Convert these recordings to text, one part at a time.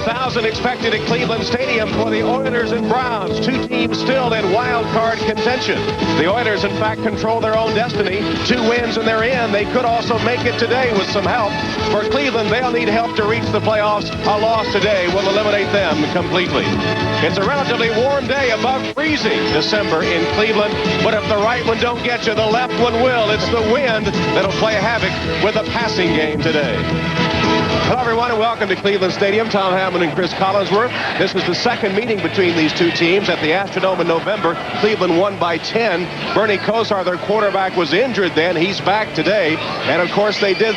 30,000 expected at Cleveland Stadium for the Oilers and Browns. Two teams still in wild card contention. The Oilers, in fact, control their own destiny. 2 wins and they're in. They could also make it today with some help. For Cleveland, they'll need help to reach the playoffs. A loss today will eliminate them completely. It's a relatively warm day, above freezing December in Cleveland. But if the right one don't get you, the left one will. It's the wind that'll play havoc with the passing game today. Hello, everyone, and welcome to Cleveland Stadium. Tom Hammond and Cris Collinsworth. This was the second meeting between these two teams at the Astrodome in November. Cleveland won by 10. Bernie Kosar, their quarterback, was injured then. He's back today. And, of course, they did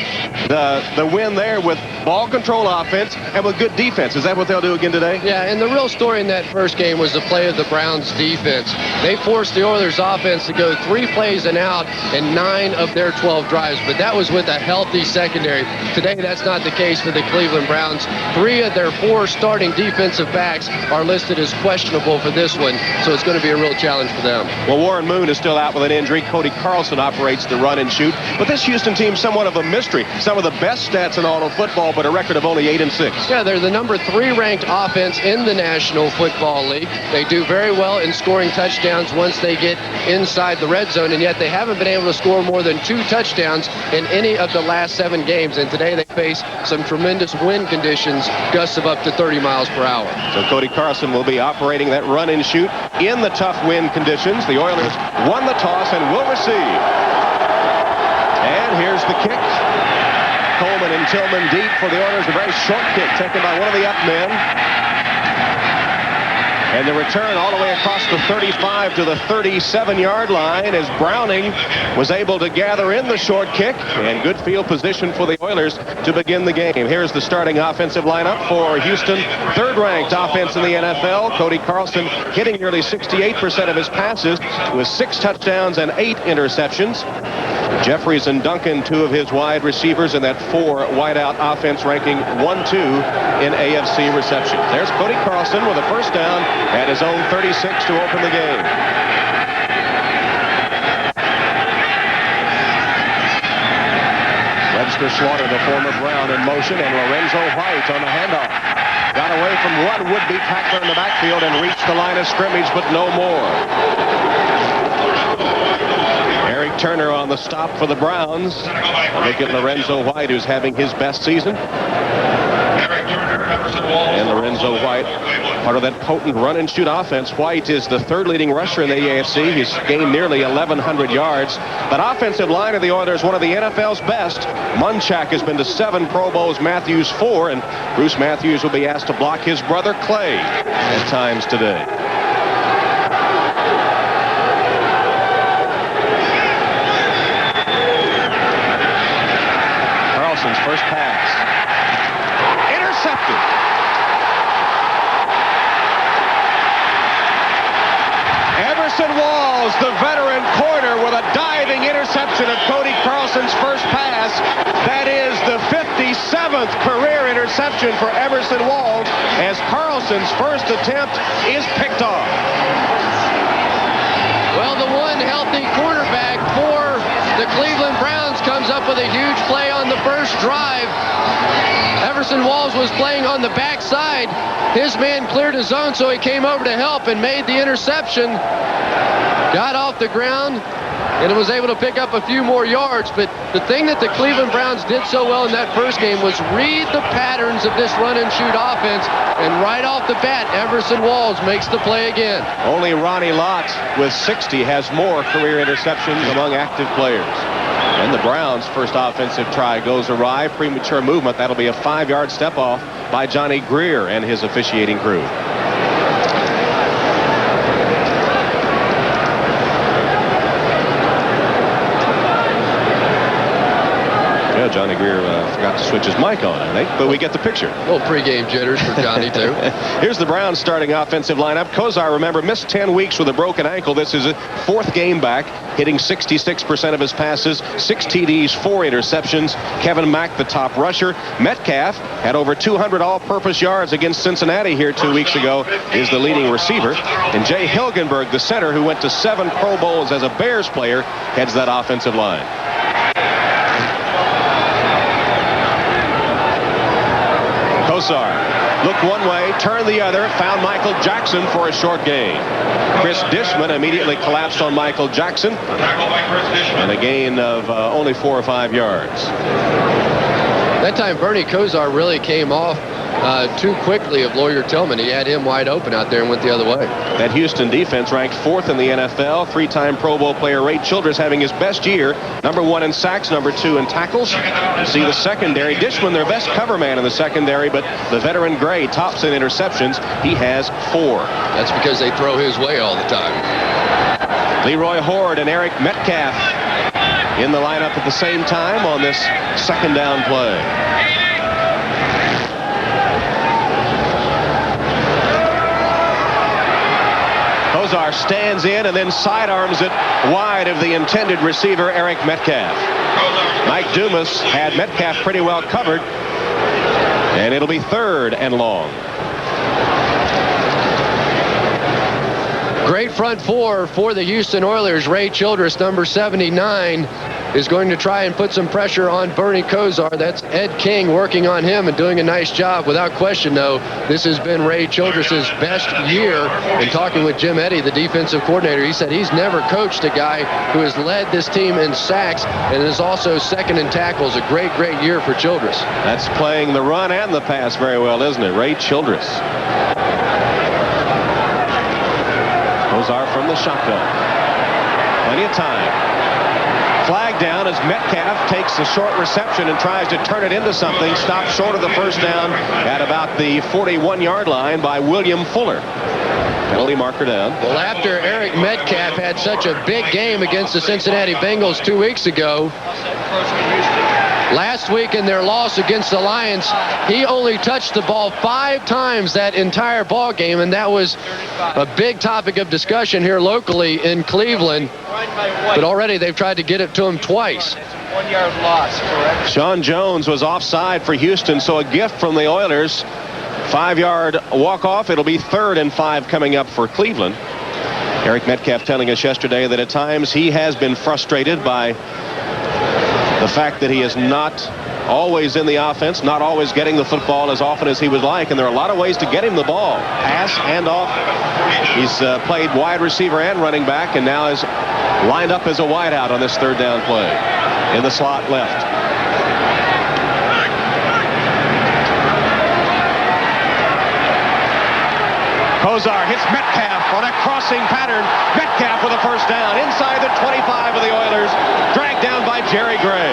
the win there with ball control offense and with good defense. Is that what they'll do again today? Yeah, and the real story in that first game was the play of the Browns' defense. They forced the Oilers' offense to go 3 plays and out in 9 of their 12 drives. But that was with a healthy secondary. Today, that's not the case for the Cleveland Browns. 3 of their 4 starting defensive backs are listed as questionable for this one, so it's going to be a real challenge for them. Well, Warren Moon is still out with an injury. Cody Carlson operates the run and shoot. But this Houston team, somewhat of a mystery. Some of the best stats in all of football, but a record of only 8-6. Yeah, they're the number 3 ranked offense in the National Football League. They do very well in scoring touchdowns once they get inside the red zone, and yet they haven't been able to score more than 2 touchdowns in any of the last 7 games. And today they face some tremendous wind conditions, gusts of up to 30 miles per hour. So Cody Carlson will be operating that run and shoot in the tough wind conditions. The Oilers won the toss and will receive. And here's the kick. Coleman and Tillman deep for the Oilers. A very short kick taken by one of the up men. And the return all the way across the 35 to the 37-yard line as Browning was able to gather in the short kick. And good field position for the Oilers to begin the game. Here's the starting offensive lineup for Houston. 3rd-ranked offense in the NFL. Cody Carlson hitting nearly 68% of his passes with 6 touchdowns and 8 interceptions. Jeffries and Duncan, 2 of his wide receivers in that 4 wideout offense, ranking 1-2 in AFC receptions. There's Cody Carlson with a first down at his own 36 to open the game. Webster Slaughter, the former Brown, in motion, and Lorenzo White on the handoff. Got away from one would-be tackler in the backfield and reached the line of scrimmage, but no more. Eric Turner on the stop for the Browns. Look at Lorenzo White, who's having his best season. And Lorenzo White, part of that potent run-and-shoot offense. White is the 3rd leading rusher in the AFC. He's gained nearly 1,100 yards. That offensive line of the Oilers, one of the NFL's best. Munchak has been to 7 Pro Bowls, Matthews 4, and Bruce Matthews will be asked to block his brother Clay at times today. Carlson's first pass. Intercepted. Everson Walls, the veteran corner, with a diving interception of Cody Carlson's first pass. That is the 57th career interception for Everson Walls, as Carlson's first attempt is picked off. Well, the one healthy quarterback for the Cleveland Browns comes up with a huge play on the first drive. Everson Walls was playing on the backside. His man cleared his zone, so he came over to help and made the interception. Got off the ground and was able to pick up a few more yards. But the thing that the Cleveland Browns did so well in that first game was read the patterns of this run-and-shoot offense. And right off the bat, Everson Walls makes the play again. Only Ronnie Lott with 60 has more career interceptions among active players. And the Browns' first offensive try goes awry. Premature movement. That'll be a 5-yard step off by Johnny Greer and his officiating crew. Johnny Greer forgot to switch his mic on, I think, but we get the picture. A little pregame jitters for Johnny, too. Here's the Browns starting offensive lineup. Kosar, remember, missed 10 weeks with a broken ankle. This is a 4th game back, hitting 66% of his passes, 6 TDs, 4 interceptions. Kevin Mack, the top rusher. Metcalf had over 200 all-purpose yards against Cincinnati here 2 weeks ago, is the leading receiver. And Jay Hilgenberg, the center, who went to 7 Pro Bowls as a Bears player, heads that offensive line. Kosar. Looked one way, turned the other, found Michael Jackson for a short gain. Chris Dishman immediately collapsed on Michael Jackson. And a gain of only 4 or 5 yards. That time Bernie Kosar really came off too quickly of Lawyer Tillman. He had him wide open out there and went the other way. That Houston defense ranked 4th in the NFL. 3-time Pro Bowl player Ray Childress having his best year. Number 1 in sacks, number 2 in tackles. You see the secondary. Dishman, their best cover man in the secondary, but the veteran Gray tops in interceptions. He has 4. That's because they throw his way all the time. Leroy Horde and Eric Metcalf in the lineup at the same time on this second down play. Kosar stands in and then sidearms it wide of the intended receiver, Eric Metcalf. Mike Dumas had Metcalf pretty well covered, and it'll be 3rd and long. Great front four for the Houston Oilers. Ray Childress, number 79, is going to try and put some pressure on Bernie Kosar. That's Ed King working on him and doing a nice job. Without question, though, this has been Ray Childress's best year. And talking with Jim Eddy, the defensive coordinator, he said he's never coached a guy who has led this team in sacks and is also second in tackles. A great, great year for Childress. That's playing the run and the pass very well, isn't it? Ray Childress. Kosar from the shotgun. Plenty of time. Flag down as Metcalf takes the short reception and tries to turn it into something. Stopped short of the first down at about the 41-yard line by William Fuller. Penalty marker down. Well, after Eric Metcalf had such a big game against the Cincinnati Bengals 2 weeks ago, last week in their loss against the Lions, he only touched the ball 5 times that entire ball game, and that was a big topic of discussion here locally in Cleveland. But already they've tried to get it to him twice. 1-yard loss, correct? Sean Jones was offside for Houston, so a gift from the Oilers. 5-yard walk-off. It'll be 3rd and 5 coming up for Cleveland. Eric Metcalf telling us yesterday that at times he has been frustrated by the fact that he is not always in the offense, not always getting the football as often as he would like, and there are a lot of ways to get him the ball. Pass, handoff. He's played wide receiver and running back, and now is lined up as a wideout on this 3rd down play. In the slot left. Kosar hits Metcalf on a crossing pattern. Metcalf with a first down inside the 25 of the Oilers. Dragged down by Jerry Gray.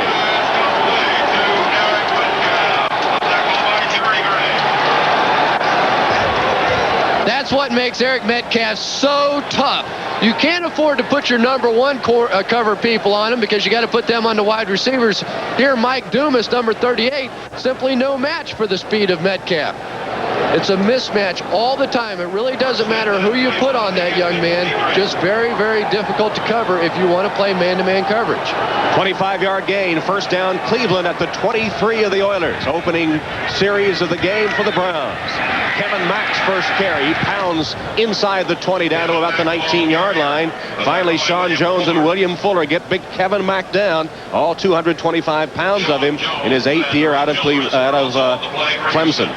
That's what makes Eric Metcalf so tough. You can't afford to put your number 1 cover people on him because you got to put them on the wide receivers. Here, Mike Dumas, number 38, simply no match for the speed of Metcalf. It's a mismatch all the time. It really doesn't matter who you put on that young man. Just very, very difficult to cover if you want to play man-to-man coverage. 25-yard gain. First down, Cleveland at the 23 of the Oilers. Opening series of the game for the Browns. Kevin Mack's first carry. He pounds inside the 20 down to about the 19-yard line. Finally, Sean Jones and William Fuller get big Kevin Mack down. All 225 pounds of him in his 8th year out of Clemson.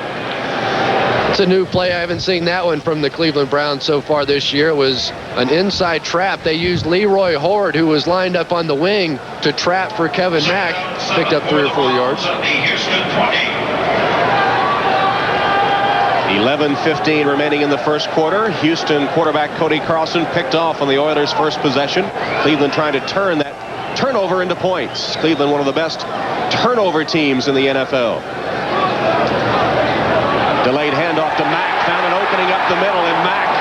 It's a new play. I haven't seen that one from the Cleveland Browns so far this year. It was an inside trap. They used Leroy Horde, who was lined up on the wing, to trap for Kevin Mack. Picked up 3 or 4 yards. 11:15 remaining in the first quarter. Houston quarterback Cody Carlson picked off on the Oilers' first possession. Cleveland trying to turn that turnover into points. Cleveland, one of the best turnover teams in the NFL. Delayed handoff to Mack, found an opening up the middle, and Mack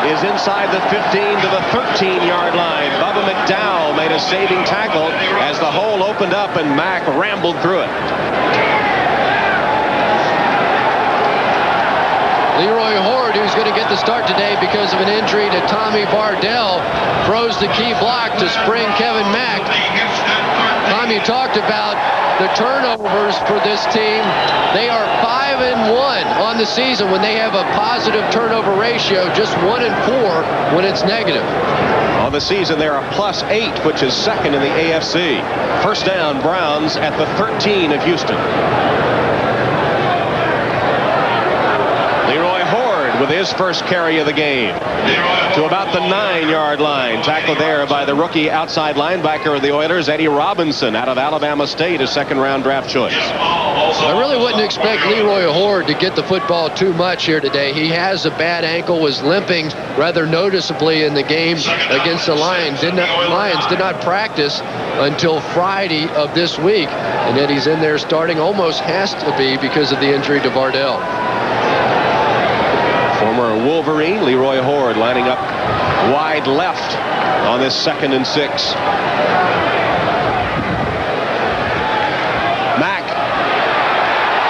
is inside the 15 to the 13-yard line. Bubba McDowell made a saving tackle as the hole opened up and Mack rambled through it. Leroy Horde, who's going to get the start today because of an injury to Tommy Bardell, throws the key block to spring Kevin Mack. Tommy talked about the turnovers for this team. They are 5-1 on the season when they have a positive turnover ratio, just 1-4 when it's negative. On the season, they're a +8, which is second in the AFC. First down, Browns at the 13 of Houston. Hammond with his first carry of the game to about the 9-yard line. Tackled there by the rookie outside linebacker of the Oilers, Eddie Robinson, out of Alabama State, a second-round draft choice. I really wouldn't expect Leroy Horde to get the football too much here today. He has a bad ankle, was limping rather noticeably in the game against the Lions. Did not practice until Friday of this week, and yet he's in there starting. Almost has to be because of the injury to Vardell. Former Wolverine Leroy Horde lining up wide left on this 2nd and 6.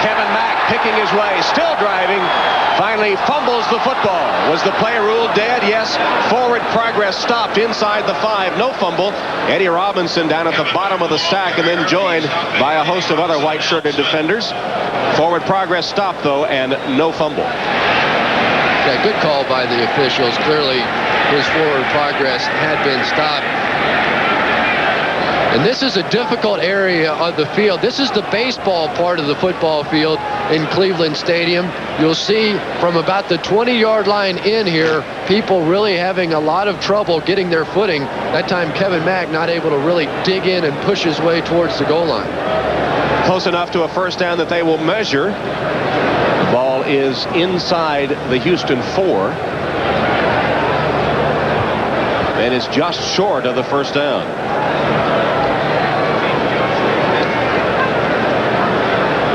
Kevin Mack picking his way, still driving, finally fumbles the football. Was the play ruled dead? Yes. Forward progress stopped inside the 5. No fumble. Eddie Robinson down at the bottom of the stack and then joined by a host of other white-shirted defenders. Forward progress stopped, though, and no fumble. Yeah, good call by the officials. Clearly, his forward progress had been stopped. And this is a difficult area of the field. This is the baseball part of the football field in Cleveland Stadium. You'll see from about the 20-yard line in here, people really having a lot of trouble getting their footing. That time, Kevin Mack not able to really dig in and push his way towards the goal line. Close enough to a first down that they will measure. The ball is inside the Houston 4. And it's just short of the first down.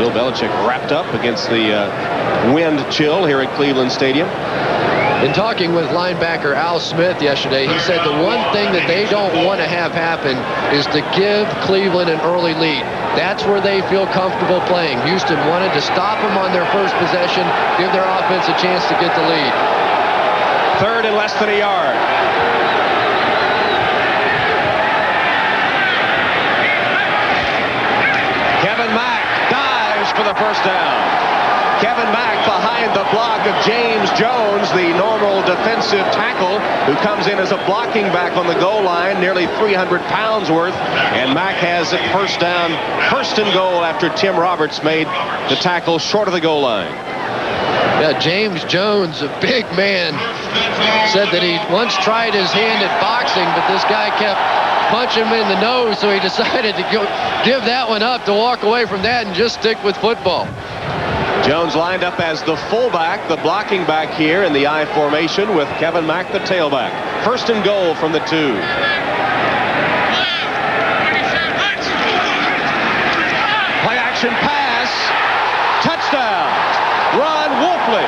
Bill Belichick wrapped up against the wind chill here at Cleveland Stadium. In talking with linebacker Al Smith yesterday, he said the one thing that they don't want to have happen is to give Cleveland an early lead. That's where they feel comfortable playing. Houston wanted to stop them on their first possession, give their offense a chance to get the lead. 3rd and less than a yard. Kevin Mack dives for the first down. Kevin Mack behind the block of James Jones, the normal defensive tackle, who comes in as a blocking back on the goal line, nearly 300 pounds worth. And Mack has it first down, 1st and goal after Tim Roberts made the tackle short of the goal line. Yeah, James Jones, a big man, said that he once tried his hand at boxing, but this guy kept punching him in the nose, so he decided to give that one up, to walk away from that and just stick with football. Jones lined up as the fullback, the blocking back here in the I formation, with Kevin Mack the tailback. 1st and goal from the 2. Play action pass. Touchdown. Ron Wolfley.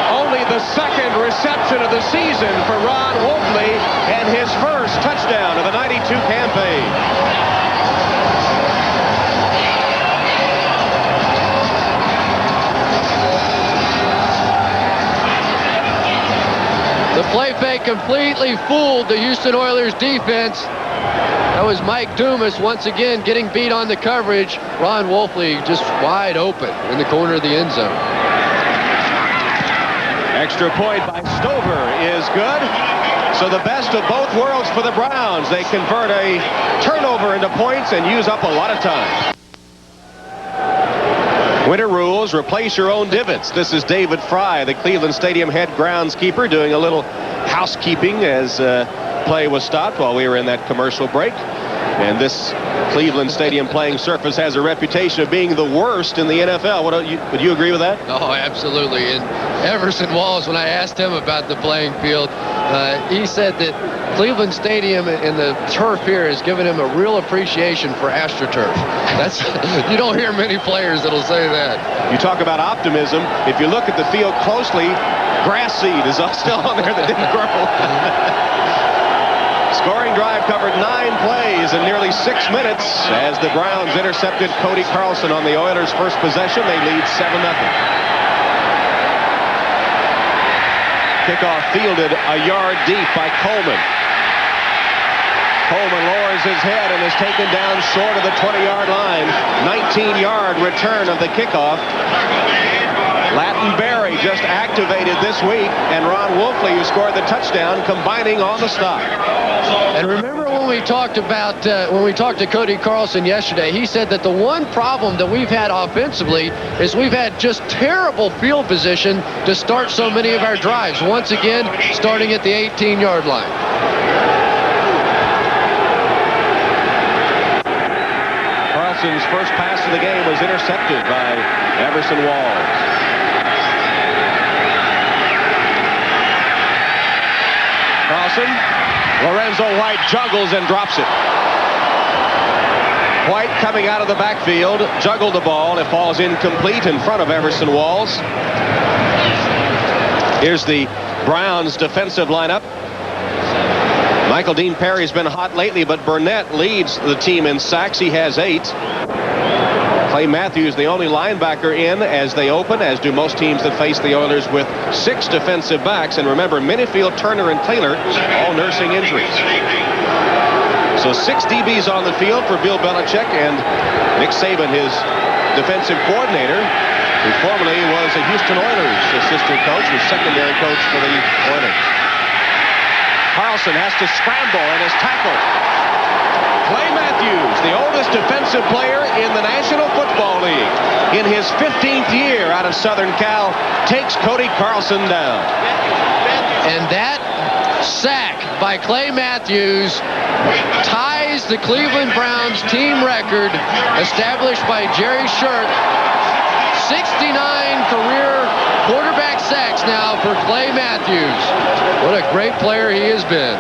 Only the 2nd reception of the season for Ron Wolfley and his first touchdown of the 92 campaign. The play fake completely fooled the Houston Oilers defense. That was Mike Dumas once again getting beat on the coverage. Ron Wolfley just wide open in the corner of the end zone. Extra point by Stover is good. So the best of both worlds for the Browns. They convert a turnover into points and use up a lot of time. Winter rules, replace your own divots. This is David Fry, the Cleveland Stadium head groundskeeper, doing a little housekeeping as play was stopped while we were in that commercial break. And this Cleveland Stadium playing surface has a reputation of being the worst in the NFL. Would you agree with that? Oh, absolutely. And Everson Walls, when I asked him about the playing field, he said that Cleveland Stadium and the turf here has given him a real appreciation for AstroTurf. That's you don't hear many players that'll say that. You talk about optimism. If you look at the field closely, grass seed is still on there that didn't grow. Scoring drive covered 9 plays in nearly 6 minutes as the Browns intercepted Cody Carlson on the Oilers' first possession. They lead 7-0. Kickoff fielded a yard deep by Coleman. Coleman lowers his head and is taken down short of the 20-yard line. 19-yard return of the kickoff. Lattenberry just activated this week, and Ron Wolfley, who scored the touchdown, combining on the stop. And remember when we talked about when we talked to Cody Carlson yesterday, he said that the one problem that we've had offensively is we've had just terrible field position to start so many of our drives. Once again, starting at the 18-yard line. Carlson's first pass of the game was intercepted by Everson Walls. Carlson, Lorenzo White juggles and drops it. White coming out of the backfield, juggled the ball. It falls incomplete in front of Everson Walls. Here's the Browns defensive lineup. Michael Dean Perry's been hot lately, but Burnett leads the team in sacks. He has 8. Clay Matthews, the only linebacker in as they open, as do most teams that face the Oilers, with 6 defensive backs. And remember, Minifield, Turner, and Taylor all nursing injuries. So 6 DBs on the field for Bill Belichick, and Nick Saban, his defensive coordinator, who formerly was a Houston Oilers assistant coach, was secondary coach for the Oilers. Carlson has to scramble and is tackled. Clay Matthews, the oldest defensive player in the National Football League, in his 15th year out of Southern Cal, takes Cody Carlson down. And that sack by Clay Matthews ties the Cleveland Browns team record established by Jerry Shirk. 69 career quarterback sacks now for Clay Matthews. What a great player he has been.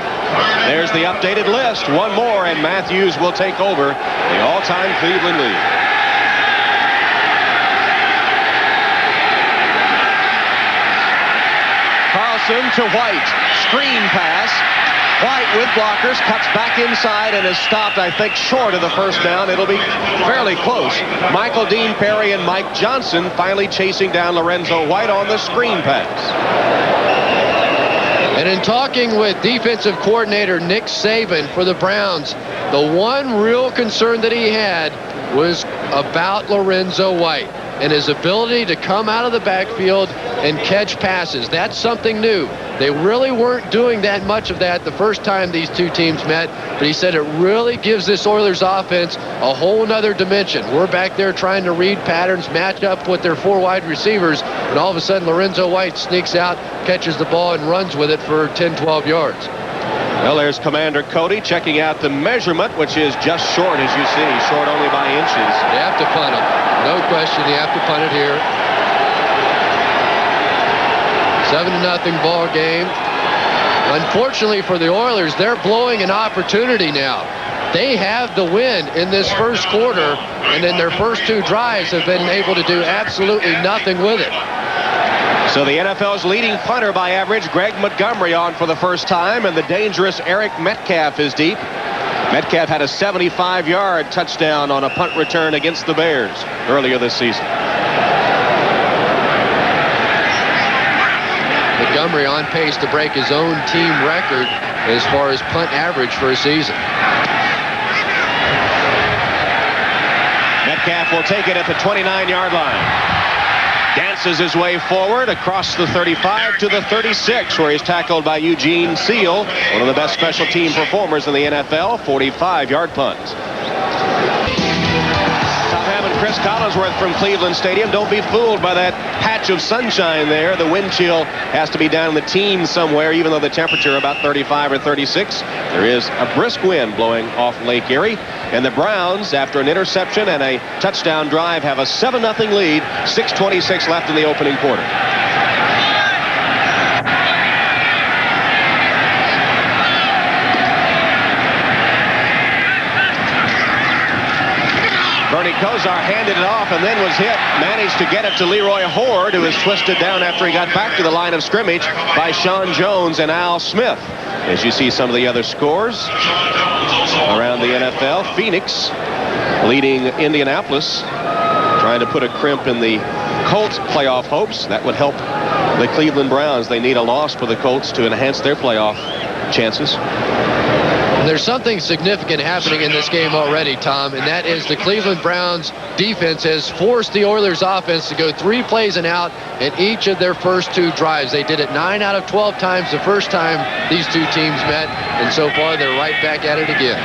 There's the updated list. One more, and Matthews will take over the all-time Cleveland lead. Carlson to White. Screen pass. White with blockers, cuts back inside and is stopped, I think, short of the first down. It'll be fairly close. Michael Dean Perry and Mike Johnson finally chasing down Lorenzo White on the screen pass. And in talking with defensive coordinator Nick Saban for the Browns, the one real concern that he had was about Lorenzo White and his ability to come out of the backfield and catch passes. That's something new. They really weren't doing that much of that the first time these two teams met, but he said it really gives this Oilers offense a whole nother dimension. We're back there trying to read patterns, match up with their 4 wide receivers, and all of a sudden Lorenzo White sneaks out, catches the ball, and runs with it for 10, 12 yards. Well, there's Commander Cody checking out the measurement, which is just short, as you see, short only by inches. They have to punt it. No question, they have to punt it here. 7-0 ball game. Unfortunately for the Oilers, they're blowing an opportunity now. They have the win in this first quarter, and in their first 2 drives have been able to do absolutely nothing with it. So the NFL's leading punter by average, Greg Montgomery, on for the first time, and the dangerous Eric Metcalf is deep. Metcalf had a 75-yard touchdown on a punt return against the Bears earlier this season. Montgomery on pace to break his own team record as far as punt average for a season. Metcalf will take it at the 29-yard line. Dances his way forward across the 35 to the 36, where he's tackled by Eugene Seal, one of the best special team performers in the NFL. 45-yard punt. Tom Hammond, Cris Collinsworth from Cleveland Stadium. Don't be fooled by that patch of sunshine there. The wind chill has to be down in the teens somewhere, even though the temperature about 35 or 36. There is a brisk wind blowing off Lake Erie. And the Browns, after an interception and a touchdown drive, have a 7-0 lead. 6:26 left in the opening quarter. Bernie Kosar handed it off and then was hit. Managed to get it to Leroy Horde, who was twisted down after he got back to the line of scrimmage by Sean Jones and Al Smith. As you see some of the other scores around the NFL, Phoenix leading Indianapolis, trying to put a crimp in the Colts playoff hopes. That would help the Cleveland Browns. They need a loss for the Colts to enhance their playoff chances. There's something significant happening in this game already, Tom, and that is the Cleveland Browns defense has forced the Oilers offense to go 3 plays and out in each of their first 2 drives. They did it 9 out of 12 times the first time these 2 teams met, and so far they're right back at it again.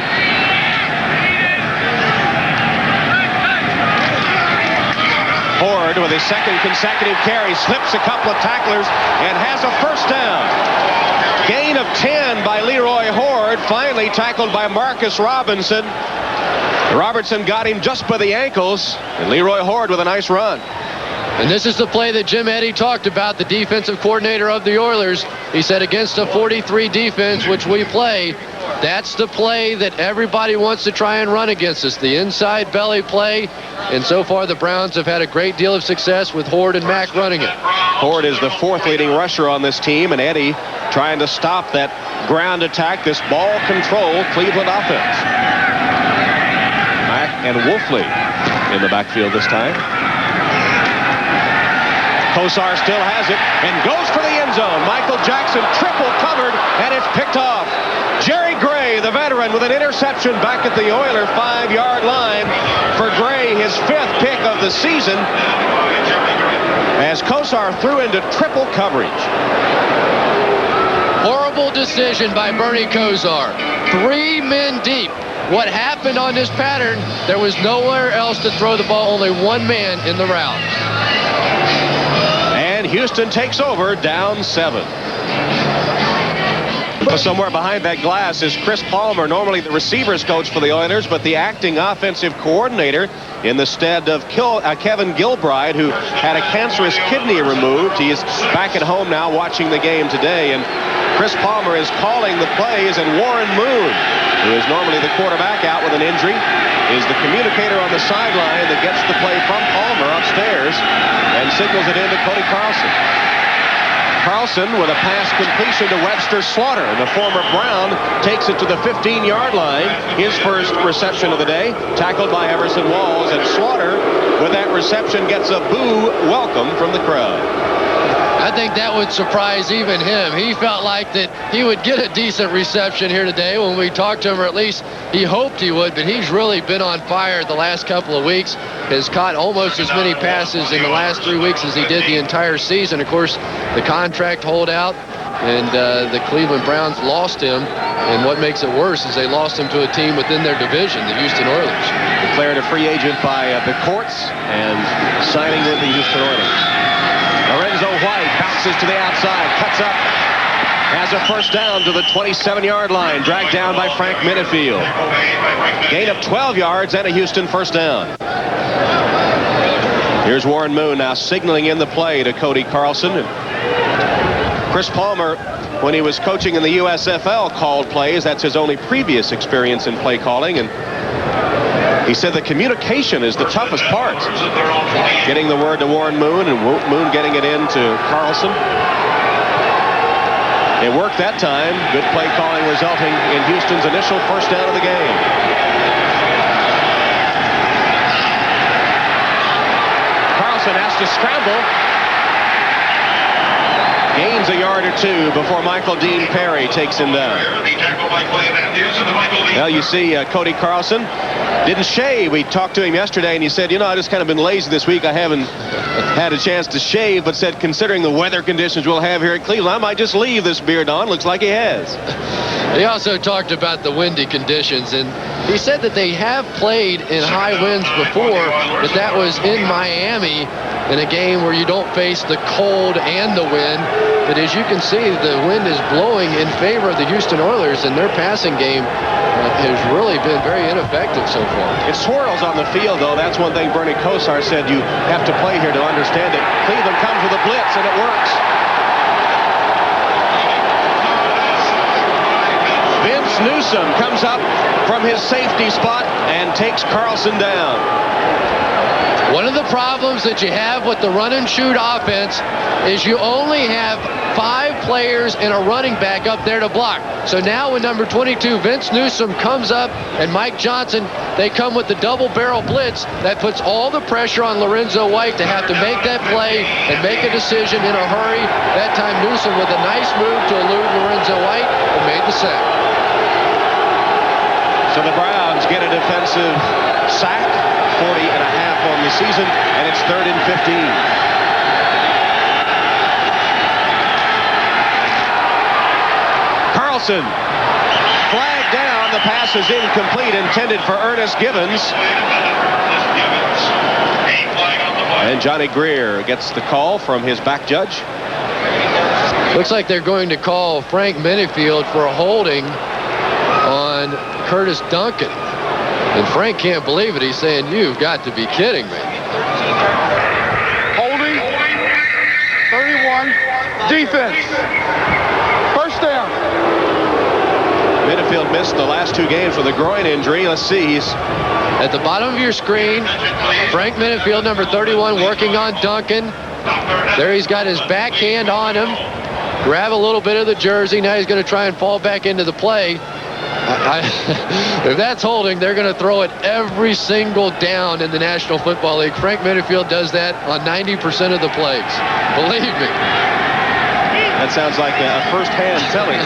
Horde with his second consecutive carry slips a couple of tacklers and has a first down. Gain of 10 by Leroy Horde, finally tackled by Marcus Robinson. Robertson got him just by the ankles, and Leroy Horde with a nice run. And this is the play that Jim Eddy talked about, the defensive coordinator of the Oilers. He said against a 43 defense, which we play, that's the play that everybody wants to try and run against us, the inside belly play. And so far, the Browns have had a great deal of success with Horde and Mack running it. Horde is the 4th leading rusher on this team, and Eddy trying to stop that ground attack, this ball control Cleveland offense. Mack and Wolfley in the backfield this time. Kosar still has it and goes for the end zone. Michael Jackson triple covered, and it's picked off. Jerry Gray, the veteran, with an interception back at the Oiler 5-yard line. For Gray, his 5th pick of the season, as Kosar threw into triple coverage. Horrible decision by Bernie Kosar. 3 men deep. What happened on this pattern, there was nowhere else to throw the ball, only 1 man in the route. And Houston takes over, down 7. Somewhere behind that glass is Chris Palmer, normally the receivers coach for the Oilers, but the acting offensive coordinator in the stead of Kevin Gilbride, who had a cancerous kidney removed. He is back at home now watching the game today, and Chris Palmer is calling the plays, and Warren Moon, who is normally the quarterback out with an injury, is the communicator on the sideline that gets the play from Palmer upstairs and signals it into Cody Carlson. Carlson with a pass completion to Webster Slaughter. The former Brown takes it to the 15-yard line. His first reception of the day, tackled by Everson Walls, and Slaughter with that reception gets a boo welcome from the crowd. I think that would surprise even him. He felt like that he would get a decent reception here today when we talked to him, or at least he hoped he would, but he's really been on fire the last couple of weeks. Has caught almost as many passes in the last 3 weeks as he did the entire season. Of course, the contract holdout, and the Cleveland Browns lost him. And what makes it worse is they lost him to a team within their division, the Houston Oilers. Declared a free agent by the courts and signing with the Houston Oilers. Lorenzo White bounces to the outside, cuts up, has a first down to the 27-yard line, dragged down by Frank Minifield. Gain of 12 yards and a Houston first down. Here's Warren Moon now signaling in the play to Cody Carlson. And Chris Palmer, when he was coaching in the USFL, called plays. That's his only previous experience in play calling, and he said the communication is the toughest part. Getting the word to Warren Moon, and Moon getting it in to Carlson. It worked that time. Good play calling resulting in Houston's initial first down of the game. Carlson has to scramble. Gains a yard or 2 before Michael Dean Perry takes him down. Well, you see Cody Carlson didn't shave. We talked to him yesterday, and he said, I just kind of been lazy this week. I haven't had a chance to shave, but said, considering the weather conditions we'll have here at Cleveland, I might just leave this beard on. Looks like he has. He also talked about the windy conditions, and he said that they have played in high winds before, but that was in Miami in a game where you don't face the cold and the wind. But as you can see, the wind is blowing in favor of the Houston Oilers, and their passing game has really been very ineffective so far. It swirls on the field, though. That's one thing Bernie Kosar said you have to play here to understand it. Cleveland comes with a blitz, and it works. Vince Newsom comes up from his safety spot and takes Carlson down. One of the problems that you have with the run and shoot offense is you only have 5 players and a running back up there to block. So now with number 22, Vince Newsom comes up, and Mike Johnson, they come with the double barrel blitz. That puts all the pressure on Lorenzo White to have to make that play and make a decision in a hurry. That time Newsom with a nice move to elude Lorenzo White and made the sack. So the Browns get a defensive sack, 40.5 on the season, and it's 3rd and 15. Carlson, flag down. The pass is incomplete, intended for Ernest Gibbons. And Johnny Greer gets the call from his back judge. Looks like they're going to call Frank Minifield for a holding on Curtis Duncan. And Frank can't believe it. He's saying, "You've got to be kidding me." Holding, 31, defense. First down. Minifield missed the last 2 games with a groin injury. Let's see. He's at the bottom of your screen. Frank Minifield, number 31, working on Duncan. There he's got his backhand on him. Grab a little bit of the jersey. Now he's going to try and fall back into the play. If that's holding, they're going to throw it every single down in the National Football League. Frank Minifield does that on 90% of the plays. Believe me. That sounds like a first-hand telling.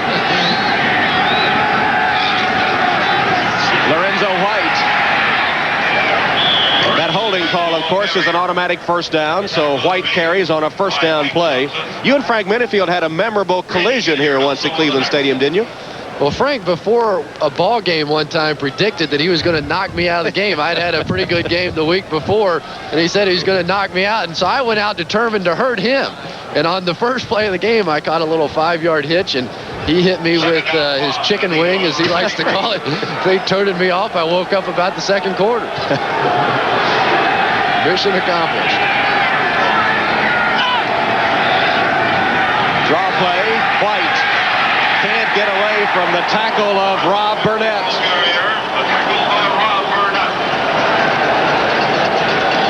Lorenzo White. That holding call, of course, is an automatic first down, so White carries on a first down play. You and Frank Minifield had a memorable collision here once at Cleveland Stadium, didn't you? Well, Frank, before a ball game one time, predicted that he was going to knock me out of the game. I'd had a pretty good game the week before, and he said he was going to knock me out. And so I went out determined to hurt him. And on the first play of the game, I caught a little 5-yard hitch, and he hit me with his chicken wing, as he likes to call it. They turned me off. I woke up about the second quarter. Mission accomplished. Draw play. White can't get away from the tackle of Rob Burnett.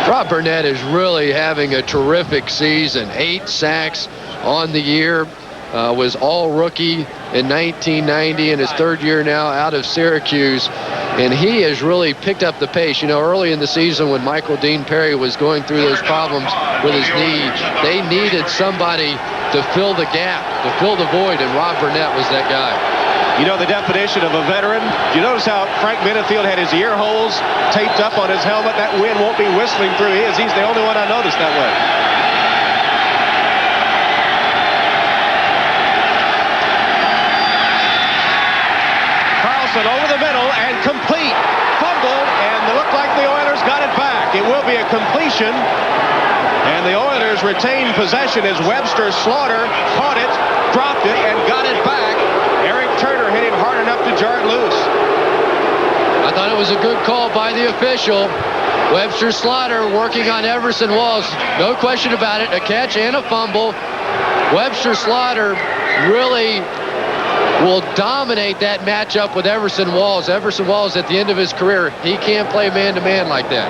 Rob Burnett is really having a terrific season. 8 sacks on the year. Was all rookie in 1990 in his 3rd year now out of Syracuse. And he has really picked up the pace. You know, early in the season when Michael Dean Perry was going through those problems with his knee, they needed somebody to fill the gap, to fill the void, and Rob Burnett was that guy. You know the definition of a veteran? You notice how Frank Minifield had his ear holes taped up on his helmet? That wind won't be whistling through his. He's the only one I noticed that way. Carlson over the middle and complete. Fumbled, and it looked like the Oilers got it back. It will be a completion. And the Oilers retain possession as Webster Slaughter caught it, dropped it, and got it back. Eric Turner hit him hard enough to jar it loose. I thought it was a good call by the official. Webster Slaughter working on Everson Walls. No question about it. A catch and a fumble. Webster Slaughter really will dominate that matchup with Everson Walls. Everson Walls at the end of his career, he can't play man-to-man like that.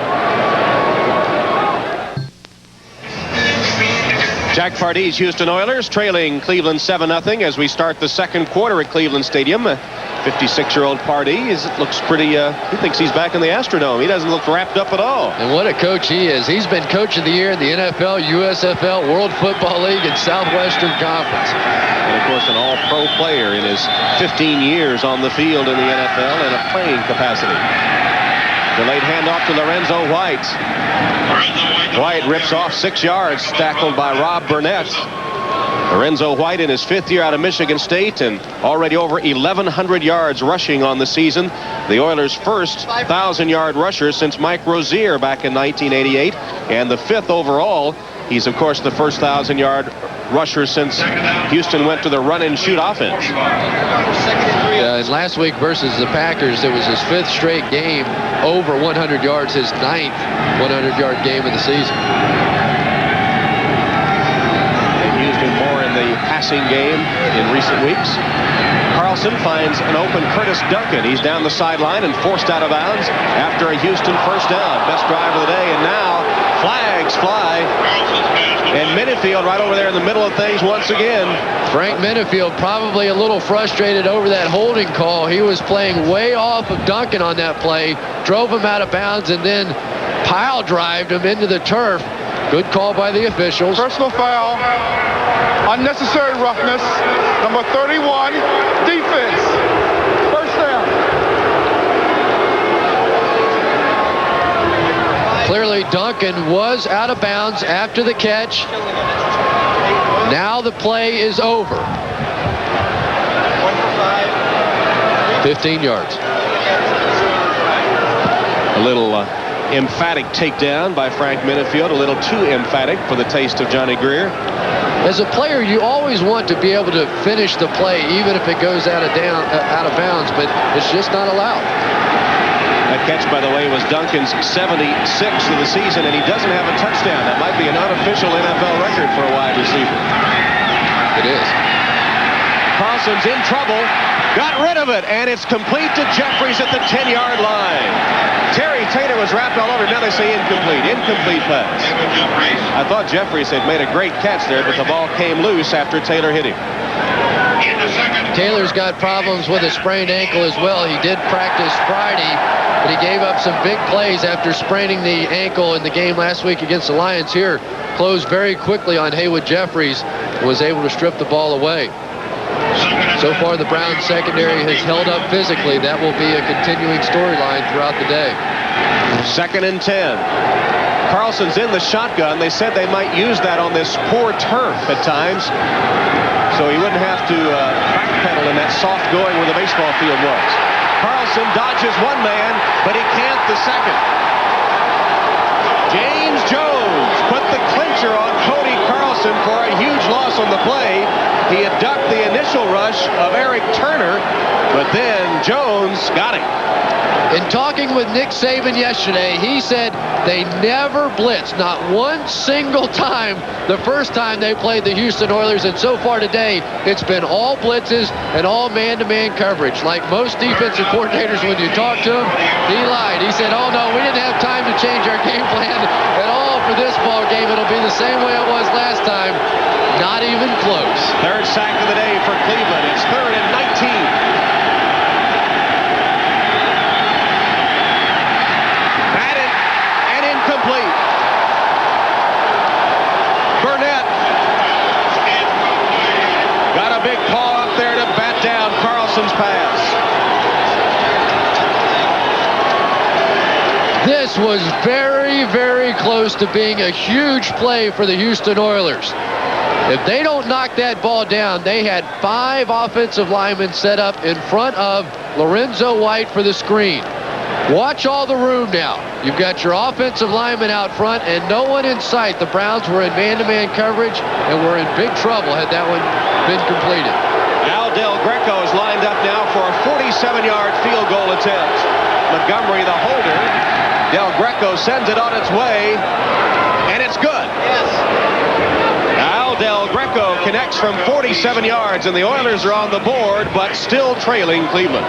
Jack Pardee's Houston Oilers trailing Cleveland 7-0 as we start the second quarter at Cleveland Stadium. 56-year-old Pardee looks pretty, he thinks he's back in the Astrodome. He doesn't look wrapped up at all. And what a coach he is. He's been coach of the year in the NFL, USFL, World Football League, and Southwestern Conference. And of course an all-pro player in his 15 years on the field in the NFL in a playing capacity. Delayed handoff to Lorenzo White. White rips off 6 yards, tackled by Rob Burnett. Lorenzo White in his 5th year out of Michigan State and already over 1,100 yards rushing on the season. The Oilers' first 1,000-yard rusher since Mike Rozier back in 1988, and the 5th overall. He's, of course, the first 1,000-yard rusher since Houston went to the run-and-shoot offense. And last week versus the Packers, it was his 5th straight game over 100 yards, his 9th 100-yard game of the season. They've used him more in the passing game in recent weeks. Carlson finds an open Curtis Duncan. He's down the sideline and forced out of bounds after a Houston first down. Best drive of the day, and now flags fly. And Minifield right over there in the middle of things once again. Frank Minifield probably a little frustrated over that holding call. He was playing way off of Duncan on that play, drove him out of bounds, and then pile drived him into the turf. Good call by the officials. Personal foul, unnecessary roughness, number 31, defense. First down. Duncan was out of bounds after the catch. Now the play is over. 15 yards. A little emphatic takedown by Frank Minifield. A little too emphatic for the taste of Johnny Greer. As a player, you always want to be able to finish the play, even if it goes out of bounds, but it's just not allowed. That catch, by the way, was Duncan's 76th of the season, and he doesn't have a touchdown. That might be an unofficial NFL record for a wide receiver. It is. Carlson's in trouble. Got rid of it, and it's complete to Jeffries at the 10-yard line. Terry Taylor was wrapped all over. Now they say incomplete. Incomplete pass. I thought Jeffries had made a great catch there, but the ball came loose after Taylor hit him. Taylor's got problems with a sprained ankle as well. He did practice Friday, but he gave up some big plays after spraining the ankle in the game last week against the Lions. Here, closed very quickly on Haywood Jeffries, was able to strip the ball away. So far, the Browns secondary has held up physically. That will be a continuing storyline throughout the day. 2nd and 10. Carlson's in the shotgun. They said they might use that on this poor turf at times, so he wouldn't have to backpedal in that soft going where the baseball field was. Carlson dodges one man, but he can't the second. James Jones put the clincher on Cody Carlson for a huge loss on the play. He had ducked the initial rush of Eric Turner, but then Jones got him. In talking with Nick Saban yesterday, he said they never blitzed, not one single time the first time they played the Houston Oilers, and so far today, it's been all blitzes and all man-to-man coverage. Like most defensive coordinators, when you talk to him, he lied. He said, oh no, we didn't have time to change our game plan at all for this ball game. It'll be the same way it was last time. Not even close. 3rd sack of the day for Cleveland. It's 3rd and 19. Batted and incomplete. Burnett got a big paw up there to bat down Carlson's pass. This was very, very close to being a huge play for the Houston Oilers. If they don't knock that ball down, they had 5 offensive linemen set up in front of Lorenzo White for the screen. Watch all the room now. You've got your offensive linemen out front and no one in sight. The Browns were in man-to-man coverage and were in big trouble had that one been completed. Al Del Greco is lined up now for a 47-yard field goal attempt. Montgomery, the holder. Del Greco sends it on its way, and it's good. Al Del Greco connects from 47 yards, and the Oilers are on the board, but still trailing Cleveland.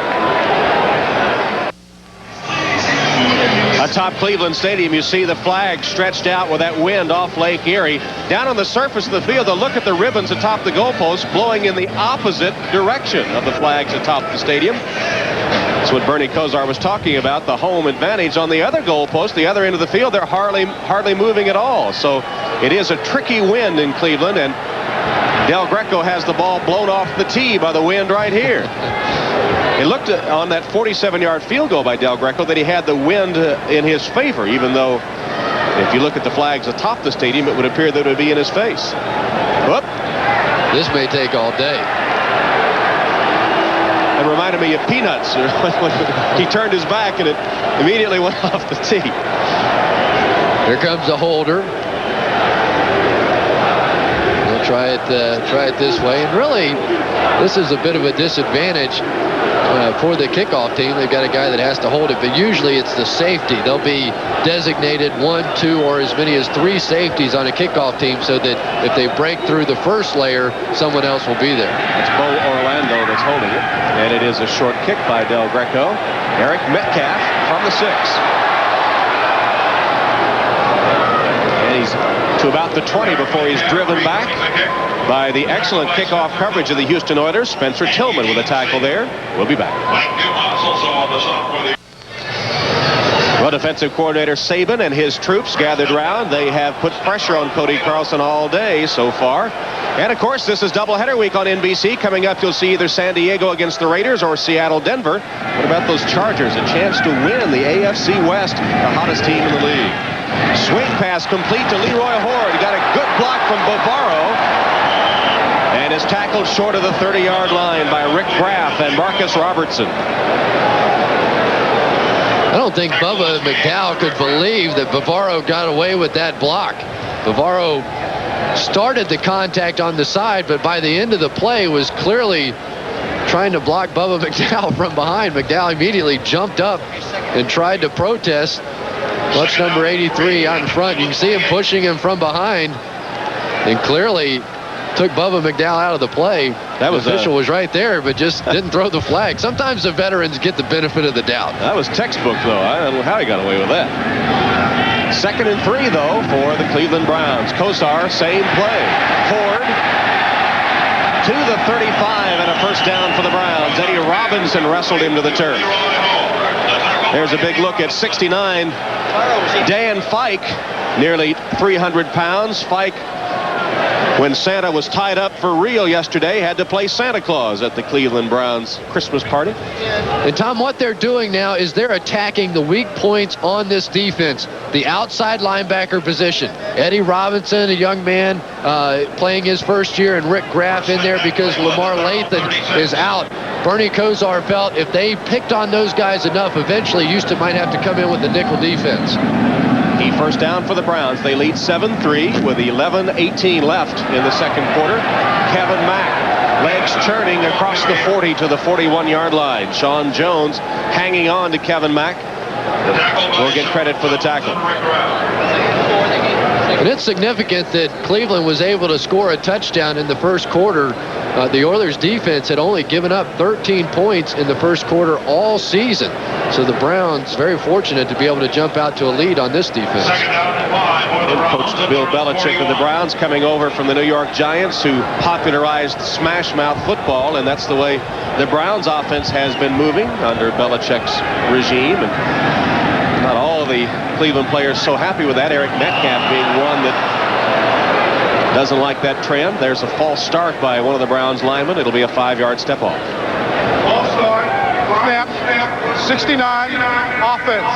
Atop Cleveland Stadium, you see the flag stretched out with that wind off Lake Erie. Down on the surface of the field, they'll look at the ribbons atop the goalposts, blowing in the opposite direction of the flags atop the stadium. That's what Bernie Kosar was talking about, the home advantage. On the other goalpost, the other end of the field, they're hardly moving at all. So it is a tricky wind in Cleveland, and Del Greco has the ball blown off the tee by the wind right here. It looked on that 47-yard field goal by Del Greco that he had the wind in his favor, even though if you look at the flags atop the stadium, it would appear that it would be in his face. Whoop. This may take all day. It reminded me of Peanuts. He turned his back and it immediately went off the tee. Here comes the holder. We'll try it this way. And really, this is a bit of a disadvantage for the kickoff team. They've got a guy that has to hold it, but usually it's the safety. They'll be designated 1, 2, or as many as 3 safeties on a kickoff team so that if they break through the first layer, someone else will be there. It's Bo Orlando that's holding it, and it is a short kick by Del Greco. Eric Metcalf from the 6. And he's to about the 20 before he's driven back by the excellent kickoff coverage of the Houston Oilers. Spencer Tillman with a tackle there. We'll be back. Well, defensive coordinator Saban and his troops gathered around. They have put pressure on Cody Carlson all day so far. And, of course, this is doubleheader week on NBC. Coming up, you'll see either San Diego against the Raiders or Seattle-Denver. What about those Chargers? A chance to win the AFC West, the hottest team in the league. Swing pass complete to Leroy Horde. He got a good block from Bavaro. And is tackled short of the 30-yard line by Rick Graff and Marcus Robertson. I don't think Bubba McDowell could believe that Bavaro got away with that block. Bavaro started the contact on the side, but by the end of the play was clearly trying to block Bubba McDowell from behind. McDowell immediately jumped up and tried to protest. Clutch number 83 out in front. You can see him pushing him from behind, and clearly took Bubba McDowell out of the play. That official was right there, but just didn't throw the flag. Sometimes the veterans get the benefit of the doubt. That was textbook, though. I don't know how he got away with that. 2nd and 3, though, for the Cleveland Browns. Kosar, same play. Ford to the 35 and a first down for the Browns. Eddie Robinson wrestled him to the turf. There's a big look at 69. Dan Fike, nearly 300 pounds. Fike, when Santa was tied up for real yesterday, had to play Santa Claus at the Cleveland Browns Christmas party. And Tom, what they're doing now is they're attacking the weak points on this defense. The outside linebacker position. Eddie Robinson, a young man playing his first year, and Rick Graff in there because Lamar Lathan is out. Bernie Kosar felt if they picked on those guys enough, eventually Houston might have to come in with the nickel defense. First down for the Browns. They lead 7-3 with 11:18 left in the second quarter. Kevin Mack, legs churning across the 40 to the 41-yard line. Sean Jones hanging on to Kevin Mack. Will get credit for the tackle. And it's significant that Cleveland was able to score a touchdown in the first quarter. The Oilers defense had only given up 13 points in the first quarter all season. So the Browns very fortunate to be able to jump out to a lead on this defense. And Coach Bill Belichick of the Browns coming over from the New York Giants, who popularized smash mouth football, and that's the way the Browns offense has been moving under Belichick's regime. And not all of the Cleveland players so happy with that. Eric Metcalf being one that doesn't like that trend. There's a false start by one of the Browns linemen. It'll be a 5-yard step off. False start. Snap. 69. Offense.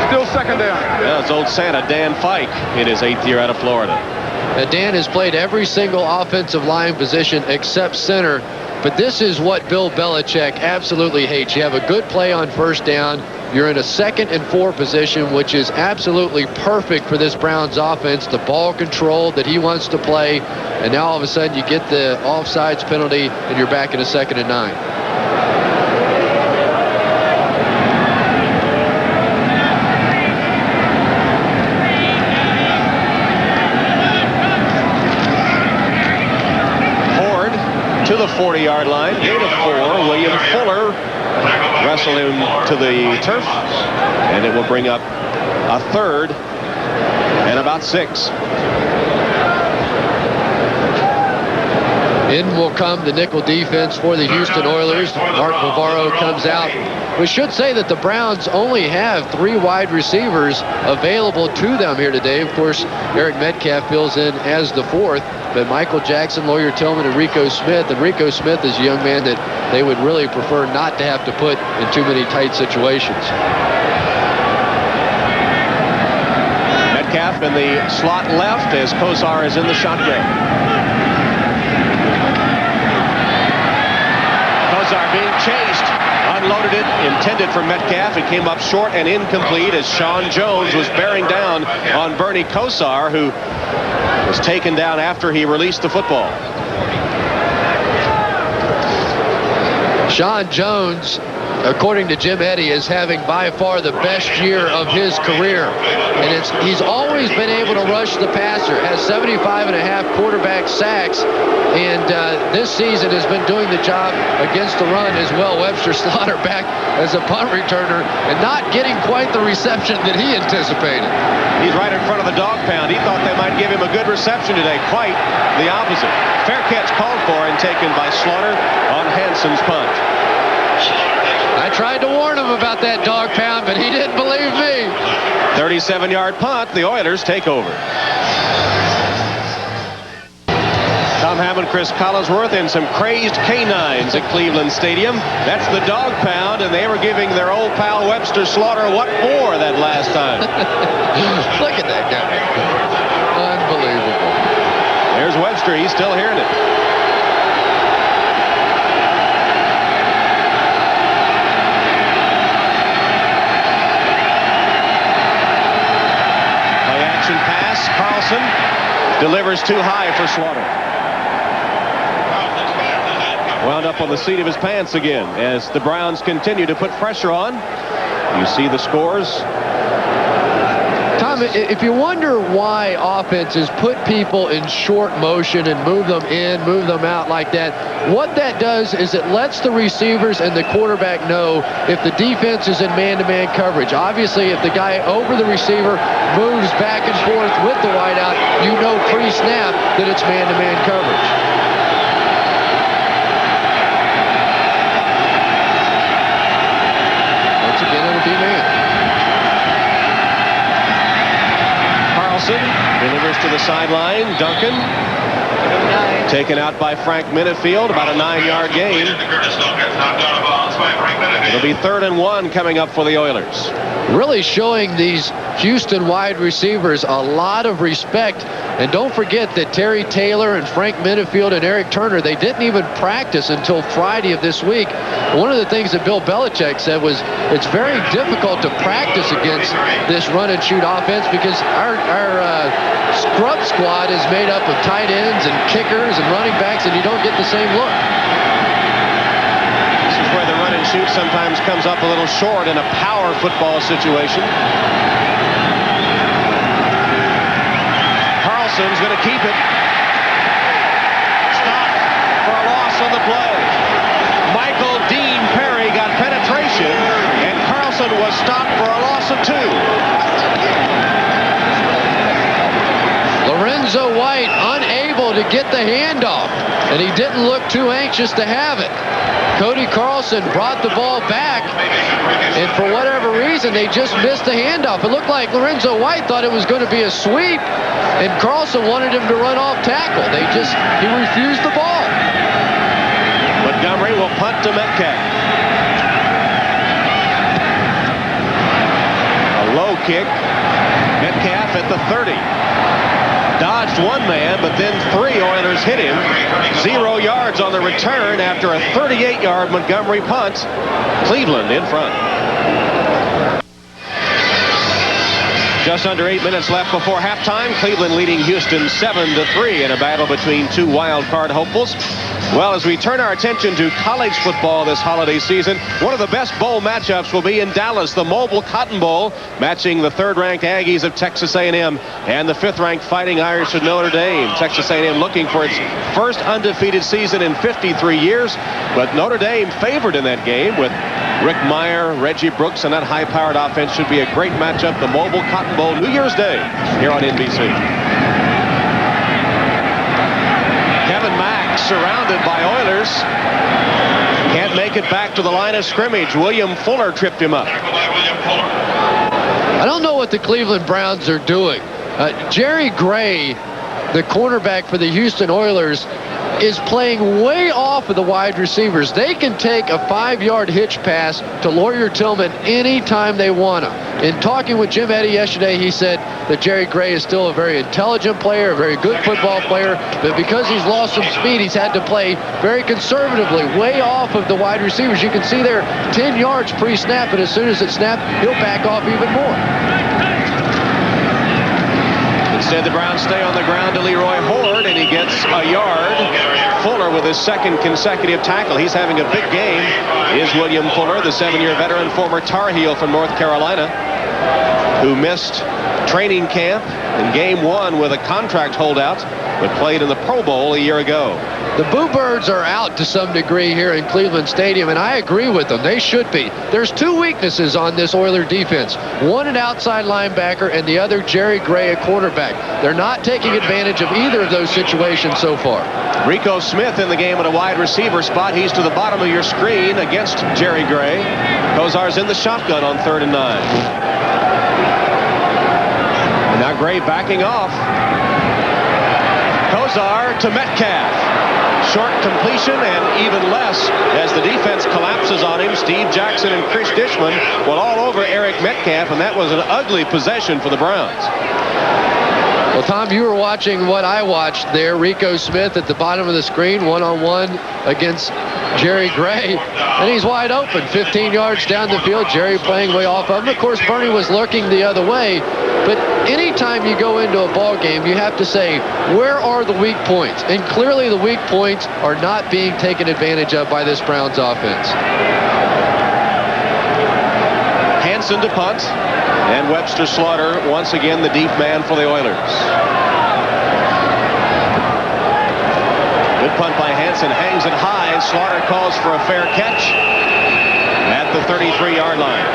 Still second down. Yeah, it's old Santa, Dan Fike, in his 8th year out of Florida. Dan has played every single offensive line position except center. But this is what Bill Belichick absolutely hates. You have a good play on first down. You're in a 2nd and 4 position, which is absolutely perfect for this Browns offense. The ball control that he wants to play. And now all of a sudden you get the offsides penalty and you're back in a 2nd and 9. Ford to the 40-yard line. Gain of 4. William Fuller wrestle him to the turf, and it will bring up a 3rd and about 6. In will come the nickel defense for the Houston Oilers. Mark Bavaro comes out. We should say that the Browns only have 3 wide receivers available to them here today. Of course, Eric Metcalf fills in as the 4th, but Michael Jackson, Lawyer Tillman, and Rico Smith. And Rico Smith is a young man that they would really prefer not to have to put in too many tight situations. Metcalf in the slot left as Kosar is in the shotgun. Kosar being chased. Unloaded it, intended for Metcalf. It came up short and incomplete as Sean Jones was bearing down on Bernie Kosar, who was taken down after he released the football. Sean Jones, according to Jim Eddy, is having by far the best year of his career. And he's always been able to rush the passer, has 75.5 quarterback sacks, and this season has been doing the job against the run as well. Webster Slaughter back as a punt returner and not getting quite the reception that he anticipated. He's right in front of the dog pound. He thought they might give him a good reception today. Quite the opposite. Fair catch called for and taken by Slaughter on Hanson's punt. I tried to warn him about that dog pound, but he didn't believe me. 37-yard punt. The Oilers take over. Tom Hammond, Cris Collinsworth, and some crazed canines at Cleveland Stadium. That's the dog pound, and they were giving their old pal Webster Slaughter what for that last time. Look at that guy. Unbelievable. There's Webster. He's still hearing it. Play action pass. Carlson delivers too high for Slaughter. Wound up on the seat of his pants again as the Browns continue to put pressure on. You see the scores. Tom, if you wonder why offenses put people in short motion and move them in, move them out like that, what that does is it lets the receivers and the quarterback know if the defense is in man-to-man coverage. Obviously, if the guy over the receiver moves back and forth with the wideout, you know pre-snap that it's man-to-man coverage. Once again, it'll be man. Delivers to the sideline. Duncan taken out by Frank Minifield. About a 9-yard gain. It'll be 3rd and 1 coming up for the Oilers. Really showing these Houston wide receivers a lot of respect. And don't forget that Terry Taylor and Frank Minifield and Eric Turner, they didn't even practice until Friday of this week. One of the things that Bill Belichick said was it's very difficult to practice against this run and shoot offense because our scrub squad is made up of tight ends and kickers and running backs, and you don't get the same look. This is where the run and shoot sometimes comes up a little short in a power football situation. Carlson's going to keep it. Stopped for a loss on the play. Michael Dean Perry got penetration, and Carlson was stopped for a loss of 2. Lorenzo White unable to get the handoff, and he didn't look too anxious to have it. Cody Carlson brought the ball back, and for whatever reason, they just missed the handoff. It looked like Lorenzo White thought it was going to be a sweep, and Carlson wanted him to run off tackle. He refused the ball. Montgomery will punt to Metcalf. A low kick. Metcalf at the 30. Dodged one man, but then 3 Oilers hit him. 0 yards on the return after a 38-yard Montgomery punt. Cleveland in front. Just under 8 minutes left before halftime. Cleveland leading Houston 7-3 in a battle between 2 wild card hopefuls. Well, as we turn our attention to college football this holiday season, one of the best bowl matchups will be in Dallas, the Mobile Cotton Bowl, matching the 3rd-ranked Aggies of Texas A&M and the 5th-ranked Fighting Irish of Notre Dame. Texas A&M looking for its first undefeated season in 53 years, but Notre Dame favored in that game with Rick Meyer, Reggie Brooks, and that high-powered offense. Should be a great matchup. The Mobile Cotton Bowl, New Year's Day, here on NBC. Kevin Mack surrounded by Oilers. Can't make it back to the line of scrimmage. William Fuller tripped him up. I don't know what the Cleveland Browns are doing. Jerry Gray, the cornerback for the Houston Oilers, is playing way off of the wide receivers. They can take a 5-yard hitch pass to Lawyer Tillman anytime they want to. In talking with Jim Eddy yesterday, he said that Jerry Gray is still a very intelligent player, a very good football player, but because he's lost some speed, he's had to play very conservatively, way off of the wide receivers. You can see there 10 yards pre-snap, but as soon as it's snapped, he'll back off even more. Instead, the Browns stay on the ground to Leroy Horde, and he gets a yard. Fuller with his 2nd consecutive tackle. He's having a big game. Is William Fuller, the 7-year veteran, former Tar Heel from North Carolina, who missed training camp in game 1 with a contract holdout, but played in the Pro Bowl a year ago. The Boo Birds are out to some degree here in Cleveland Stadium, and I agree with them. They should be. There's 2 weaknesses on this Oiler defense. One, an outside linebacker, and the other, Jerry Gray, a quarterback. They're not taking advantage of either of those situations so far. Rico Smith in the game at a wide receiver spot. He's to the bottom of your screen against Jerry Gray. Kosar's in the shotgun on 3rd and 9. And now Gray backing off. Kosar to Metcalf. Short completion and even less as the defense collapses on him. Steve Jackson and Chris Dishman were all over Eric Metcalf, and that was an ugly possession for the Browns. Well, Tom, you were watching what I watched there. Rico Smith at the bottom of the screen, one-on-one against Jerry Gray, and he's wide open, 15 yards down the field. Jerry playing way off of him. Of course, Bernie was lurking the other way, but anytime you go into a ball game, you have to say, where are the weak points? And clearly the weak points are not being taken advantage of by this Browns offense. Hanson to punt, and Webster Slaughter once again the deep man for the Oilers. Good punt by Hanson, hangs it high, and Slaughter calls for a fair catch at the 33-yard line.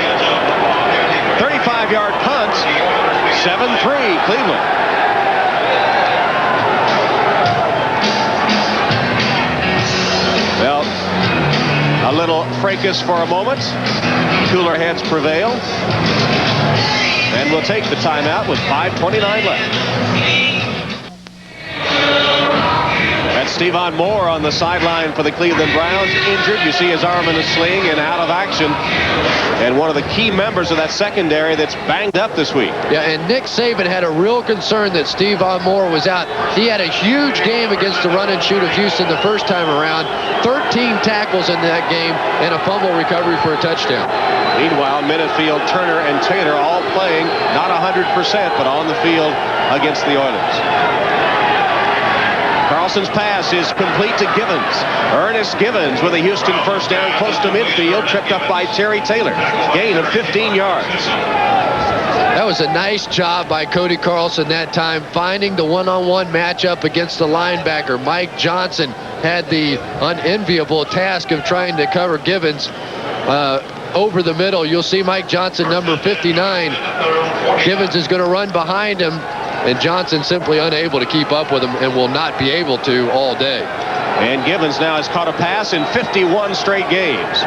35-yard punt, 7-3 Cleveland. Well, a little fracas for a moment. Cooler heads prevail. And we'll take the timeout with 5:29 left. That's Stephon Moore on the sideline for the Cleveland Browns, injured. You see his arm in a sling and out of action. And one of the key members of that secondary that's banged up this week. Yeah, and Nick Saban had a real concern that Stephon Moore was out. He had a huge game against the run and shoot of Houston the first time around. 13 tackles in that game and a fumble recovery for a touchdown. Meanwhile, Minifield, Turner, and Taylor all playing not 100%, but on the field against the Oilers. Carlson's pass is complete to Givens. Ernest Givens with a Houston first down close to midfield, tripped up by Terry Taylor. Gain of 15 yards. That was a nice job by Cody Carlson that time, finding the one-on-one matchup against the linebacker. Mike Johnson had the unenviable task of trying to cover Givens over the middle. You'll see Mike Johnson, number 59. Givens is going to run behind him, and Johnson simply unable to keep up with him and will not be able to all day. And Givens now has caught a pass in 51 straight games.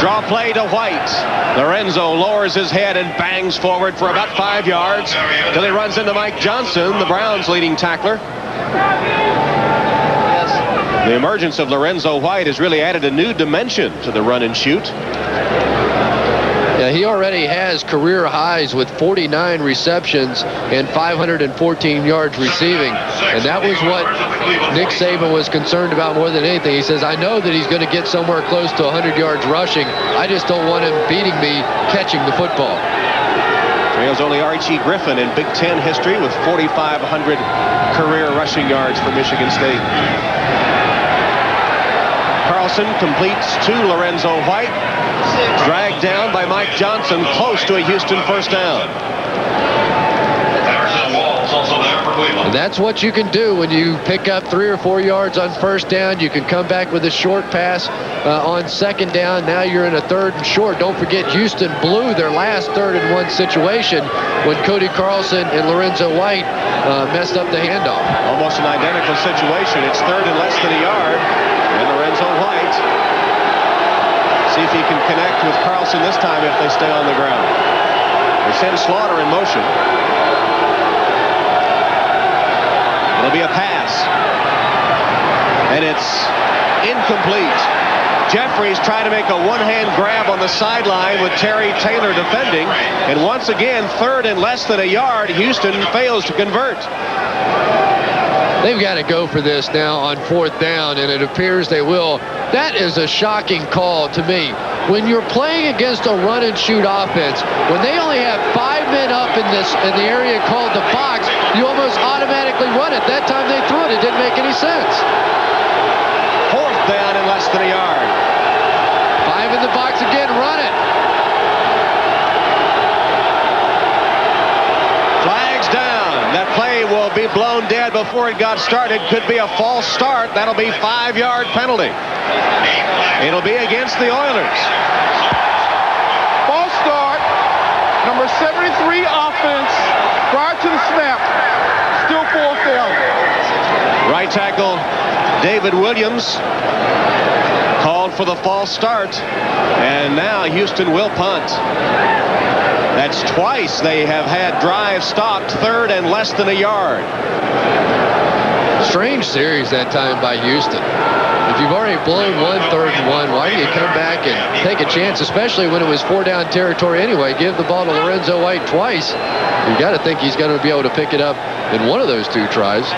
Draw play to White. Lorenzo lowers his head and bangs forward for about 5 yards till he runs into Mike Johnson, the Browns' leading tackler. The emergence of Lorenzo White has really added a new dimension to the run and shoot. Yeah, he already has career highs with 49 receptions and 514 yards receiving. And that was what Nick Saban was concerned about more than anything. He says, I know that he's going to get somewhere close to 100 yards rushing. I just don't want him beating me catching the football. Trails only Archie Griffin in Big Ten history with 4,500 career rushing yards for Michigan State. Carlson completes to Lorenzo White. Dragged down by Mike Johnson, close to a Houston first down. And that's what you can do when you pick up 3 or 4 yards on first down. You can come back with a short pass on second down. Now you're in a 3rd and short. Don't forget, Houston blew their last 3rd and 1 situation when Cody Carlson and Lorenzo White messed up the handoff. Almost an identical situation. It's 3rd and less than a yard. And Lorenzo White, see if he can connect with Carlson this time if they stay on the ground. They send Slaughter in motion. It'll be a pass. And it's incomplete. Jeffries trying to make a one-hand grab on the sideline with Terry Taylor defending. And once again, 3rd and less than a yard. Houston fails to convert. They've got to go for this now on 4th down, and it appears they will. That is a shocking call to me. When you're playing against a run-and-shoot offense, when they only have 5 men up in the area called the box, you almost automatically run it. That time they threw it. It didn't make any sense. 4th down and less than a yard. 5 in the box again. Run it. Flags down. That play will be blown dead before it got started. Could be a false start. That'll be 5-yard penalty. It'll be against the Oilers. False start. Number 73 offense prior to the snap. Still 4th down. Right tackle David Williams called for the false start, and now Houston will punt. That's twice they have had drives stopped, third and less than a yard. Strange series that time by Houston. If you've already blown 1 3rd and 1, why do you come back and take a chance, especially when it was 4-down territory anyway? Give the ball to Lorenzo White twice. You got to think he's going to be able to pick it up in one of those 2 tries.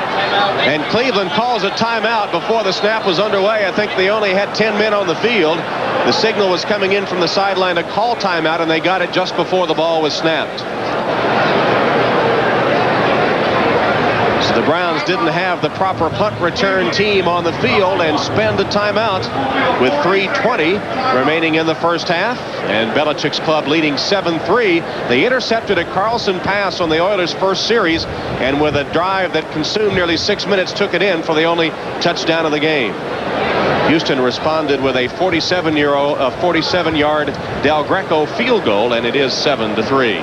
And Cleveland calls a timeout before the snap was underway. I think they only had 10 men on the field. The signal was coming in from the sideline to call timeout, and they got it just before the ball was snapped. So the Browns didn't have the proper punt return team on the field and spend a timeout with 3:20 remaining in the first half. And Belichick's club leading 7-3. They intercepted a Carlson pass on the Oilers' first series, and with a drive that consumed nearly 6 minutes, took it in for the only touchdown of the game. Houston responded with a 47-yard Del Greco field goal, and it is 7-3.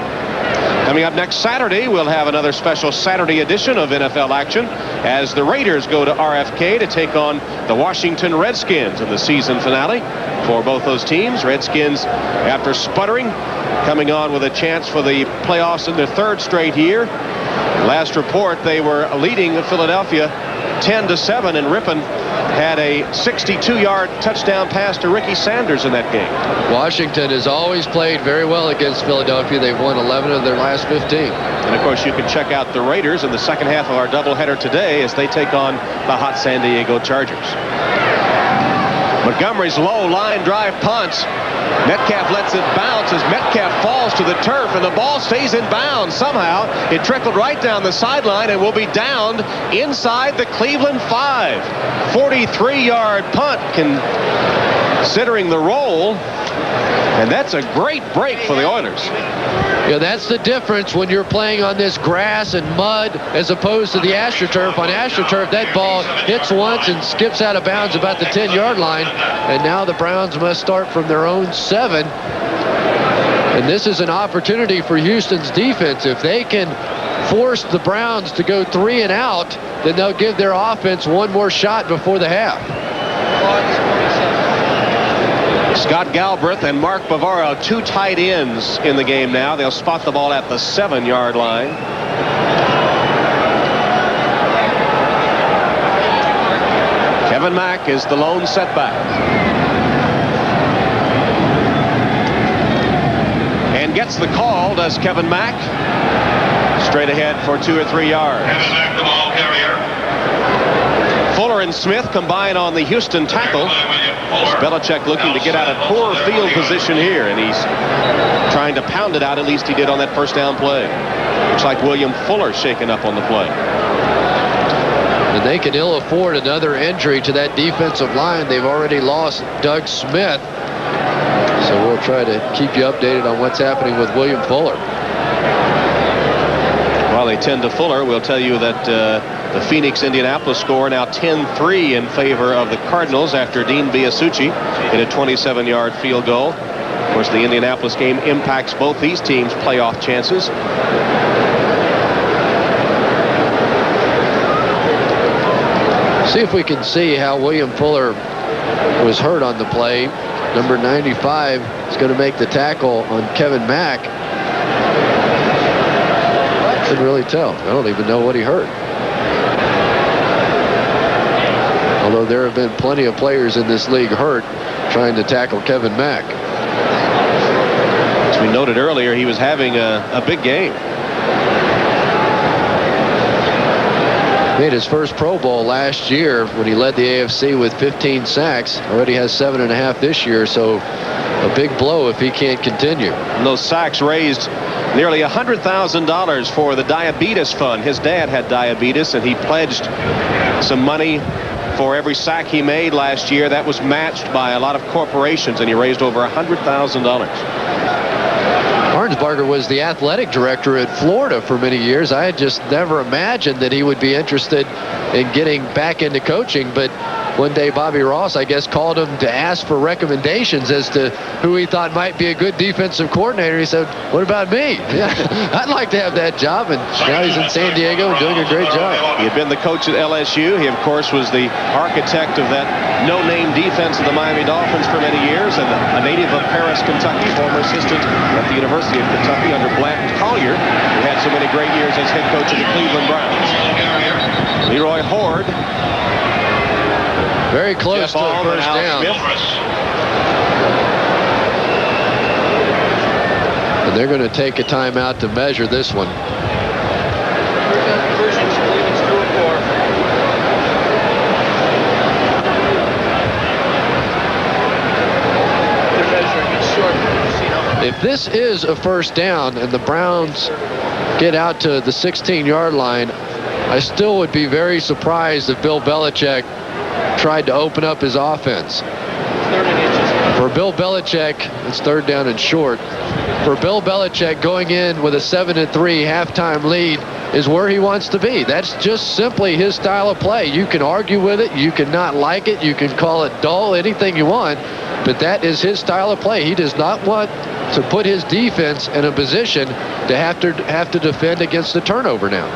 Coming up next Saturday, we'll have another special Saturday edition of NFL action as the Raiders go to RFK to take on the Washington Redskins in the season finale for both those teams. Redskins, after sputtering, coming on with a chance for the playoffs in their 3rd straight year. Last report, they were leading Philadelphia 10-7, and Rippon had a 62-yard touchdown pass to Ricky Sanders in that game. Washington has always played very well against Philadelphia. They've won 11 of their last 15. And of course, you can check out the Raiders in the second half of our doubleheader today as they take on the hot San Diego Chargers. Montgomery's low line drive punts. Metcalf lets it bounce as Metcalf falls to the turf, and the ball stays in bounds. Somehow it trickled right down the sideline and will be downed inside the Cleveland 5. 43-yard punt considering the roll, and that's a great break for the Oilers. Yeah, that's the difference when you're playing on this grass and mud as opposed to the AstroTurf. On AstroTurf, that ball hits once and skips out of bounds about the 10-yard line, and now the Browns must start from their own 7. And this is an opportunity for Houston's defense. If they can force the Browns to go 3 and out, then they'll give their offense one more shot before the half. Scott Galbraith and Mark Bavaro, 2 tight ends in the game now. They'll spot the ball at the 7-yard line. Kevin Mack is the lone setback. And gets the call, does Kevin Mack. Straight ahead for 2 or 3 yards. Kevin Mack, the ball carrier. Fuller and Smith combine on the Houston tackle. Belichick looking to get out of poor field position here, and he's trying to pound it out. At least he did on that first down play. Looks like William Fuller shaken up on the play. And they can ill afford another injury to that defensive line. They've already lost Doug Smith. So we'll try to keep you updated on what's happening with William Fuller. While they tend to Fuller, we'll tell you that the Phoenix-Indianapolis score now 10-3 in favor of the Cardinals after Dean Biasucci hit a 27-yard field goal. Of course, the Indianapolis game impacts both these teams' playoff chances. See if we can see how William Fuller was hurt on the play. Number 95 is going to make the tackle on Kevin Mack. Couldn't really tell. I don't even know what he hurt. Although there have been plenty of players in this league hurt trying to tackle Kevin Mack. As we noted earlier, he was having a big game. Made his first Pro Bowl last year when he led the AFC with 15 sacks. Already has 7.5 this year, so a big blow if he can't continue. And those sacks raised nearly $100,000 for the diabetes fund. His dad had diabetes, and he pledged some money for every sack he made last year. That was matched by a lot of corporations, and he raised over $100,000. Arnsbarger was the athletic director at Florida for many years. I had just never imagined that he would be interested in getting back into coaching, but one day Bobby Ross, I guess, called him to ask for recommendations as to who he thought might be a good defensive coordinator. He said, what about me? Yeah, I'd like to have that job. And now he's in San Diego and doing a great job. He had been the coach at LSU. He, of course, was the architect of that no-name defense of the Miami Dolphins for many years, and a native of Paris, Kentucky, former assistant at the University of Kentucky under Blanton Collier, who had so many great years as head coach of the Cleveland Browns. Leroy Horde. Very close to a first down. And they're going to take a timeout to measure this one. If this is a first down and the Browns get out to the 16-yard line, I still would be very surprised if Bill Belichick tried to open up his offense. For Bill Belichick, it's third down and short. For Bill Belichick, going in with a 7-3 halftime lead is where he wants to be. That's just simply his style of play. You can argue with it, you can not like it, you can call it dull, anything you want, but that is his style of play. He does not want to put his defense in a position to have to defend against the turnover now.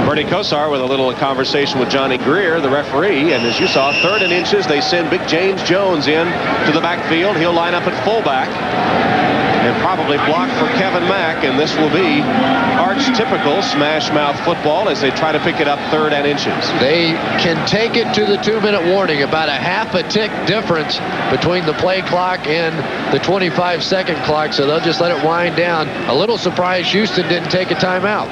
Bernie Kosar with a little conversation with Johnny Greer, the referee, and as you saw, 3rd and inches, they send big James Jones in to the backfield. He'll line up at fullback and probably block for Kevin Mack, and this will be arch-typical smash-mouth football as they try to pick it up 3rd and inches. They can take it to the 2-minute warning, about a half a tick difference between the play clock and the 25-second clock, so they'll just let it wind down. A little surprised Houston didn't take a timeout.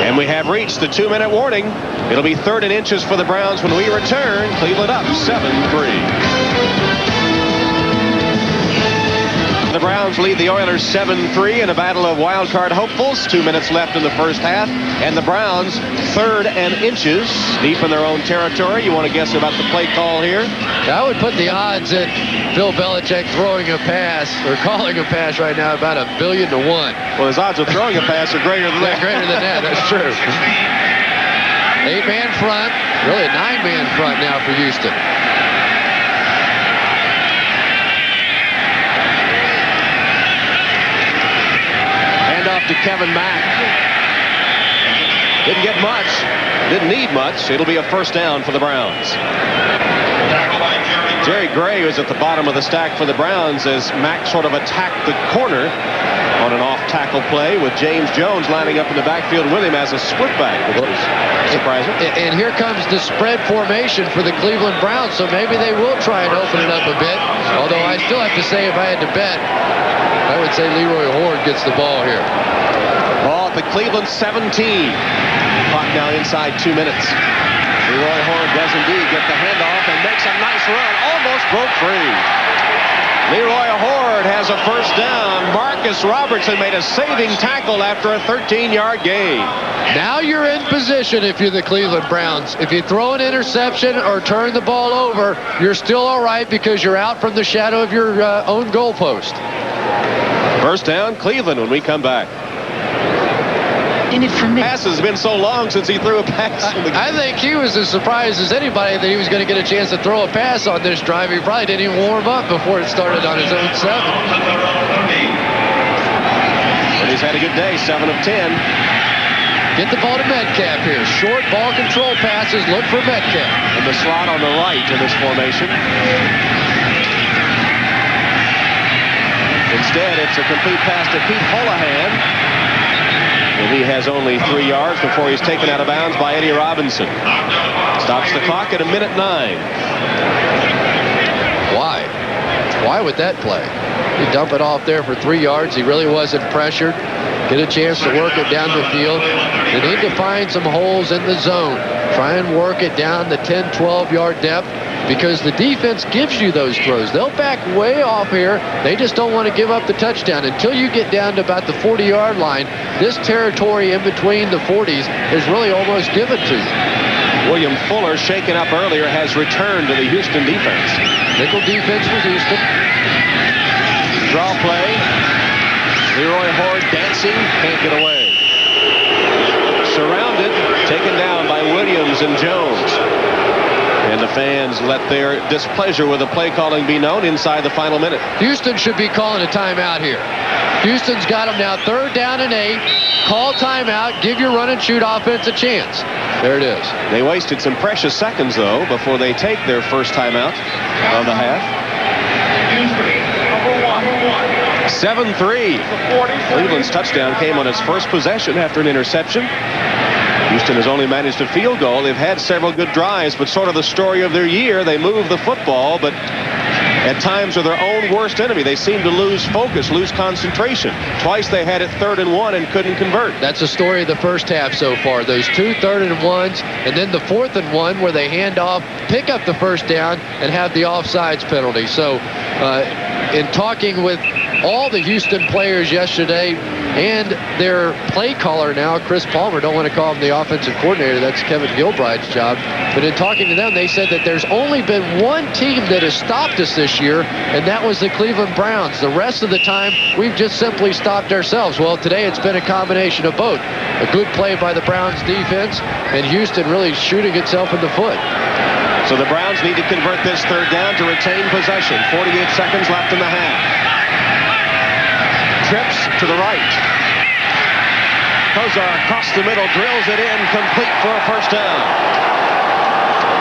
And we have reached the 2-minute warning. It'll be 3rd and inches for the Browns when we return. Cleveland up 7-3. The Browns lead the Oilers 7-3 in a battle of wild card hopefuls. 2 minutes left in the first half. And the Browns 3rd and inches deep in their own territory. You want to guess about the play call here? I would put the odds at Bill Belichick throwing a pass or calling a pass right now about 1,000,000,000 to 1. Well, his odds of throwing a pass are greater than that. Greater than that, that's true. 8-man front, really a 9-man front now for Houston. To Kevin Mack. Didn't get much. Didn't need much. It'll be a first down for the Browns. Jerry Gray was at the bottom of the stack for the Browns as Mack sort of attacked the corner on an off-tackle play with James Jones lining up in the backfield with him as a split back, which was surprising. And here comes the spread formation for the Cleveland Browns, so maybe they will try and open it up a bit. Although I still have to say, if I had to bet, I would say Leroy Horde gets the ball here. Ball at the Cleveland 17. Clock now inside 2 minutes. Leroy Horde does indeed get the handoff and makes a nice run. Almost broke free. Leroy Horde has a first down. Marcus Robertson made a saving tackle after a 13-yard gain. Now you're in position if you're the Cleveland Browns. If you throw an interception or turn the ball over, you're still all right because you're out from the shadow of your own goalpost. First down, Cleveland when we come back. Pass has been so long since he threw a pass. I think he was as surprised as anybody that he was going to get a chance to throw a pass on this drive. He probably didn't even warm up before it started on his own 7. And he's had a good day, 7 of 10. Get the ball to Metcalf here. Short ball control passes. Look for Metcalf. And the slot on the right in this formation. Instead, it's a complete pass to Pete Holohan. And he has only 3 yards before he's taken out of bounds by Eddie Robinson. Stops the clock at 1:09. Why? Why would that play? You dump it off there for 3 yards. He really wasn't pressured. Get a chance to work it down the field. They need to find some holes in the zone. Try and work it down the 10, 12-yard depth because the defense gives you those throws. They'll back way off here. They just don't want to give up the touchdown. Until you get down to about the 40-yard line, this territory in between the 40s is really almost given to you. William Fuller, shaken up earlier, has returned to the Houston defense. Nickel defense for Houston. Draw play. Leroy Horde dancing, can't get away. Surrounded, taken down by Williams and Jones. And the fans let their displeasure with the play calling be known inside the final minute. Houston should be calling a timeout here. Houston's got them now 3rd down and 8. Call timeout. Give your run and shoot offense a chance. There it is. They wasted some precious seconds, though, before they take their first timeout of the half. 7-3. Cleveland's touchdown came on its first possession after an interception. Houston has only managed a field goal. They've had several good drives, but sort of the story of their year. They move the football, but at times are their own worst enemy. They seem to lose focus, lose concentration. Twice they had it 3rd and 1 and couldn't convert. That's the story of the first half so far. Those 2 3rd and 1s, and then the 4th and 1 where they hand off, pick up the first down, and have the offsides penalty. So in talking with all the Houston players yesterday and their play caller now, Chris Palmer, don't want to call him the offensive coordinator, that's Kevin Gilbride's job, but in talking to them, they said that there's only been one team that has stopped us this year, and that was the Cleveland Browns. The rest of the time, we've just simply stopped ourselves. Well, today it's been a combination of both. A good play by the Browns defense, and Houston really shooting itself in the foot. So the Browns need to convert this 3rd down to retain possession. 48 seconds left in the half. Trips to the right. Kosar across the middle, drills it in, complete for a first down.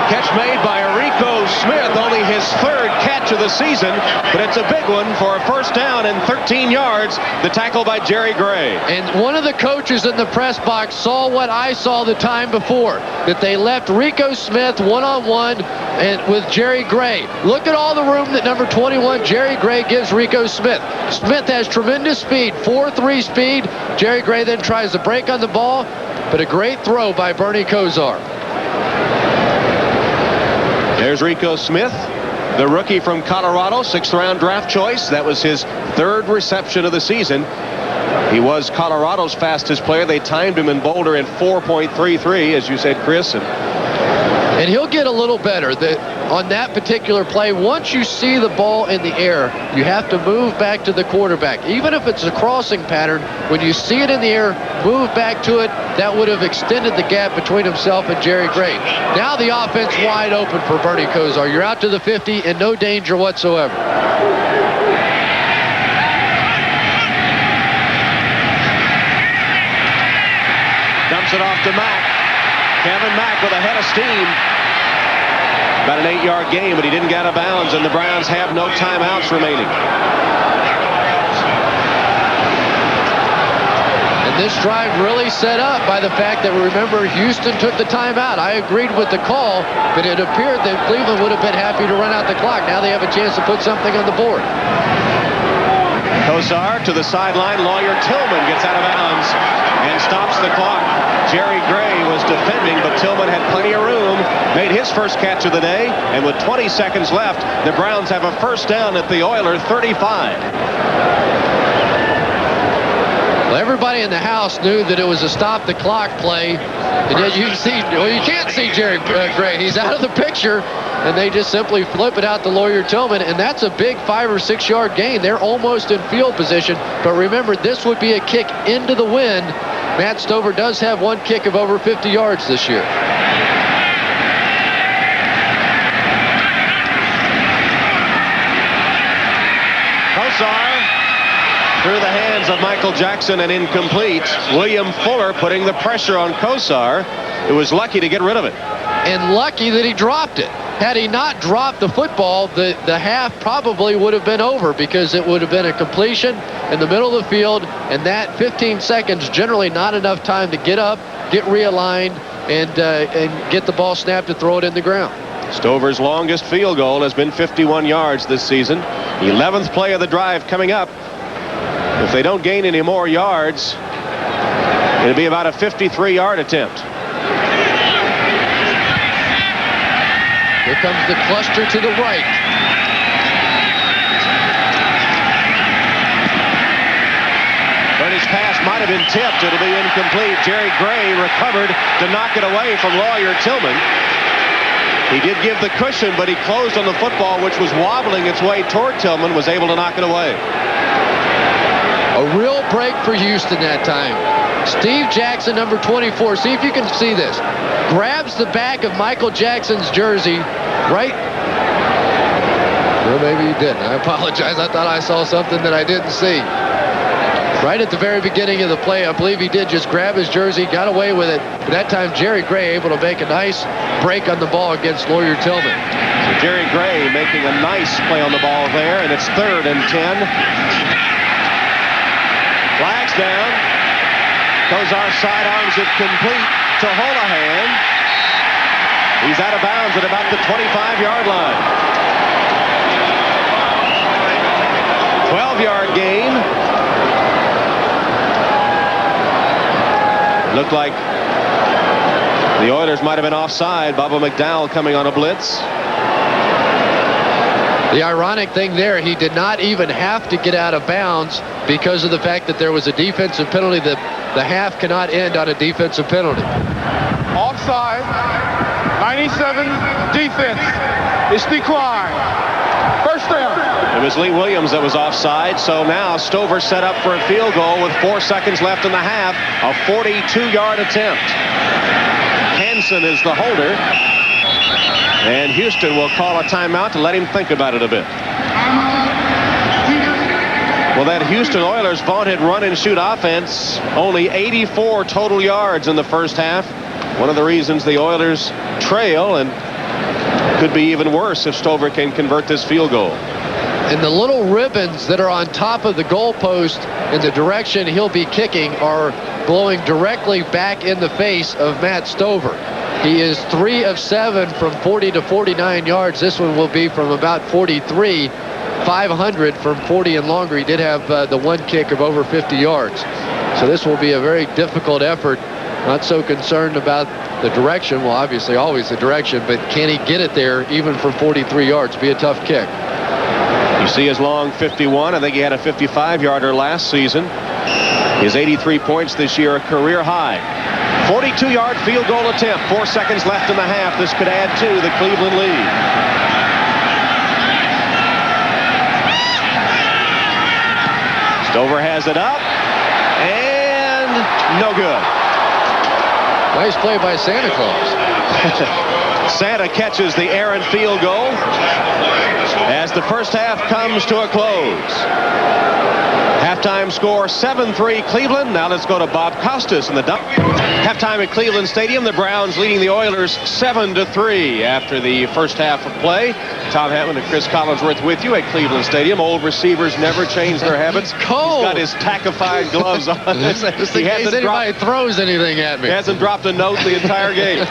Catch made by Rico Smith, only his 3rd catch of the season, but it's a big one for a first down and 13 yards. The tackle by Jerry Gray. And one of the coaches in the press box saw what I saw the time before, that they left Rico Smith one-on-one and with Jerry Gray. Look at all the room that number 21, Jerry Gray, gives Rico Smith. Smith has tremendous speed, 4.3 speed. Jerry Gray then tries to break on the ball, but a great throw by Bernie Kosar. There's Rico Smith, the rookie from Colorado, 6th-round draft choice. That was his 3rd reception of the season. He was Colorado's fastest player. They timed him in Boulder at 4.33, as you said, Chris. And he'll get a little better. On that particular play, once you see the ball in the air, you have to move back to the quarterback. Even if it's a crossing pattern, when you see it in the air, move back to it. That would have extended the gap between himself and Jerry Gray. Now the offense wide open for Bernie Kosar. You're out to the 50 and no danger whatsoever. Dumps it off to Mack. Kevin Mack with a head of steam. About an 8-yard gain, but he didn't get out of bounds, and the Browns have no timeouts remaining. And this drive really set up by the fact that, remember, Houston took the timeout. I agreed with the call, but it appeared that Cleveland would have been happy to run out the clock. Now they have a chance to put something on the board. Kosar to the sideline. Lawyer Tillman gets out of bounds and stops the clock. Jerry Gray was defending, but Tillman had plenty of room, made his first catch of the day, and with 20 seconds left, the Browns have a first down at the Oiler 35. Well, everybody in the house knew that it was a stop the clock play, and yet you can't see Jerry Gray. He's out of the picture, and they just simply flip it out to Lawyer Tillman, and that's a big 5 or 6 yard gain. They're almost in field position, but remember, this would be a kick into the wind. Matt Stover does have one kick of over 50 yards this year. Kosar through the hands of Michael Jackson and incomplete. William Fuller putting the pressure on Kosar, who was lucky to get rid of it. And lucky that he dropped it. Had he not dropped the football, the half probably would have been over, because it would have been a completion in the middle of the field, and that 15 seconds generally not enough time to get up, get realigned, and get the ball snapped and throw it in the ground. Stover's longest field goal has been 51 yards this season. 11th play of the drive coming up. If they don't gain any more yards, it'll be about a 53-yard attempt. Here comes the cluster to the right. Bernie's pass might have been tipped. It'll be incomplete. Jerry Gray recovered to knock it away from Lawyer Tillman. He did give the cushion, but he closed on the football, which was wobbling its way toward Tillman, was able to knock it away. A real break for Houston that time. Steve Jackson, number 24. See if you can see this. Grabs the back of Michael Jackson's jersey, right? Well, maybe he didn't. I apologize. I thought I saw something that I didn't see. Right at the very beginning of the play, I believe he did just grab his jersey, got away with it. But that time, Jerry Gray able to make a nice break on the ball against Lawyer Tillman. So Jerry Gray making a nice play on the ball there, and it's 3rd and 10. Flags down. Kosar sidearms it complete to Holohan. He's out of bounds at about the 25-yard line. 12-yard gain. Looked like the Oilers might have been offside. Bubba McDowell coming on a blitz. The ironic thing there, he did not even have to get out of bounds because of the fact that there was a defensive penalty. The half cannot end on a defensive penalty. Offside. 97 defense. It's declined. First down. It was Lee Williams that was offside, so now Stover set up for a field goal with 4 seconds left in the half. A 42-yard attempt. Hansen is the holder. And Houston will call a timeout to let him think about it a bit. Well, that Houston Oilers vaunted run-and-shoot offense, only 84 total yards in the first half. One of the reasons the Oilers trail, and could be even worse if Stover can convert this field goal. And the little ribbons that are on top of the goalpost in the direction he'll be kicking are blowing directly back in the face of Matt Stover. He is 3 of 7 from 40 to 49 yards. This one will be from about 43. 500 from 40 and longer. He did have the one kick of over 50 yards. So this will be a very difficult effort. Not so concerned about the direction. Well, obviously always the direction, but can he get it there even from 43 yards? Be a tough kick. You see his long 51. I think he had a 55-yarder last season. His 83 points this year, a career high. 42-yard field goal attempt. 4 seconds left in the half. This could add to the Cleveland lead. Stover has it up. And no good. Nice play by Santa Claus. Santa catches the errant field goal as the first half comes to a close. Halftime score 7-3 Cleveland. Now let's go to Bob Costas in the dump. Halftime at Cleveland Stadium. The Browns leading the Oilers 7-3 after the first half of play. Tom Hammond and Cris Collinsworth with you at Cleveland Stadium. Old receivers never change their habits. It's cold. He's got his tackified gloves on. Just in case anybody throws anything at me. He hasn't dropped a note the entire game.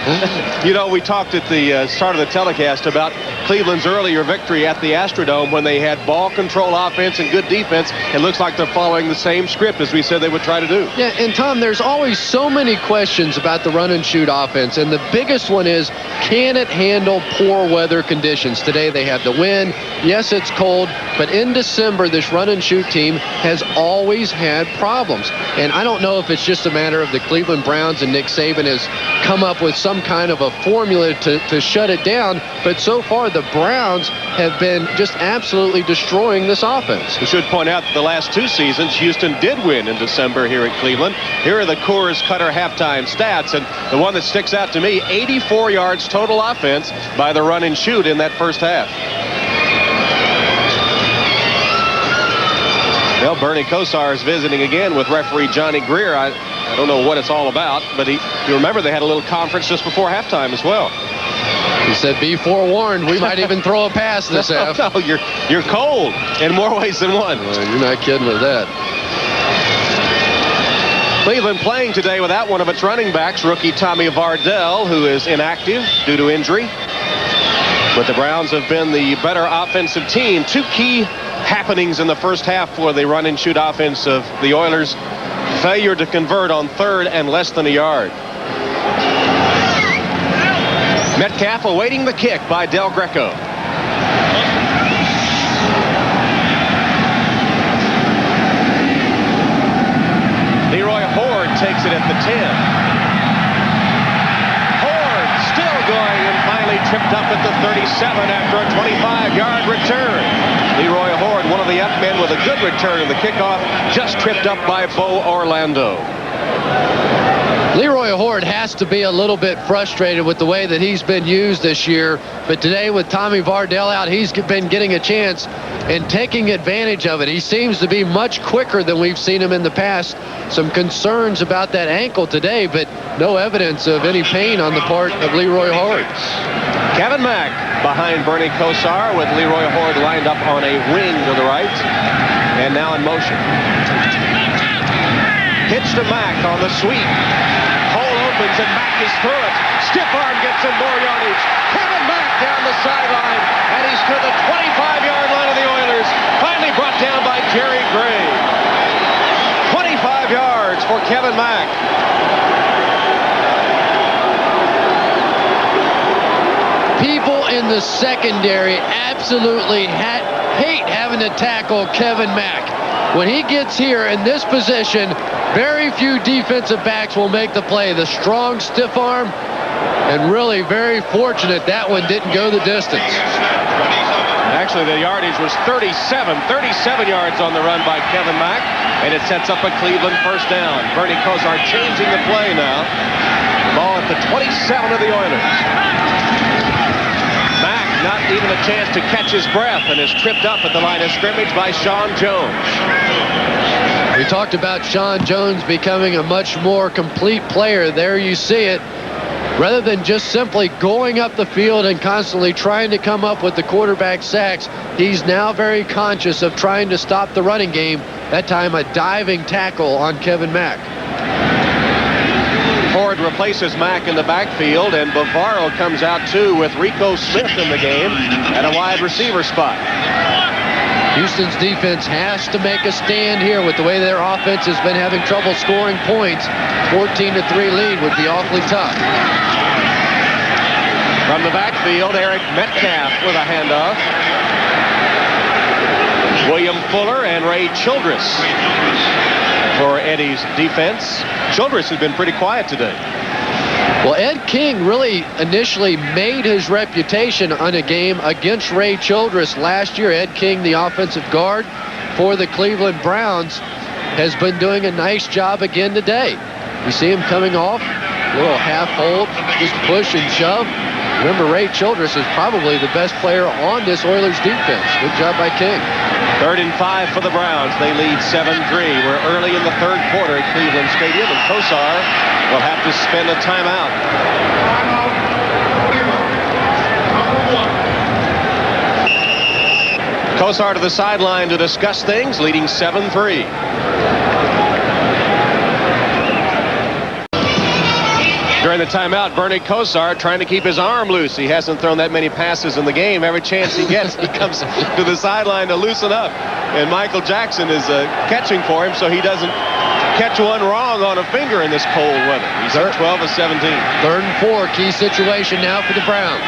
You know, we talked at the start of the telecast about Cleveland's earlier victory at the Astrodome when they had ball control offense and good defense. It looks like they're following the same script as we said they would try to do. Yeah, and Tom, there's always so many questions about the run-and-shoot offense, and the biggest one is, can it handle poor weather conditions? Today they had the wind. Yes, it's cold, but in December, this run-and-shoot team has always had problems. And I don't know if it's just a matter of the Cleveland Browns and Nick Saban has come up with some kind of a formula to shut it down, but so far the Browns have been just absolutely destroying this offense. We should point out that the last 2 seasons, Houston did win in December here at Cleveland. Here are the Coors Cutter halftime stats, and the one that sticks out to me, 84 yards total offense by the run and shoot in that first half. Well, Bernie Kosar is visiting again with referee Johnny Greer. I don't know what it's all about, but you remember they had a little conference just before halftime as well. He said, be forewarned, we might even throw a pass this half. No, you're cold in more ways than one. Well, you're not kidding with that. Cleveland playing today without one of its running backs, rookie Tommy Vardell, who is inactive due to injury. But the Browns have been the better offensive team. 2 key happenings in the first half for the run-and-shoot offense of the Oilers. Failure to convert on 3rd and less than a yard. Metcalf awaiting the kick by Del Greco. Leroy Horde takes it at the 10. Horde still going and finally tripped up at the 37 after a 25-yard return. Leroy Horde, one of the up men with a good return in the kickoff, just tripped up by Bo Orlando. Leroy Horde has to be a little bit frustrated with the way that he's been used this year. But today with Tommy Vardell out, he's been getting a chance and taking advantage of it. He seems to be much quicker than we've seen him in the past. Some concerns about that ankle today, but no evidence of any pain on the part of Leroy Horde. Kevin Mack behind Bernie Kosar with Leroy Horde lined up on a wing to the right. And now in motion. Pitch to Mack on the sweep. Hole opens and Mack is through it. Stiff arm gets him more yardage. Kevin Mack down the sideline. And he's to the 25-yard line of the Oilers. Finally brought down by Jerry Gray. 25 yards for Kevin Mack. People in the secondary absolutely hate having to tackle Kevin Mack. When he gets here in this position, very few defensive backs will make the play. The strong stiff arm, and really very fortunate that one didn't go the distance. Actually, the yardage was 37 yards on the run by Kevin Mack, and it sets up a Cleveland first down. Bernie Kosar changing the play now. Ball at the 27 of the Oilers. Mack not even a chance to catch his breath and is tripped up at the line of scrimmage by Sean Jones. We talked about Sean Jones becoming a much more complete player. There you see it. Rather than just simply going up the field and constantly trying to come up with the quarterback sacks, he's now very conscious of trying to stop the running game. That time a diving tackle on Kevin Mack. Horde replaces Mack in the backfield, and Bavaro comes out too with Rico Smith in the game at a wide receiver spot. Houston's defense has to make a stand here with the way their offense has been having trouble scoring points. 14-3 lead would be awfully tough. From the backfield, Eric Metcalf with a handoff. William Fuller and Ray Childress for Eddie's defense. Childress has been pretty quiet today. Well, Ed King really initially made his reputation on a game against Ray Childress last year. Ed King, the offensive guard for the Cleveland Browns, has been doing a nice job again today. You see him coming off, a little half hold, just push and shove. Remember, Ray Childress is probably the best player on this Oilers defense. Good job by King. 3rd and 5 for the Browns. They lead 7-3. We're early in the third quarter at Cleveland Stadium, and Kosar will have to spend a timeout. Kosar to the sideline to discuss things, leading 7-3. During the timeout, Bernie Kosar trying to keep his arm loose. He hasn't thrown that many passes in the game. Every chance he gets, he comes to the sideline to loosen up. And Michael Jackson is catching for him so he doesn't catch one wrong on a finger in this cold weather. He's at 12 of 17. 3rd and 4, key situation now for the Browns.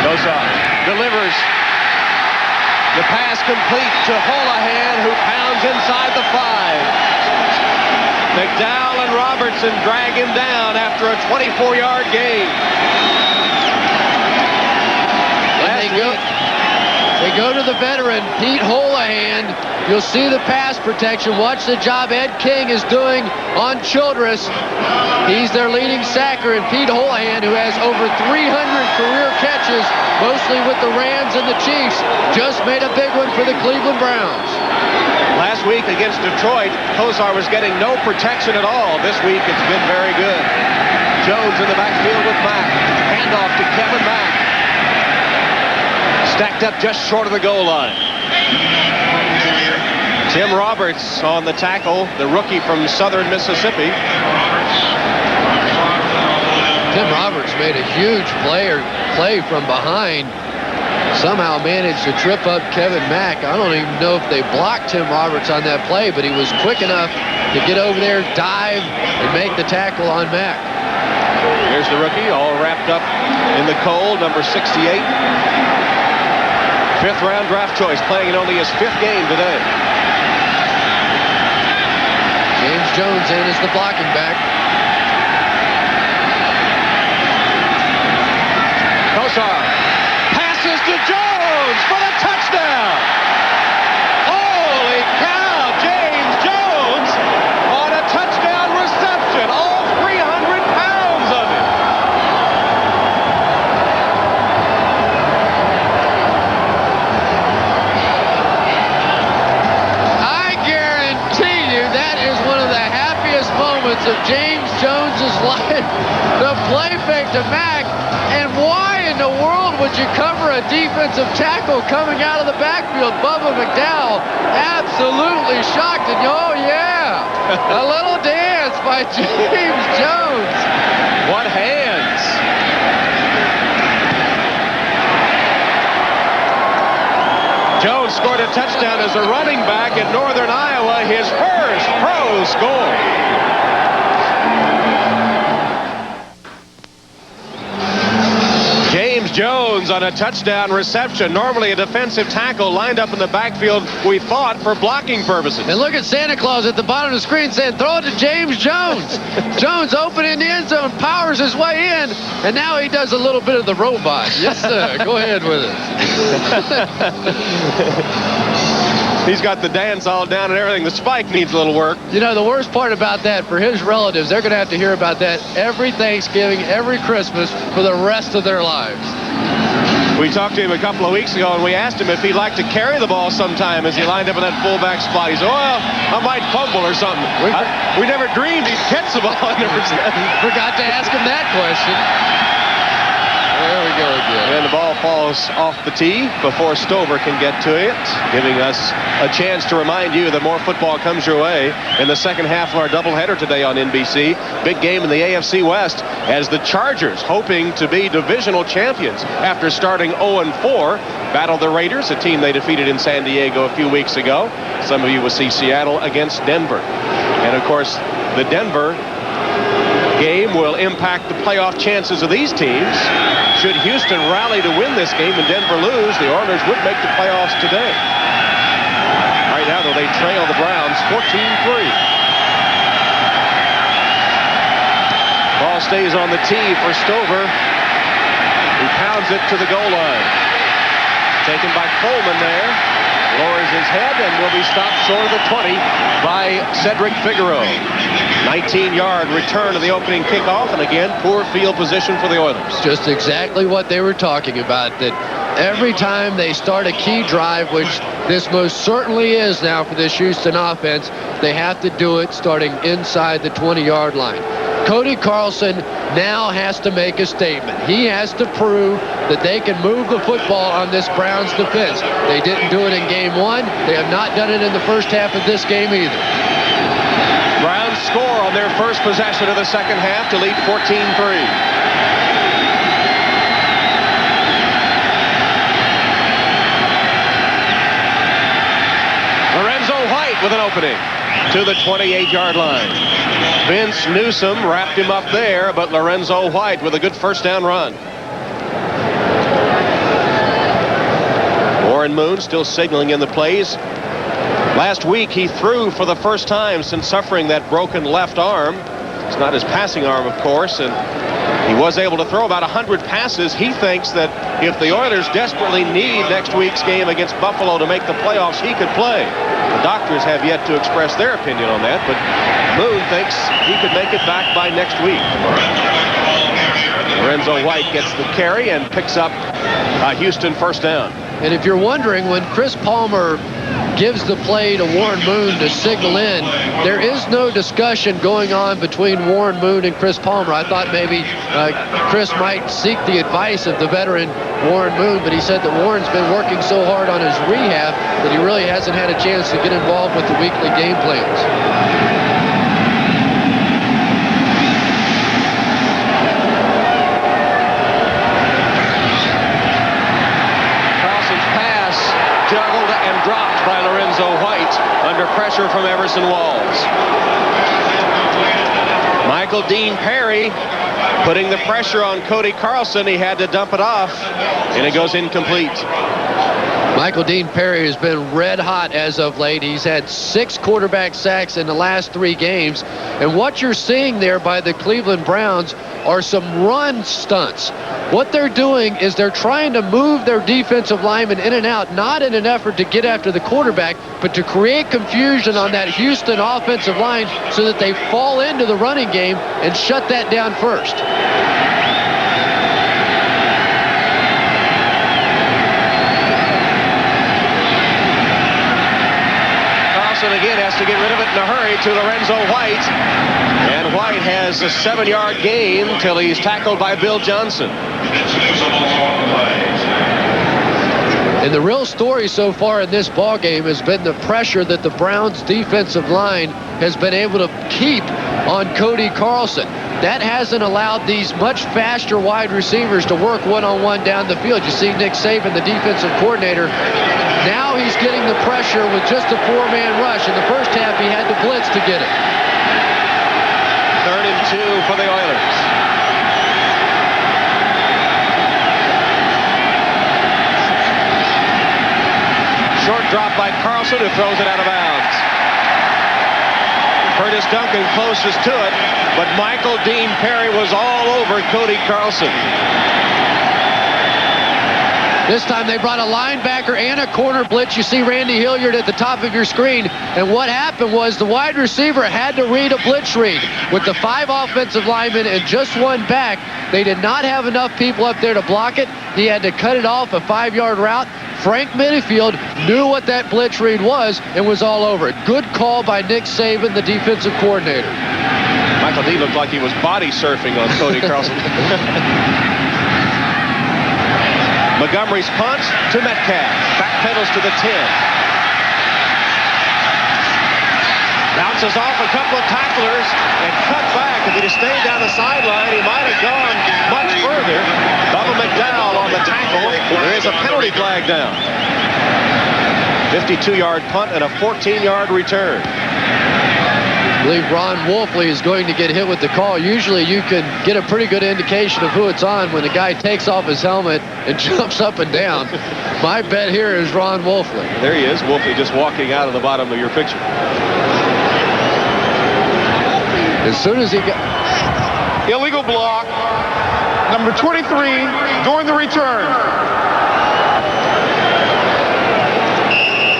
Kosar delivers. The pass complete to Holohan, who pounds inside the 5. McDowell and Robertson drag him down after a 24-yard gain. They go to the veteran, Pete Holohan. You'll see the pass protection. Watch the job Ed King is doing on Childress. He's their leading sacker, and Pete Holohan, who has over 300 career catches, mostly with the Rams and the Chiefs, just made a big one for the Cleveland Browns. Last week against Detroit, Kosar was getting no protection at all. This week it's been very good. Jones in the backfield with Mack. Handoff to Kevin Mack. Stacked up just short of the goal line. Tim Roberts on the tackle, the rookie from Southern Mississippi. Tim Roberts made a huge play from behind. Somehow managed to trip up Kevin Mack. I don't even know if they blocked Tim Roberts on that play, but he was quick enough to get over there, dive, and make the tackle on Mack. Here's the rookie, all wrapped up in the cold, number 68. 5th round draft choice, playing in only his 5th game today. James Jones in as the blocking back. Kosar passes to Jones for the touchdown. The play fake to Mack. And why in the world would you cover a defensive tackle coming out of the backfield? Bubba McDowell absolutely shocked. And oh, yeah, a little dance by James Jones. What hands. Jones scored a touchdown as a running back in Northern Iowa, his first pro score. James Jones on a touchdown reception. Normally a defensive tackle lined up in the backfield, we thought, for blocking purposes. And look at Santa Claus at the bottom of the screen saying, throw it to James Jones. Jones open in the end zone, powers his way in, and now he does a little bit of the robot. Yes, sir. Go ahead with it. He's got the dance all down and everything. The spike needs a little work. You know, the worst part about that, for his relatives, they're going to have to hear about that every Thanksgiving, every Christmas for the rest of their lives. We talked to him a couple of weeks ago, and we asked him if he'd like to carry the ball sometime as he lined up in that fullback spot. He said, well, I might fumble or something. We never dreamed he'd catch the ball. Forgot to ask him that question. There we go again. And the ball falls off the tee before Stover can get to it, giving us a chance to remind you that more football comes your way in the second half of our doubleheader today on NBC. Big game in the AFC West as the Chargers, hoping to be divisional champions after starting 0-4, battle the Raiders, a team they defeated in San Diego a few weeks ago. Some of you will see Seattle against Denver. And, of course, the Denver game will impact the playoff chances of these teams. Should Houston rally to win this game and Denver lose, the Oilers would make the playoffs today. Right now, though, they trail the Browns 14-3. Ball stays on the tee for Stover. He pounds it to the goal line. Taken by Coleman there. Lowers his head and will be stopped short of the 20 by Cedric Figueroa. 19-yard return to the opening kickoff, and again, poor field position for the Oilers. Just exactly what they were talking about, that every time they start a key drive, which this most certainly is now for this Houston offense, they have to do it starting inside the 20-yard line. Cody Carlson now has to make a statement. He has to prove that they can move the football on this Browns defense. They didn't do it in game one. They have not done it in the first half of this game either. Browns score on their first possession of the second half to lead 14-3. With an opening to the 28-yard line. Vince Newsom wrapped him up there, but Lorenzo White with a good first down run. Warren Moon still signaling in the plays. Last week he threw for the first time since suffering that broken left arm. It's not his passing arm, of course, and he was able to throw about 100 passes. He thinks that if the Oilers desperately need next week's game against Buffalo to make the playoffs, he could play. The doctors have yet to express their opinion on that, but Moon thinks he could make it back by next week. Lorenzo White gets the carry and picks up a Houston first down. And if you're wondering, when Chris Palmer gives the play to Warren Moon to signal in, there is no discussion going on between Warren Moon and Chris Palmer. I thought maybe Chris might seek the advice of the veteran Warren Moon, but he said that Warren's been working so hard on his rehab that he really hasn't had a chance to get involved with the weekly game plans. Juggled and dropped by Lorenzo White under pressure from Everson Walls. Michael Dean Perry putting the pressure on Cody Carlson. He had to dump it off, and it goes incomplete. Michael Dean Perry has been red hot as of late. He's had 6 quarterback sacks in the last 3 games. And what you're seeing there by the Cleveland Browns are some run stunts. What they're doing is they're trying to move their defensive linemen in and out, not in an effort to get after the quarterback, but to create confusion on that Houston offensive line so that they fall into the running game and shut that down first. Again has to to get rid of it in a hurry to Lorenzo White. And White has a 7-yard gain till he's tackled by Bill Johnson. And the real story so far in this ball game has been the pressure that the Browns defensive line has been able to keep on Cody Carlson. That hasn't allowed these much faster wide receivers to work one-on-one down the field. You see Nick Saban, the defensive coordinator. Now he's getting the pressure with just a 4-man rush. In the first half, he had to blitz to get it. 3rd and 2 for the Oilers. Short drop by Carlson, who throws it out of bounds. Curtis Duncan closest to it, but Michael Dean Perry was all over Cody Carlson. This time they brought a linebacker and a corner blitz. You see Randy Hilliard at the top of your screen. And what happened was the wide receiver had to read a blitz read. With the 5 offensive linemen and just 1 back, they did not have enough people up there to block it. He had to cut it off a 5-yard route. Frank Minifield knew what that blitz read was and was all over it. Good call by Nick Saban, the defensive coordinator. Michael D looked like he was body surfing on Cody Carlson. Montgomery's punt to Metcalf. Backpedals to the 10. Bounces off a couple of tacklers and cut back. If he'd have stayed down the sideline, he might have gone much further. Bubba McDowell on the tackle. There is a penalty flag down. 52-yard punt and a 14-yard return. I believe Ron Wolfley is going to get hit with the call. Usually you can get a pretty good indication of who it's on when the guy takes off his helmet and jumps up and down. My bet here is Ron Wolfley. There he is, Wolfley just walking out of the bottom of your picture. As soon as he got... Illegal block. Number 23 during the return.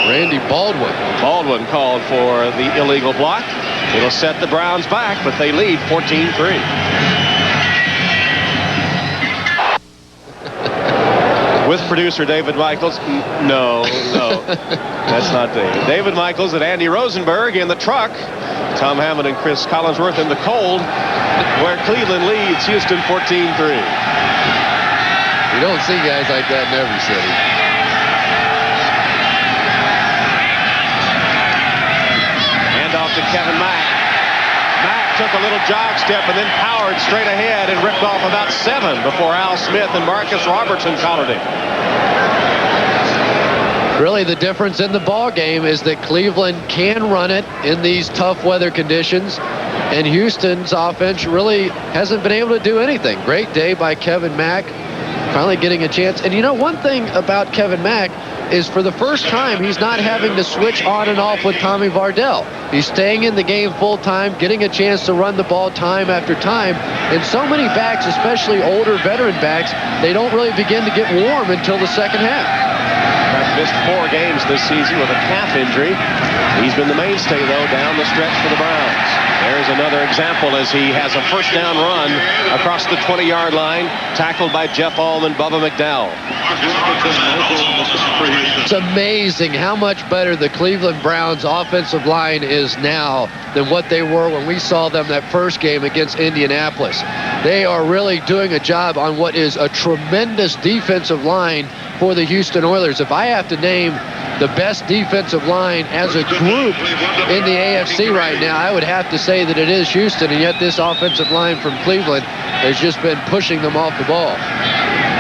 Randy Baldwin. Baldwin called for the illegal block. It'll set the Browns back, but they lead 14-3. With producer David Michaels. No, that's not David. David Michaels and Andy Rosenberg in the truck. Tom Hammond and Cris Collinsworth in the cold, where Cleveland leads Houston 14-3. You don't see guys like that in every city. Handoff to Kevin Mack. Mack took a little jog step and then powered straight ahead and ripped off about 7 before Al Smith and Marcus Robertson collared him. Really, the difference in the ball game is that Cleveland can run it in these tough weather conditions, and Houston's offense really hasn't been able to do anything. Great day by Kevin Mack, finally getting a chance. And you know, one thing about Kevin Mack is for the first time he's not having to switch on and off with Tommy Vardell. He's staying in the game full time, getting a chance to run the ball time after time. And so many backs, especially older veteran backs, they don't really begin to get warm until the second half. Missed 4 games this season with a calf injury. He's been the mainstay, though, down the stretch for the Browns. There's another example as he has a first down run across the 20-yard line, tackled by Jeff Allman, Bubba McDowell. It's amazing how much better the Cleveland Browns offensive line is now than what they were when we saw them that first game against Indianapolis. They are really doing a job on what is a tremendous defensive line for the Houston Oilers. If I have to name the best defensive line as a group in the AFC right now, I would have to say that it is Houston, and yet this offensive line from Cleveland has just been pushing them off the ball.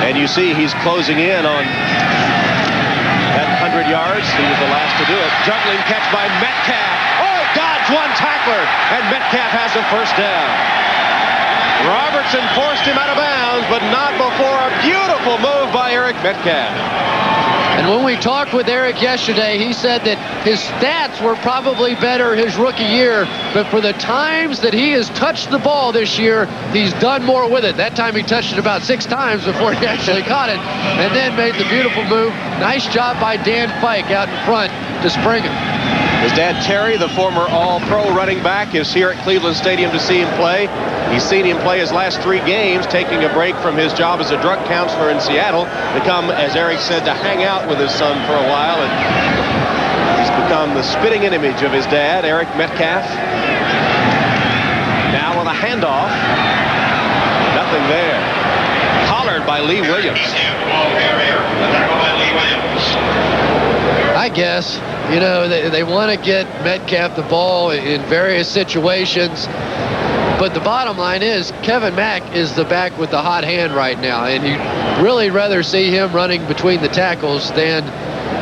And you see he's closing in on that 100 yards. He was the last to do it. Juggling catch by Metcalf. Oh, dodged one tackler, and Metcalf has a first down. Robertson forced him out of bounds, but not before a beautiful move by Eric Metcalf. And when we talked with Eric yesterday, he said that his stats were probably better his rookie year, but for the times that he has touched the ball this year, he's done more with it. That time he touched it about 6 times before he actually caught it, and then made the beautiful move. Nice job by Dan Fike out in front to spring it. His dad, Terry, the former All-Pro running back, is here at Cleveland Stadium to see him play. He's seen him play his last 3 games, taking a break from his job as a drug counselor in Seattle to come, as Eric said, to hang out with his son for a while. And he's been on the spitting image of his dad, Eric Metcalf. Now with a handoff. Nothing there. Collared by Lee Williams. I guess, you know, they want to get Metcalf the ball in various situations. But the bottom line is Kevin Mack is the back with the hot hand right now. And you'd really rather see him running between the tackles than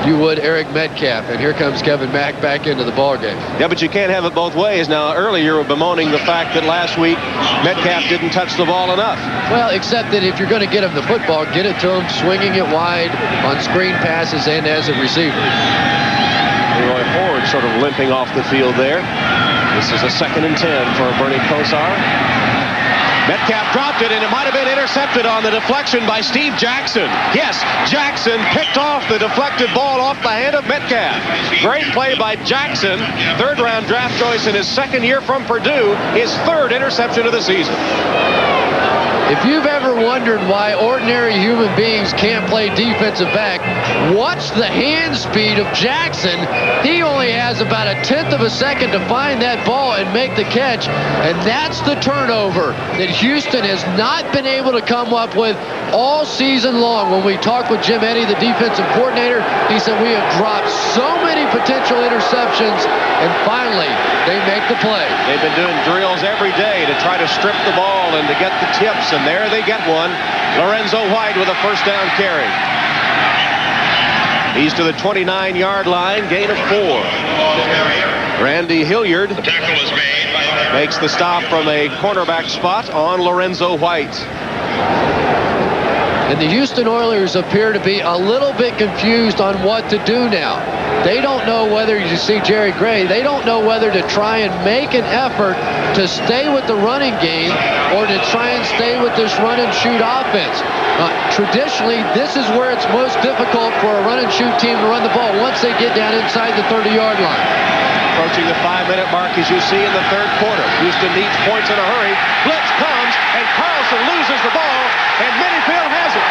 you would Eric Metcalf. And here comes Kevin Mack back into the ballgame. Yeah, but you can't have it both ways. Now, earlier you were bemoaning the fact that last week Metcalf didn't touch the ball enough. Well, except that if you're going to get him the football, get it to him swinging it wide on screen passes and as a receiver. Leroy Ford sort of limping off the field there. This is a 2nd and 10 for Bernie Kosar. Metcalf dropped it, and it might have been intercepted on the deflection by Steve Jackson. Yes, Jackson picked off the deflected ball off the hand of Metcalf. Great play by Jackson. 3rd-round draft choice in his 2nd year from Purdue. His 3rd interception of the season. If you've ever wondered why ordinary human beings can't play defensive back, watch the hand speed of Jackson. He only has about a 1/10 of a second to find that ball and make the catch. And that's the turnover that Houston has not been able to come up with all season long. When we talked with Jim Eddy, the defensive coordinator, he said we have dropped so many potential interceptions, and finally they make the play. They've been doing drills every day to try to strip the ball and to get the tips, and there they get one. Lorenzo White with a 1st down carry. He's to the 29-yard line, gain of 4. Randy Hilliard makes the stop from a cornerback spot on Lorenzo White. And the Houston Oilers appear to be a little bit confused on what to do now. They don't know whether, you see Jerry Gray, they don't know whether to try and make an effort to stay with the running game or to try and stay with this run-and-shoot offense. Traditionally, this is where it's most difficult for a run-and-shoot team to run the ball once they get down inside the 30-yard line. Approaching the 5-minute mark, as you see in the 3rd quarter. Houston needs points in a hurry. Blitz comes, and Carlson loses the ball, and Minifield has it.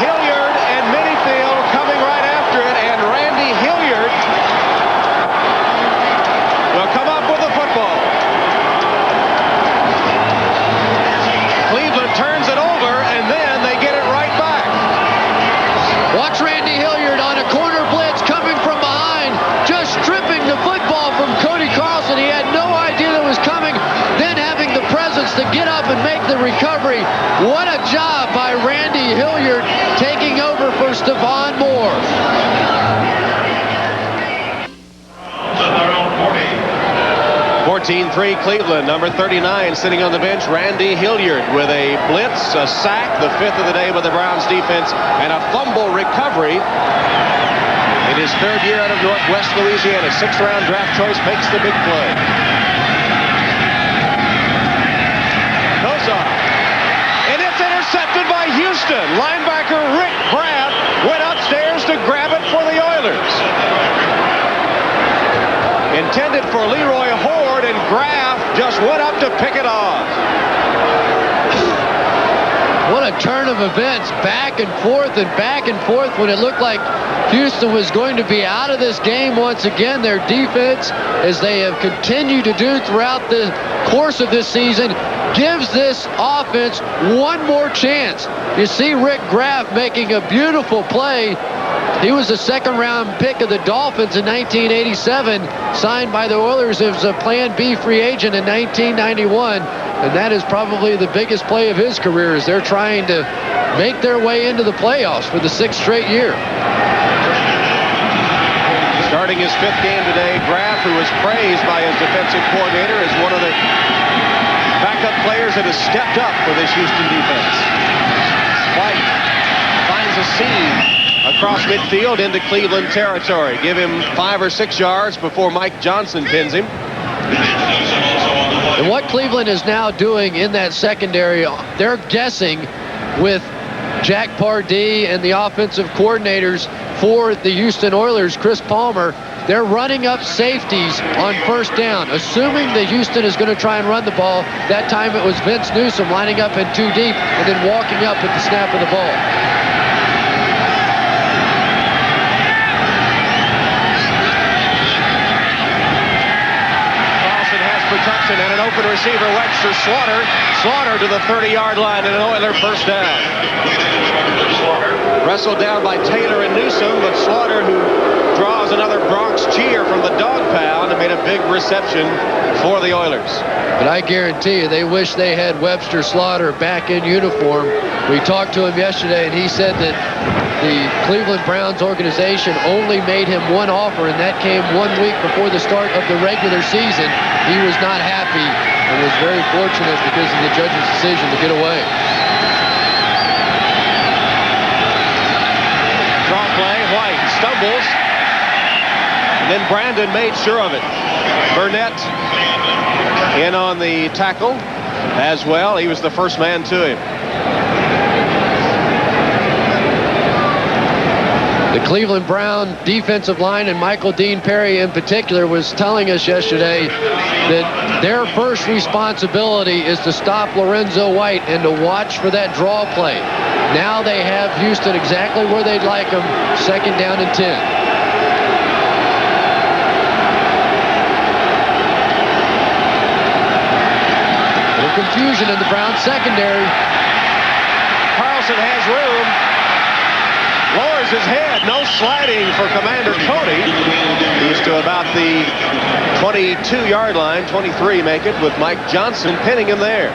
Hilliard and Minifield coming right after it, and Randy Hilliard will come up with the football. Cleveland turns it over, and then they get it right back. Watch Randy Hilliard on a corner blitz coming from behind, just stripping the football from Cody Carlson. He had no idea that was coming, then having the presence to get up and make the recovery. What a job by Randy Hilliard taking over for Stephon Moore. 14-3 Cleveland, number 39 sitting on the bench, Randy Hilliard with a blitz, a sack, the 5th of the day with the Browns defense, and a fumble recovery. In his 3rd year out of Northwest Louisiana, 6th-round draft choice makes the big play. Kosar, and it's intercepted by Houston. Linebacker Rick Graf went upstairs to grab it for the Oilers. Intended for Leroy Ford, and Graf just went up to pick it off. What a turn of events, back and forth when it looked like Houston was going to be out of this game once again. Their defense, as they have continued to do throughout the course of this season, gives this offense one more chance. You see Rick Graf making a beautiful play. He was a 2nd-round pick of the Dolphins in 1987, signed by the Oilers as a Plan B free agent in 1991. And that is probably the biggest play of his career as they're trying to make their way into the playoffs for the 6th straight year. Starting his 5th game today, Graf, who was praised by his defensive coordinator as one of the backup players that has stepped up for this Houston defense. White finds a seam across midfield into Cleveland territory. Give him 5 or 6 yards before Mike Johnson pins him. And what Cleveland is now doing in that secondary, they're guessing with Jack Pardee and the offensive coordinators for the Houston Oilers, Chris Palmer. They're running up safeties on 1st down, assuming that Houston is going to try and run the ball. That time it was Vince Newsom lining up in 2 deep and then walking up at the snap of the ball. reception and an open receiver, Webster Slaughter. Slaughter to the 30-yard line and an Oiler first down. Wrestled down by Taylor and Newsom, but Slaughter, who draws another Bronx cheer from the dog pound, and made a big reception for the Oilers. But I guarantee you, they wish they had Webster Slaughter back in uniform. We talked to him yesterday, and he said that the Cleveland Browns organization only made him one offer, and that came 1 week before the start of the regular season. He was not happy and was very fortunate because of the judge's decision to get away. Draw play, White stumbles, and then Brandon made sure of it. Burnett in on the tackle as well. He was the first man to him. The Cleveland Brown defensive line, and Michael Dean Perry in particular, was telling us yesterday that their first responsibility is to stop Lorenzo White and to watch for that draw play. Now they have Houston exactly where they'd like them, 2nd down and 10. Confusion in the Browns secondary. Carlson has room. Lowers his head. No sliding for Commander Cody. He's to about the 22-yard line. 23 make it, with Mike Johnson pinning him there.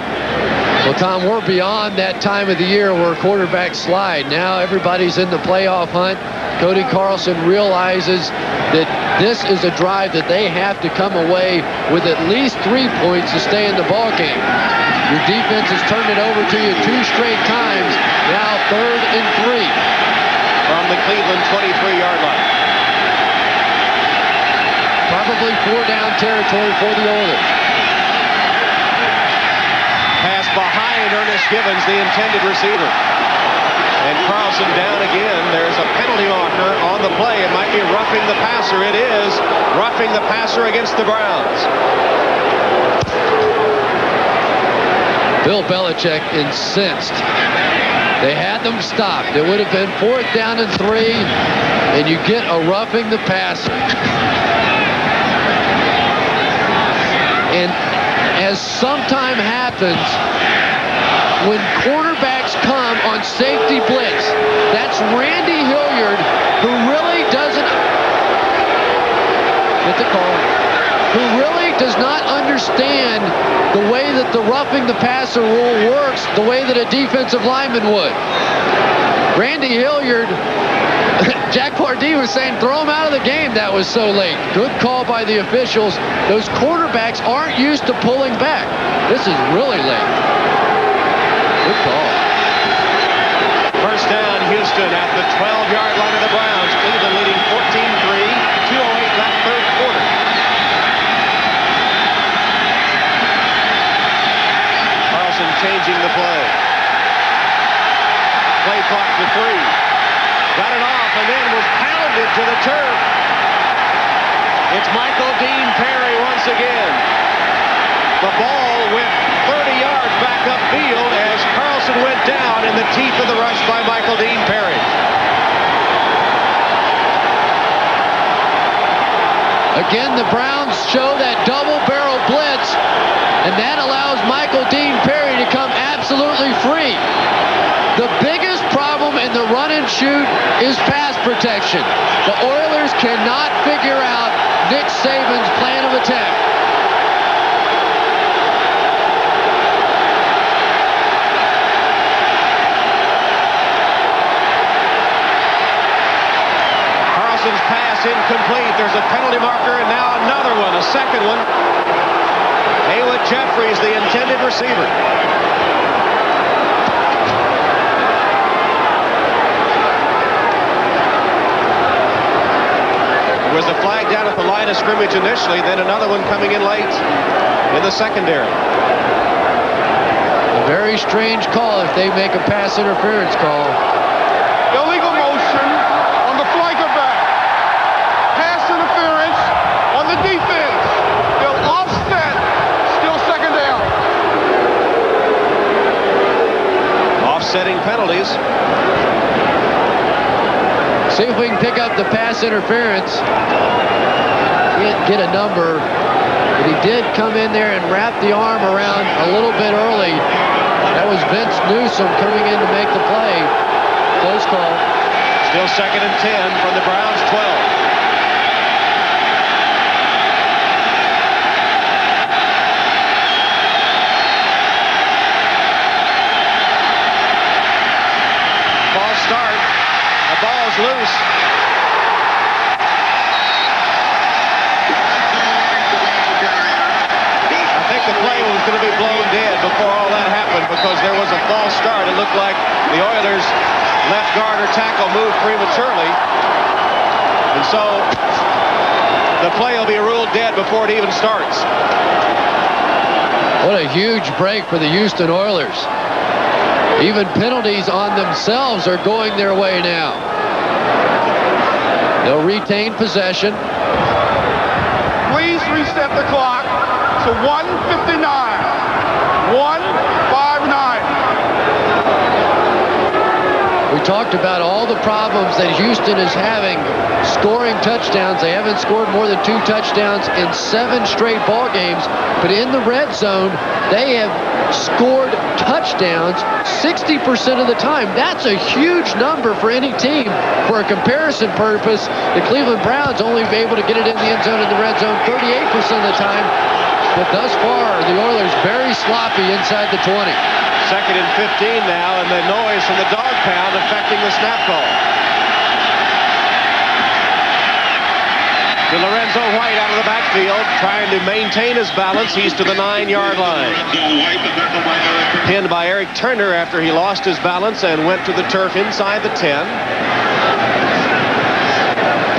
Well, Tom, we're beyond that time of the year where quarterbacks slide. Now everybody's in the playoff hunt. Cody Carlson realizes that this is a drive that they have to come away with at least 3 points to stay in the ball game. Your defense has turned it over to you 2 straight times. Now 3rd and 3. From the Cleveland 23-yard line. Probably 4-down territory for the Oilers. Pass behind Ernest Givens, the intended receiver. And Carlson down again. There's a penalty marker on the play. It might be roughing the passer. It is roughing the passer against the Browns. Bill Belichick incensed. They had them stopped. It would have been 4th down and 3, and you get a roughing the passer. And as sometime happens, when quarterbacks come on safety blitz, that's Randy Hilliard, who really doesn't get the call, who really does not understand the way that the roughing the passer rule works, the way that a defensive lineman would. Randy Hilliard, Jack Pardee was saying, throw him out of the game. That was so late. Good call by the officials. Those quarterbacks aren't used to pulling back. This is really late. Good call. First down, Houston at the 12-yard line of the Browns. Cleveland leading 14-3, 2:08 left, 3rd quarter. Carlson changing the play. Play clock to 3. Got it off and then was pounded to the turf. It's Michael Dean Perry once again. The ball went 30 yards back upfield as Carlson went down in the teeth of the rush by Michael Dean Perry. Again, the Browns show that double barrel blitz, and that allows Michael Dean Perry to come absolutely free. The biggest problem in the run and shoot is pass protection. The Oilers cannot figure out Nick Saban's plan of attack. Carlson's pass incomplete. There's a penalty marker, and now another one, a second one. Haywood Jeffries, the intended receiver. There was a flag down at the line of scrimmage initially, then another one coming in late in the secondary. A very strange call if they make a pass interference call. Illegal motion on the flanker back. Pass interference on the defense. They'll offset. Still 2nd down. Offsetting penalties. See if we can pick up the pass interference. Can't get a number. But he did come in there and wrap the arm around a little bit early. That was Vince Newsom coming in to make the play. Close call. Still 2nd and 10 from the Browns' 12. Start. The ball's loose. I think the play was going to be blown dead before all that happened because there was a false start. It looked like the Oilers' left guard or tackle moved prematurely. And so the play will be ruled dead before it even starts. What a huge break for the Houston Oilers. Even penalties on themselves are going their way now. They'll retain possession. Please reset the clock to 1:59. 1:59. We talked about all the problems that Houston is having scoring touchdowns. They haven't scored more than 2 touchdowns in 7 straight ball games. But in the red zone, they have scored touchdowns 60% of the time. That's a huge number for any team. For a comparison purpose, the Cleveland Browns only be able to get it in the end zone in the red zone 38% of the time. But thus far, the Oilers very sloppy inside the 20. 2nd and 15 now, and the noise from the dog pound affecting the snap call. To Lorenzo White out of the backfield, trying to maintain his balance. He's to the 9-yard line. Pinned by Eric Turner after he lost his balance and went to the turf inside the 10.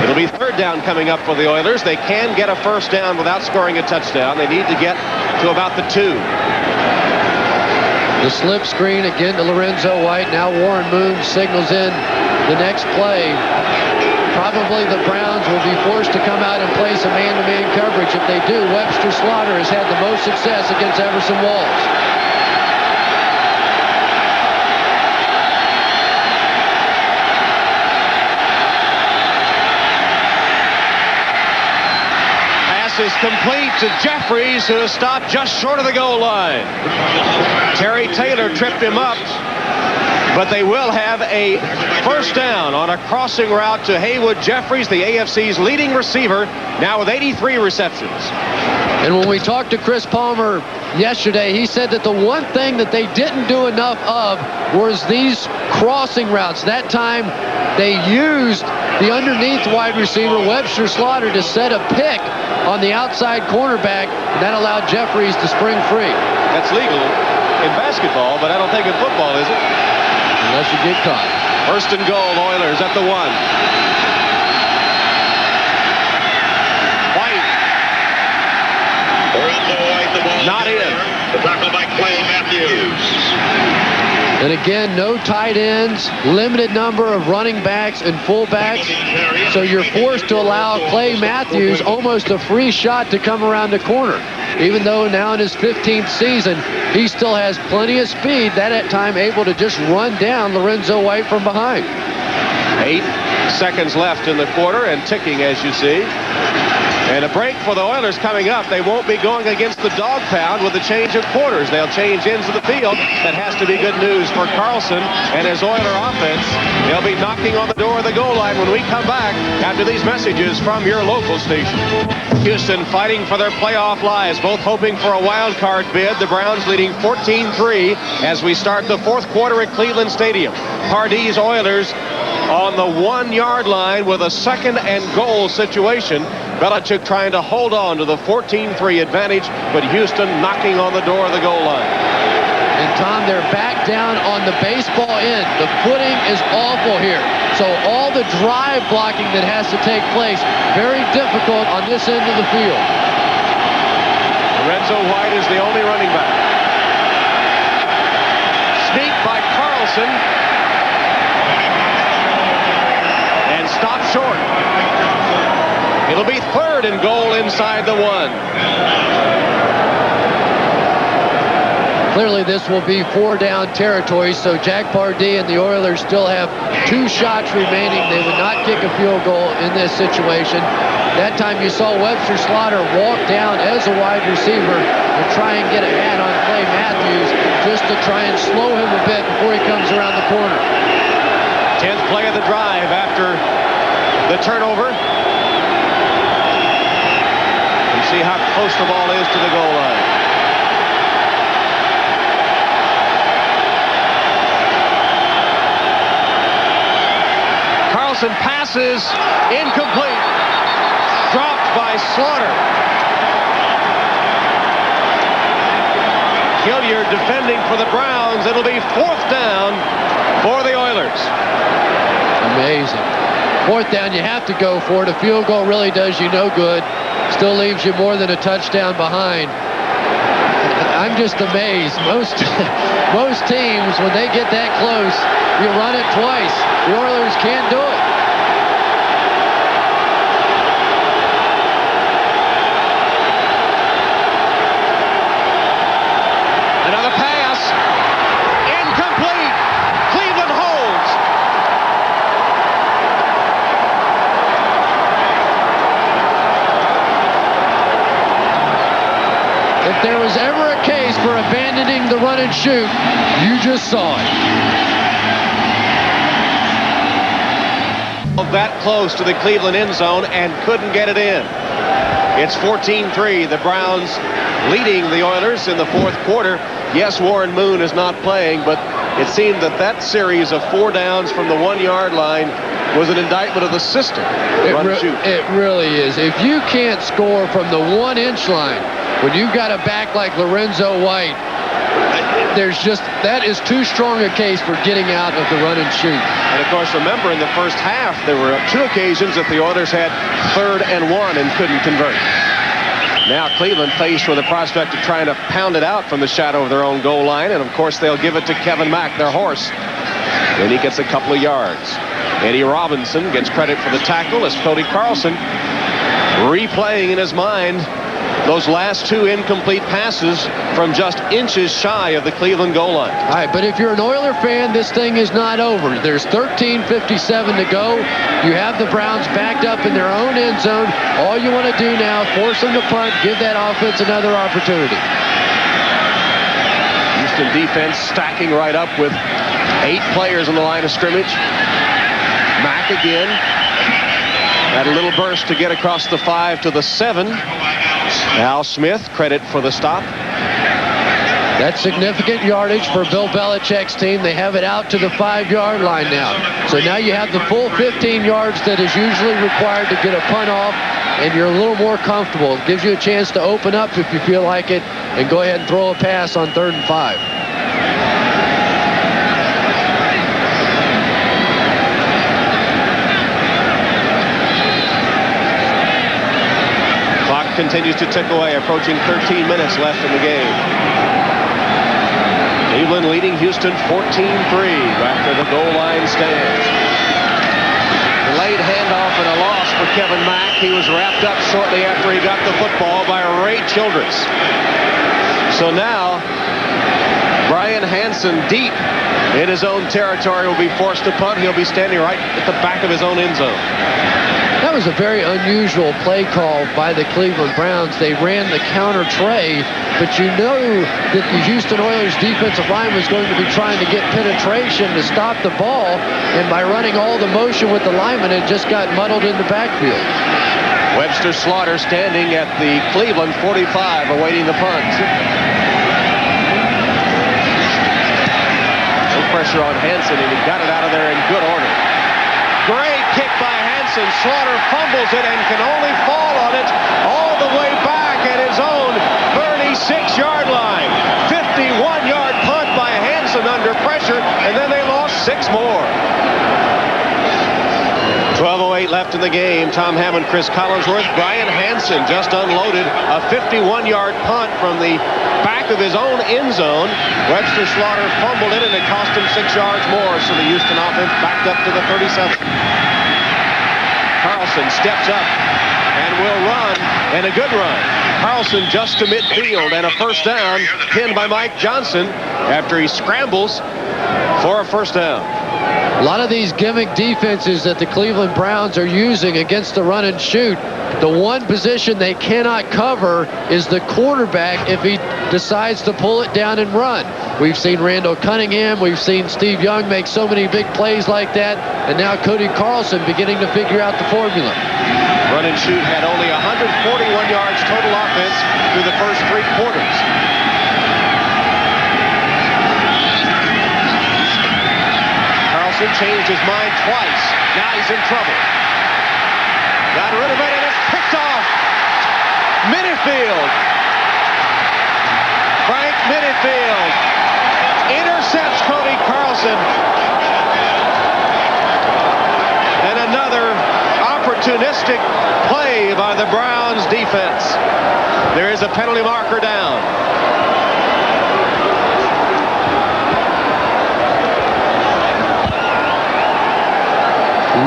It'll be 3rd down coming up for the Oilers. They can get a 1st down without scoring a touchdown. They need to get to about the 2. The slip screen again to Lorenzo White. Now Warren Moon signals in the next play. Probably the Browns will be forced to come out and play some man-to-man coverage. If they do, Webster Slaughter has had the most success against Everson Walls. Pass is complete to Jeffries, who is stopped just short of the goal line. Terry Taylor tripped him up. But they will have a 1st down on a crossing route to Haywood Jeffries, the AFC's leading receiver, now with 83 receptions. And when we talked to Chris Palmer yesterday, he said that the one thing that they didn't do enough of was these crossing routes. That time they used the underneath wide receiver, Webster Slaughter, to set a pick on the outside cornerback. And that allowed Jeffries to spring free. That's legal in basketball, but I don't think in football, is it? Unless you get caught. 1st and goal, Oilers at the 1. White. Not in. The tackle by Clay Matthews. And again, no tight ends, limited number of running backs and fullbacks. So you're forced to allow Clay Matthews almost a free shot to come around the corner. Even though now in his 15th season, he still has plenty of speed. That at time able to just run down Lorenzo White from behind. 8 seconds left in the quarter and ticking, as you see. And a break for the Oilers coming up. They won't be going against the dog pound with a change of quarters. They'll change into the field. That has to be good news for Carlson and his Oiler offense. They'll be knocking on the door of the goal line when we come back after these messages from your local station. Houston fighting for their playoff lives, both hoping for a wild card bid. The Browns leading 14-3 as we start the 4th quarter at Cleveland Stadium. Pardee Oilers on the 1-yard line with a 2nd and goal situation. Belichick trying to hold on to the 14-3 advantage, but Houston knocking on the door of the goal line. And Tom, they're back down on the baseball end. The footing is awful here. So all the drive blocking that has to take place, very difficult on this end of the field. Lorenzo White is the only running back. Sneak by Carlson. And stopped short. It'll be 3rd and goal inside the 1. Clearly, this will be 4-down territory, so Jack Pardee and the Oilers still have 2 shots remaining. They would not kick a field goal in this situation. That time you saw Webster Slaughter walk down as a wide receiver and try and get a hat on Clay Matthews just to try and slow him a bit before he comes around the corner. 10th play of the drive after the turnover. You see how close the ball is to the goal line. Carlson passes, incomplete. Dropped by Slaughter. Hilliard defending for the Browns. It'll be 4th down for the Oilers. Amazing. 4th down, you have to go for it. A field goal really does you no good. Still leaves you more than a touchdown behind. I'm just amazed. Most teams, when they get that close, you run it twice. The Oilers can't do it. Another pass. Incomplete. Cleveland holds. If there was ever a case for abandoning the run and shoot, you just saw it. That close to the Cleveland end zone and couldn't get it in. It's 14-3. The Browns leading the Oilers in the 4th quarter. Yes, Warren Moon is not playing, but it seemed that series of 4 downs from the 1-yard line was an indictment of the system. It really is. If you can't score from the 1-inch line when you've got a back like Lorenzo White, that is too strong a case for getting out of the run and shoot. And of course, remember in the first half, there were 2 occasions that the Oilers had 3rd and 1 and couldn't convert. Now Cleveland faced with the prospect of trying to pound it out from the shadow of their own goal line, and of course they'll give it to Kevin Mack, their horse. Then he gets a couple of yards. Eddie Robinson gets credit for the tackle as Cody Carlson replaying in his mind those last 2 incomplete passes from just inches shy of the Cleveland goal line. All right, but if you're an Oiler fan, this thing is not over. There's 13:57 to go. You have the Browns backed up in their own end zone. All you want to do now, force them to punt, give that offense another opportunity. Houston defense stacking right up with 8 players on the line of scrimmage. Mack again. Had a little burst to get across the 5 to the 7. Al Smith, credit for the stop. That's significant yardage for Bill Belichick's team. They have it out to the 5-yard line now. So now you have the full 15 yards that is usually required to get a punt off, and you're a little more comfortable. It gives you a chance to open up if you feel like it and go ahead and throw a pass on 3rd and 5. Continues to tick away, approaching 13 minutes left in the game. Cleveland leading Houston 14-3 after the goal line stands. Delayed handoff and a loss for Kevin Mack. He was wrapped up shortly after he got the football by Ray Childress. So now Brian Hansen, deep in his own territory, will be forced to punt. He'll be standing right at the back of his own end zone. That was a very unusual play call by the Cleveland Browns. They ran the counter tray, but you know that the Houston Oilers defensive line was going to be trying to get penetration to stop the ball, and by running all the motion with the lineman, it just got muddled in the backfield. Webster Slaughter standing at the Cleveland 45, awaiting the punt. No pressure on Hansen, and he got it out of there in good order. Great kick by Hansen. Slaughter fumbles it and can only fall on it all the way back at his own 36-yard line. 51-yard punt by Hansen under pressure, and then they lost 6 more. 12:08 left in the game. Tom Hammond, Cris Collinsworth. Brian Hansen just unloaded a 51-yard punt from the back of his own end zone. Webster Slaughter fumbled it, and it cost him 6 yards more, so the Houston offense backed up to the 37. Carlson steps up, and will run, and a good run. Carlson just to midfield, and a first down, pinned by Mike Johnson after he scrambles for a first down. A lot of these gimmick defenses that the Cleveland Browns are using against the run and shoot, the one position they cannot cover is the quarterback if he decides to pull it down and run. We've seen Randall Cunningham, we've seen Steve Young make so many big plays like that, and now Cody Carlson beginning to figure out the formula. Run and shoot had only 141 yards total offense through the first 3 quarters. Carlson changed his mind twice. Now he's in trouble. Got rid of it, and it's picked off. Minifield. Frank Minifield intercepts Cody Carlson. And another opportunistic play by the Browns defense. There is a penalty marker down.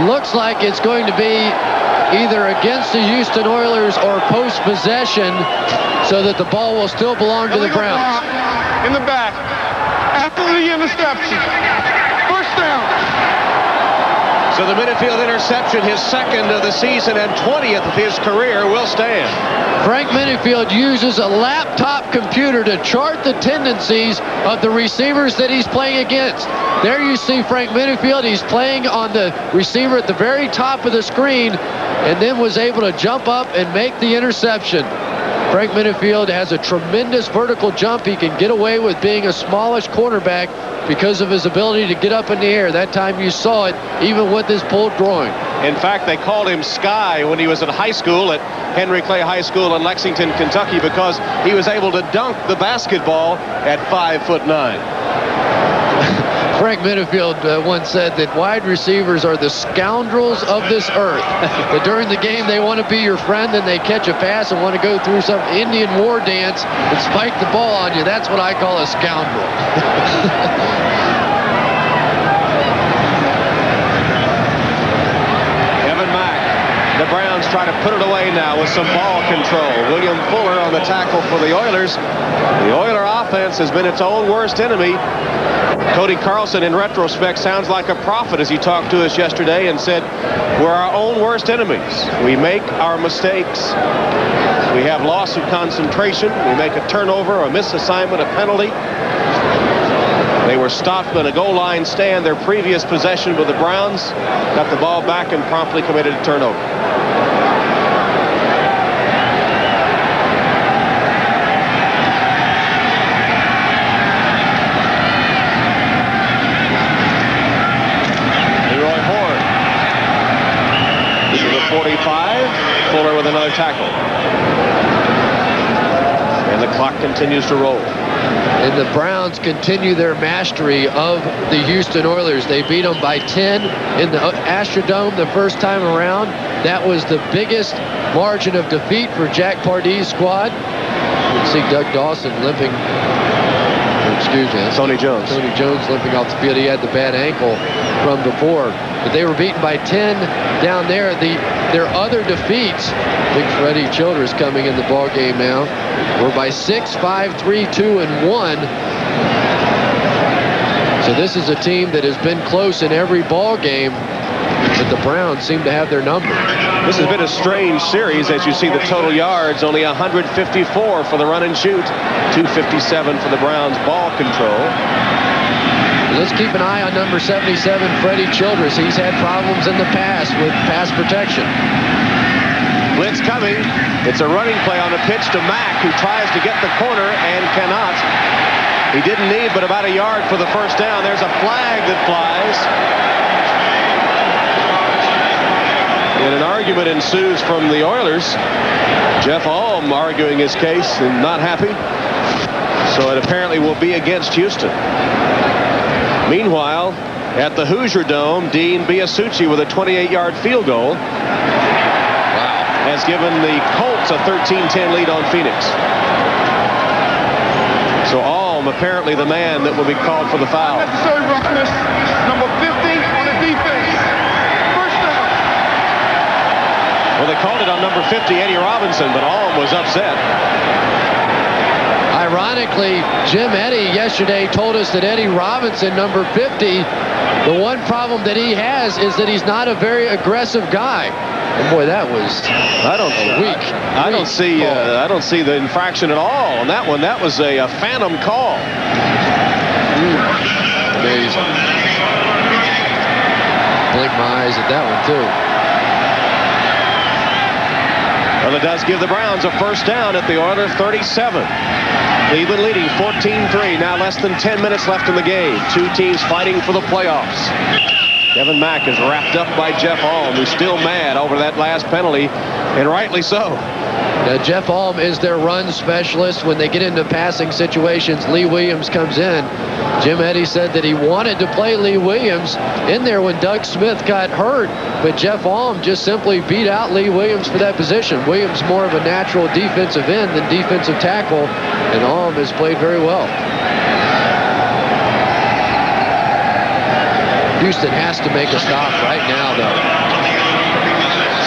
Looks like it's going to be either against the Houston Oilers or post-possession, so that the ball will still belong to the Browns. In the back, after the interception. First down. So the Minifield interception, his second of the season and 20th of his career, will stand. Frank Minifield uses a laptop computer to chart the tendencies of the receivers that he's playing against. There you see Frank Minifield. He's playing on the receiver at the very top of the screen, and then was able to jump up and make the interception. Frank Minifield has a tremendous vertical jump. He can get away with being a smallish cornerback because of his ability to get up in the air. That time you saw it, even with his pulled groin. In fact, they called him Sky when he was in high school at Henry Clay High School in Lexington, Kentucky, because he was able to dunk the basketball at 5'9". Frank Minifield once said that wide receivers are the scoundrels of this earth. But during the game, they want to be your friend, and they catch a pass and want to go through some Indian war dance and spike the ball on you. That's what I call a scoundrel. Evan Mack. The Browns try to put it away now with some ball control. William Fuller on the tackle for the Oilers. The Oiler offense has been its own worst enemy. Cody Carlson, in retrospect, sounds like a prophet as he talked to us yesterday and said, we're our own worst enemies. We make our mistakes. We have loss of concentration. We make a turnover, a misassignment, a penalty. They were stopped in a goal line stand their previous possession with the Browns, got the ball back and promptly committed a turnover. Leroy Horn. This is a 45. Fuller with another tackle. And the clock continues to roll. And the Browns continue their mastery of the Houston Oilers. They beat them by 10 in the Astrodome the first time around. That was the biggest margin of defeat for Jack Pardee's squad. You can see Doug Dawson limping. Excuse me. Tony Jones. Tony Jones limping off the field. He had the bad ankle from before. But they were beaten by 10 down there. Their other defeats, Big Freddie Childress coming in the ball game now, were by 6, 5, 3, 2, and 1. So this is a team that has been close in every ball game, but the Browns seem to have their number. This has been a strange series as you see the total yards, only 154 for the run and shoot, 257 for the Browns ball control. Let's keep an eye on number 77, Freddie Childress. He's had problems in the past with pass protection. Blitz coming. It's a running play on the pitch to Mack, who tries to get the corner and cannot. He didn't need but about a yard for the first down. There's a flag that flies. And an argument ensues from the Oilers. Jeff Alm arguing his case and not happy. So it apparently will be against Houston. Meanwhile, at the Hoosier Dome, Dean Biasucci with a 28-yard field goal has given the Colts a 13-10 lead on Phoenix. So Alm apparently the man that will be called for the foul. Unnecessary roughness, number 50 on the defense. First down. Well, they called it on number 50, Eddie Robinson, but Alm was upset. Ironically, Jim Eddy yesterday told us that Eddie Robinson, number 50, the one problem that he has is that he's not a very aggressive guy. And boy, that was weak. I don't see the infraction at all on that one. That was a phantom call. Amazing. Blink my eyes at that one too. Well, it does give the Browns a first down at the Oilers 37. Cleveland leading 14-3. Now less than 10 minutes left in the game. Two teams fighting for the playoffs. Kevin Mack is wrapped up by Jeff Alm, who's still mad over that last penalty, and rightly so. Now, Jeff Alm is their run specialist. When they get into passing situations, Lee Williams comes in. Jim Eddy said that he wanted to play Lee Williams in there when Doug Smith got hurt, but Jeff Alm just simply beat out Lee Williams for that position. Williams more of a natural defensive end than defensive tackle, and Alm has played very well. Houston has to make a stop right now, though.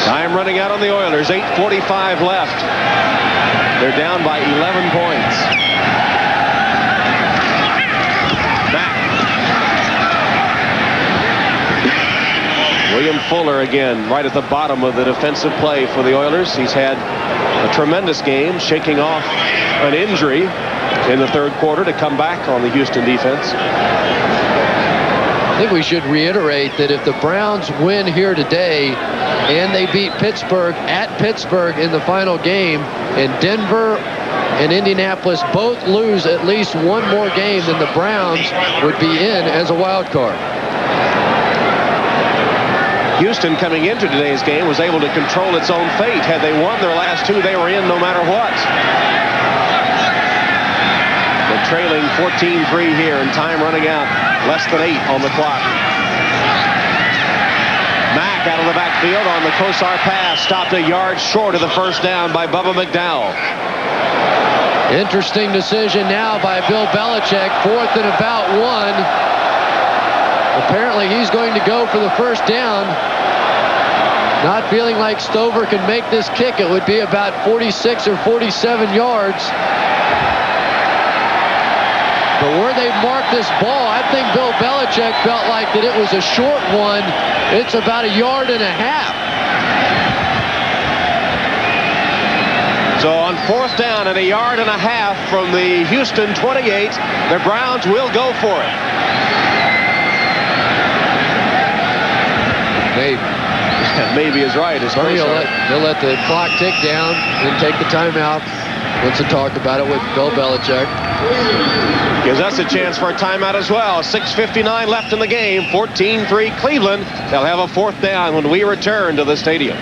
Time running out on the Oilers. 8:45 left. They're down by 11 points. Back. William Fuller again right at the bottom of the defensive play for the Oilers. He's had a tremendous game, shaking off an injury in the third quarter to come back on the Houston defense. I think we should reiterate that if the Browns win here today and they beat Pittsburgh at Pittsburgh in the final game, and Denver and Indianapolis both lose at least one more game, then the Browns would be in as a wild card. Houston, coming into today's game, was able to control its own fate. Had they won their last two, they were in no matter what. They're trailing 14-3 here, and time running out. Less than 8 on the clock. Mack out of the backfield on the Kosar pass. Stopped a yard short of the first down by Bubba McDowell. Interesting decision now by Bill Belichick. 4th and about 1. Apparently he's going to go for the first down. Not feeling like Stover can make this kick. It would be about 46 or 47 yards. But where they marked this ball, I think Bill Belichick felt like that it was a short one. It's about a yard and a half. So on 4th down and a yard and a half from the Houston 28, the Browns will go for it. Maybe. Maybe is right. They'll let the clock tick down and take the timeout. Wants to talk about it with Bill Belichick. Gives us a chance for a timeout as well. 6:59 left in the game. 14-3 Cleveland. They'll have a 4th down when we return to the stadium.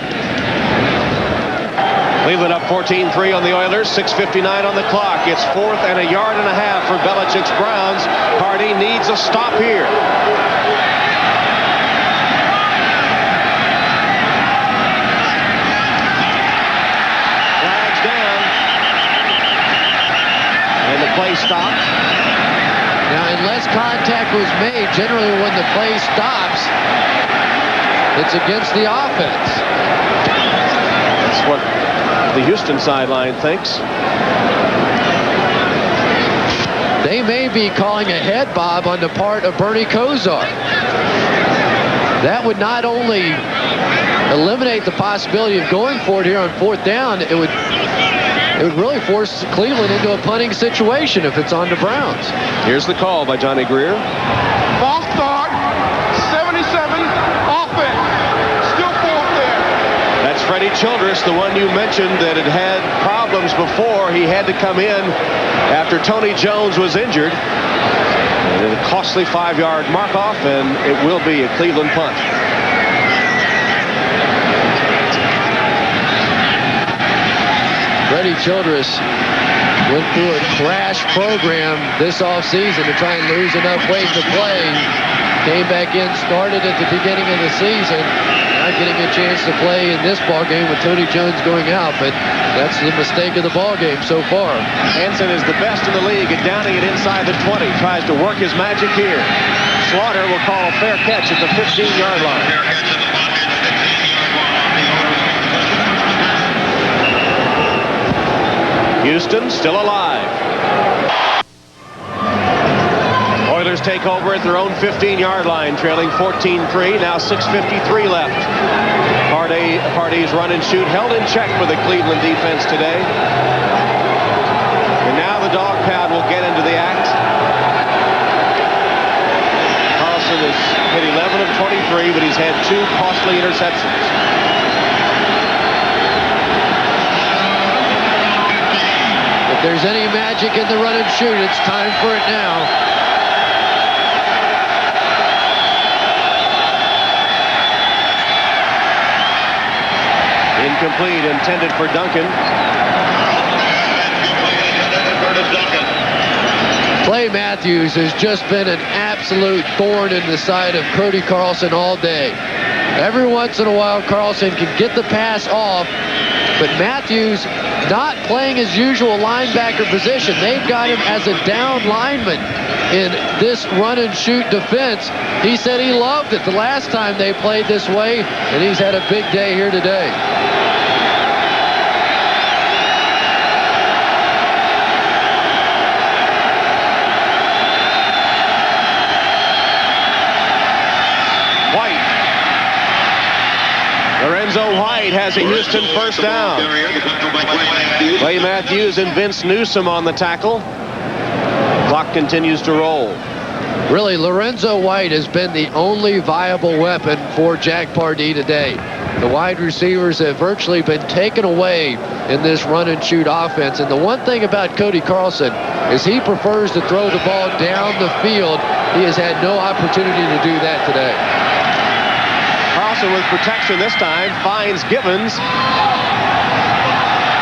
Cleveland up 14-3 on the Oilers. 6:59 on the clock. It's 4th and a yard and a half for Belichick's Browns. Hardy needs a stop here. Play stopped. Now, unless contact was made, generally when the play stops, it's against the offense. That's what the Houston sideline thinks. They may be calling a head bob on the part of Bernie Kosar. That would not only eliminate the possibility of going for it here on 4th down, it would really force Cleveland into a punting situation if it's on the Browns. Here's the call by Johnny Greer. False start, 77, offense. Still 4th there. That's Freddie Childress, the one you mentioned that had problems before. He had to come in after Tony Jones was injured. And a costly 5-yard mark-off, and it will be a Cleveland punt. Freddie Childress went through a crash program this offseason to try and lose enough weight to play. Came back in, started at the beginning of the season. Not getting a chance to play in this ball game with Tony Jones going out, but that's the mistake of the ball game so far. Hansen is the best in the league at downing it inside the 20. Tries to work his magic here. Slaughter will call a fair catch at the 15-yard line. Houston still alive. Oilers take over at their own 15-yard line, trailing 14-3. Now 6:53 left. Party's run and shoot held in check for the Cleveland defense today. And now the dog pound will get into the act. Carlson has hit 11 of 23, but he's had 2 costly interceptions. If there's any magic in the run and shoot, it's time for it now. Incomplete, intended for Duncan. Clay Matthews has just been an absolute thorn in the side of Cody Carlson all day. Every once in a while, Carlson can get the pass off, but Matthews not playing his usual linebacker position. They've got him as a down lineman in this run and shoot defense. He said he loved it the last time they played this way, and he's had a big day here today. White has a Houston first down. Clay Matthews and Vince Newsom on the tackle. Clock continues to roll. Really, Lorenzo White has been the only viable weapon for Jack Pardee today. The wide receivers have virtually been taken away in this run and shoot offense. And the one thing about Cody Carlson is he prefers to throw the ball down the field. He has had no opportunity to do that today. Carlson with protection this time finds Gibbons.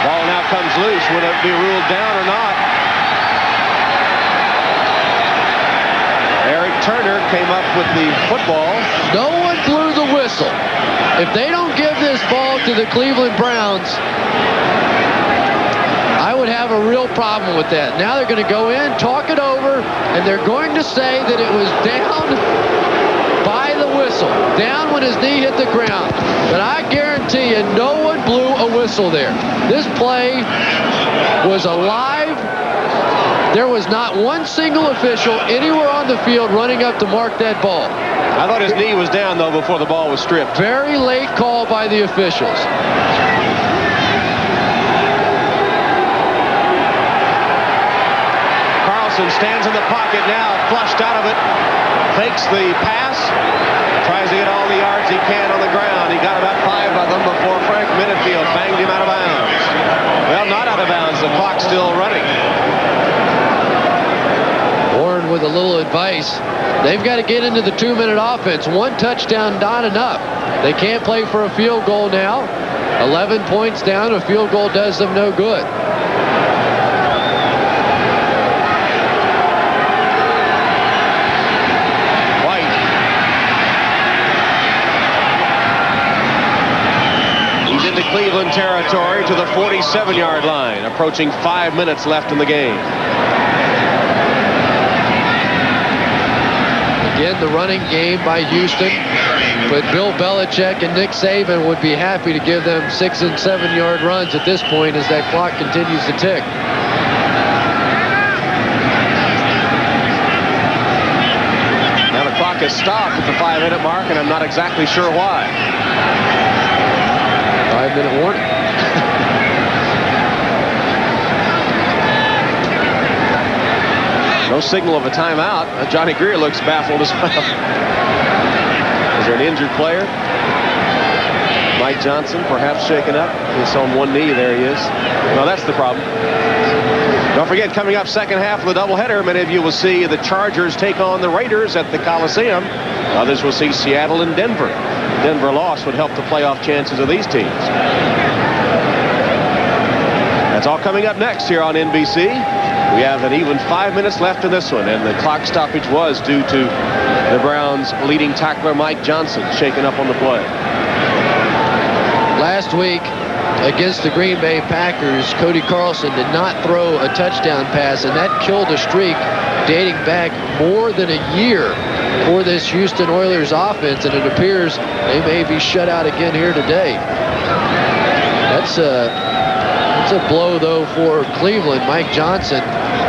Ball now comes loose. Will it be ruled down or not? Eric Turner came up with the football. No one blew the whistle. If they don't give this ball to the Cleveland Browns, I would have a real problem with that. Now they're going to go in, talk it over, and they're going to say that it was down by the whistle, down when his knee hit the ground. But I guarantee you, no one blew a whistle there. This play was alive. There was not one single official anywhere on the field running up to mark that ball. I thought his knee was down, though, before the ball was stripped. Very late call by the officials. Carlson stands in the pocket now, flushed out of it. Fakes the pass, tries to get all the yards he can on the ground. He got about 5 of them before Frank Minifield banged him out of bounds. Well, not out of bounds. The clock's still running. Warren with a little advice. They've got to get into the 2-minute offense. 1 touchdown, not enough. They can't play for a field goal now. 11 points down. A field goal does them no good. Cleveland territory to the 47-yard line, approaching 5 minutes left in the game. Again, the running game by Houston, but Bill Belichick and Nick Saban would be happy to give them 6- and 7-yard runs at this point as that clock continues to tick. Now the clock has stopped at the 5-minute mark, and I'm not exactly sure why. 5-minute warning. No signal of a timeout. Johnny Greer looks baffled as well. Is there an injured player? Mike Johnson perhaps shaken up. He's on one knee. There he is. No, that's the problem. Don't forget, coming up second half of the doubleheader, many of you will see the Chargers take on the Raiders at the Coliseum. Others will see Seattle and Denver. Denver loss would help the playoff chances of these teams. That's all coming up next here on NBC. We have an even 5 minutes left in this one, and the clock stoppage was due to the Browns' leading tackler Mike Johnson shaken up on the play. Last week against the Green Bay Packers, Cody Carlson did not throw a touchdown pass, and that killed a streak dating back more than a year for this Houston Oilers offense, and it appears they may be shut out again here today. That's It's a blow, though, for Cleveland. Mike Johnson,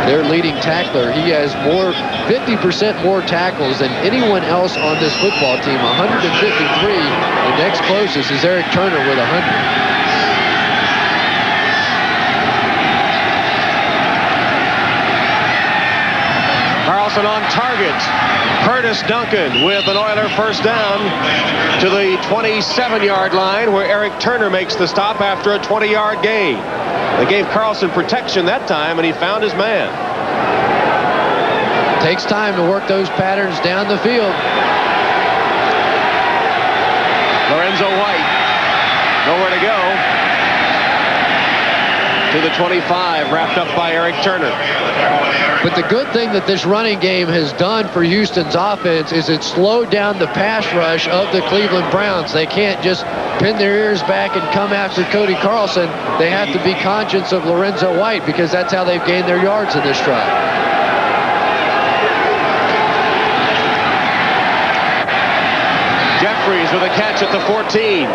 their leading tackler, he has 50% more tackles than anyone else on this football team, 153. The next closest is Eric Turner with 100. Carlson on target. Curtis Duncan with an Oiler first down to the 27-yard line, where Eric Turner makes the stop after a 20-yard gain. They gave Carlson protection that time, and he found his man. Takes time to work those patterns down the field. Lorenzo White, nowhere to go. To the 25, wrapped up by Eric Turner. But the good thing that this running game has done for Houston's offense is it slowed down the pass rush of the Cleveland Browns. They can't just pin their ears back and come after Cody Carlson. They have to be conscious of Lorenzo White, because that's how they've gained their yards in this drive. Jeffries with a catch at the 14.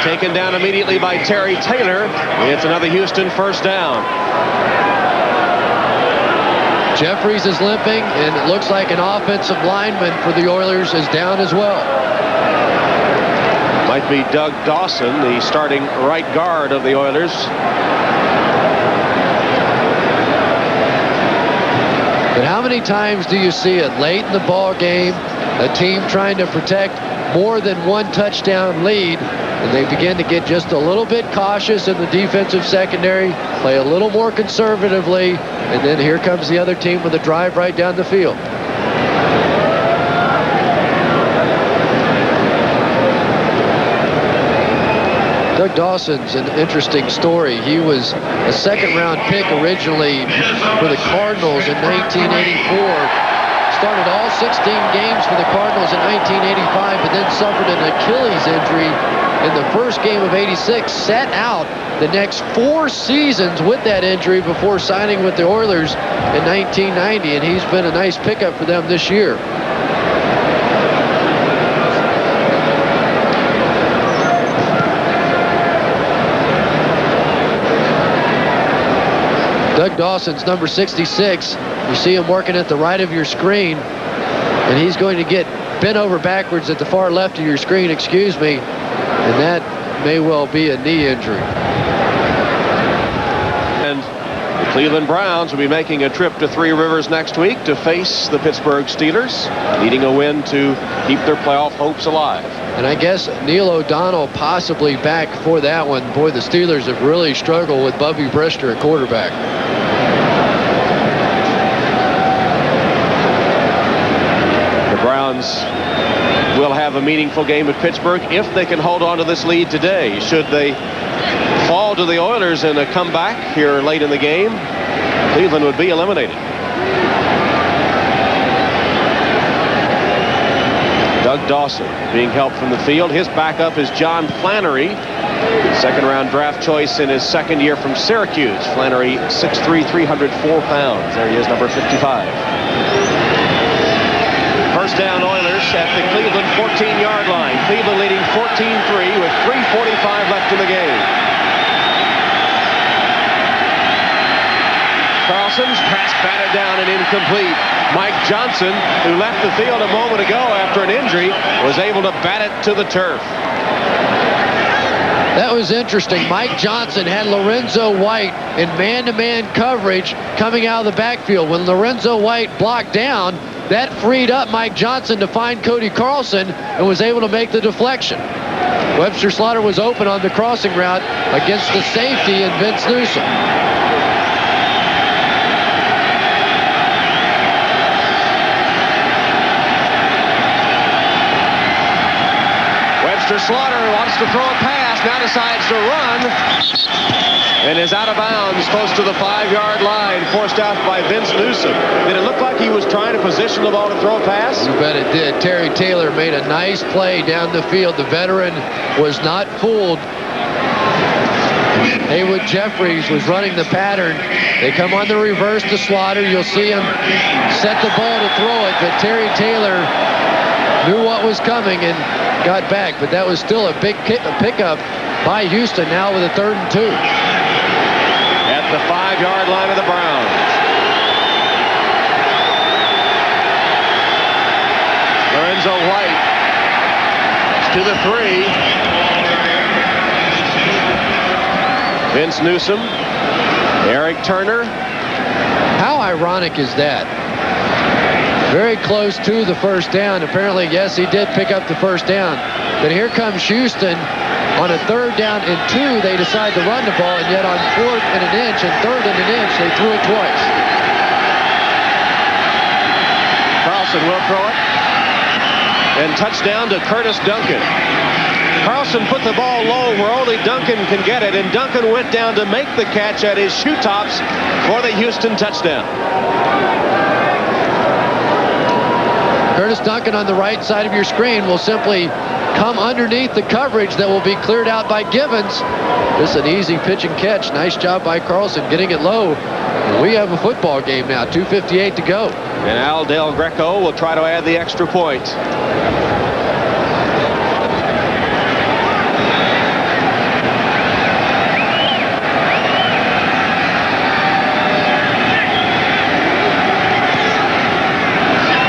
Taken down immediately by Terry Taylor. It's another Houston first down. Jeffries is limping, and it looks like an offensive lineman for the Oilers is down as well. Might be Doug Dawson, the starting right guard of the Oilers. But how many times do you see it late in the ball game, a team trying to protect more than one touchdown lead, and they begin to get just a little bit cautious in the defensive secondary, play a little more conservatively, and then here comes the other team with a drive right down the field. Doug Dawson's an interesting story. He was a second-round pick originally for the Cardinals in 1984. Started all 16 games for the Cardinals in 1985, but then suffered an Achilles injury in the first game of '86. Sat out the next 4 seasons with that injury before signing with the Oilers in 1990, and he's been a nice pickup for them this year. Doug Dawson's number 66. You see him working at the right of your screen, and he's going to get bent over backwards at the far left of your screen, excuse me, and that may well be a knee injury. And the Cleveland Browns will be making a trip to Three Rivers next week to face the Pittsburgh Steelers, needing a win to keep their playoff hopes alive. And I guess Neil O'Donnell possibly back for that one. Boy, the Steelers have really struggled with Bubby Brister at quarterback. The Browns will have a meaningful game at Pittsburgh if they can hold on to this lead today. Should they fall to the Oilers in a comeback here late in the game, Cleveland would be eliminated. Doug Dawson being helped from the field. His backup is John Flannery, second-round draft choice in his second year from Syracuse. Flannery, 6'3", 304 pounds. There he is, number 55. First down, Oilers at the Cleveland 14-yard line. Cleveland leading 14-3 with 3:45 left in the game. Carlson's pass batted down and incomplete. Mike Johnson, who left the field a moment ago after an injury, was able to bat it to the turf. That was interesting. Mike Johnson had Lorenzo White in man-to-man coverage coming out of the backfield. When Lorenzo White blocked down, that freed up Mike Johnson to find Cody Carlson and was able to make the deflection. Webster Slaughter was open on the crossing route against the safety and Vince Newsom. Slaughter wants to throw a pass, now decides to run, and is out of bounds close to the 5-yard line, forced out by Vince Newsom. Did it look like he was trying to position the ball to throw a pass? You bet it did. Terry Taylor made a nice play down the field. The veteran was not fooled. Haywood Jeffries was running the pattern. They come on the reverse to Slaughter. You'll see him set the ball to throw it, but Terry Taylor knew what was coming and got back. But that was still a big pickup by Houston now with a 3rd and 2. At the 5-yard line of the Browns. Lorenzo White to the 3. Vince Newsom, Eric Turner. How ironic is that? Very close to the first down. Apparently, yes, he did pick up the first down. But here comes Houston on a 3rd down and 2. They decide to run the ball, and yet on 4th and an inch and 3rd and an inch, they threw it twice. Carlson will throw it. And touchdown to Curtis Duncan. Carlson put the ball low where only Duncan can get it, and Duncan went down to make the catch at his shoe tops for the Houston touchdown. Curtis Duncan on the right side of your screen will simply come underneath the coverage that will be cleared out by Givens. Just an easy pitch and catch. Nice job by Carlson getting it low. We have a football game now, 2:58 to go. And Al Del Greco will try to add the extra point.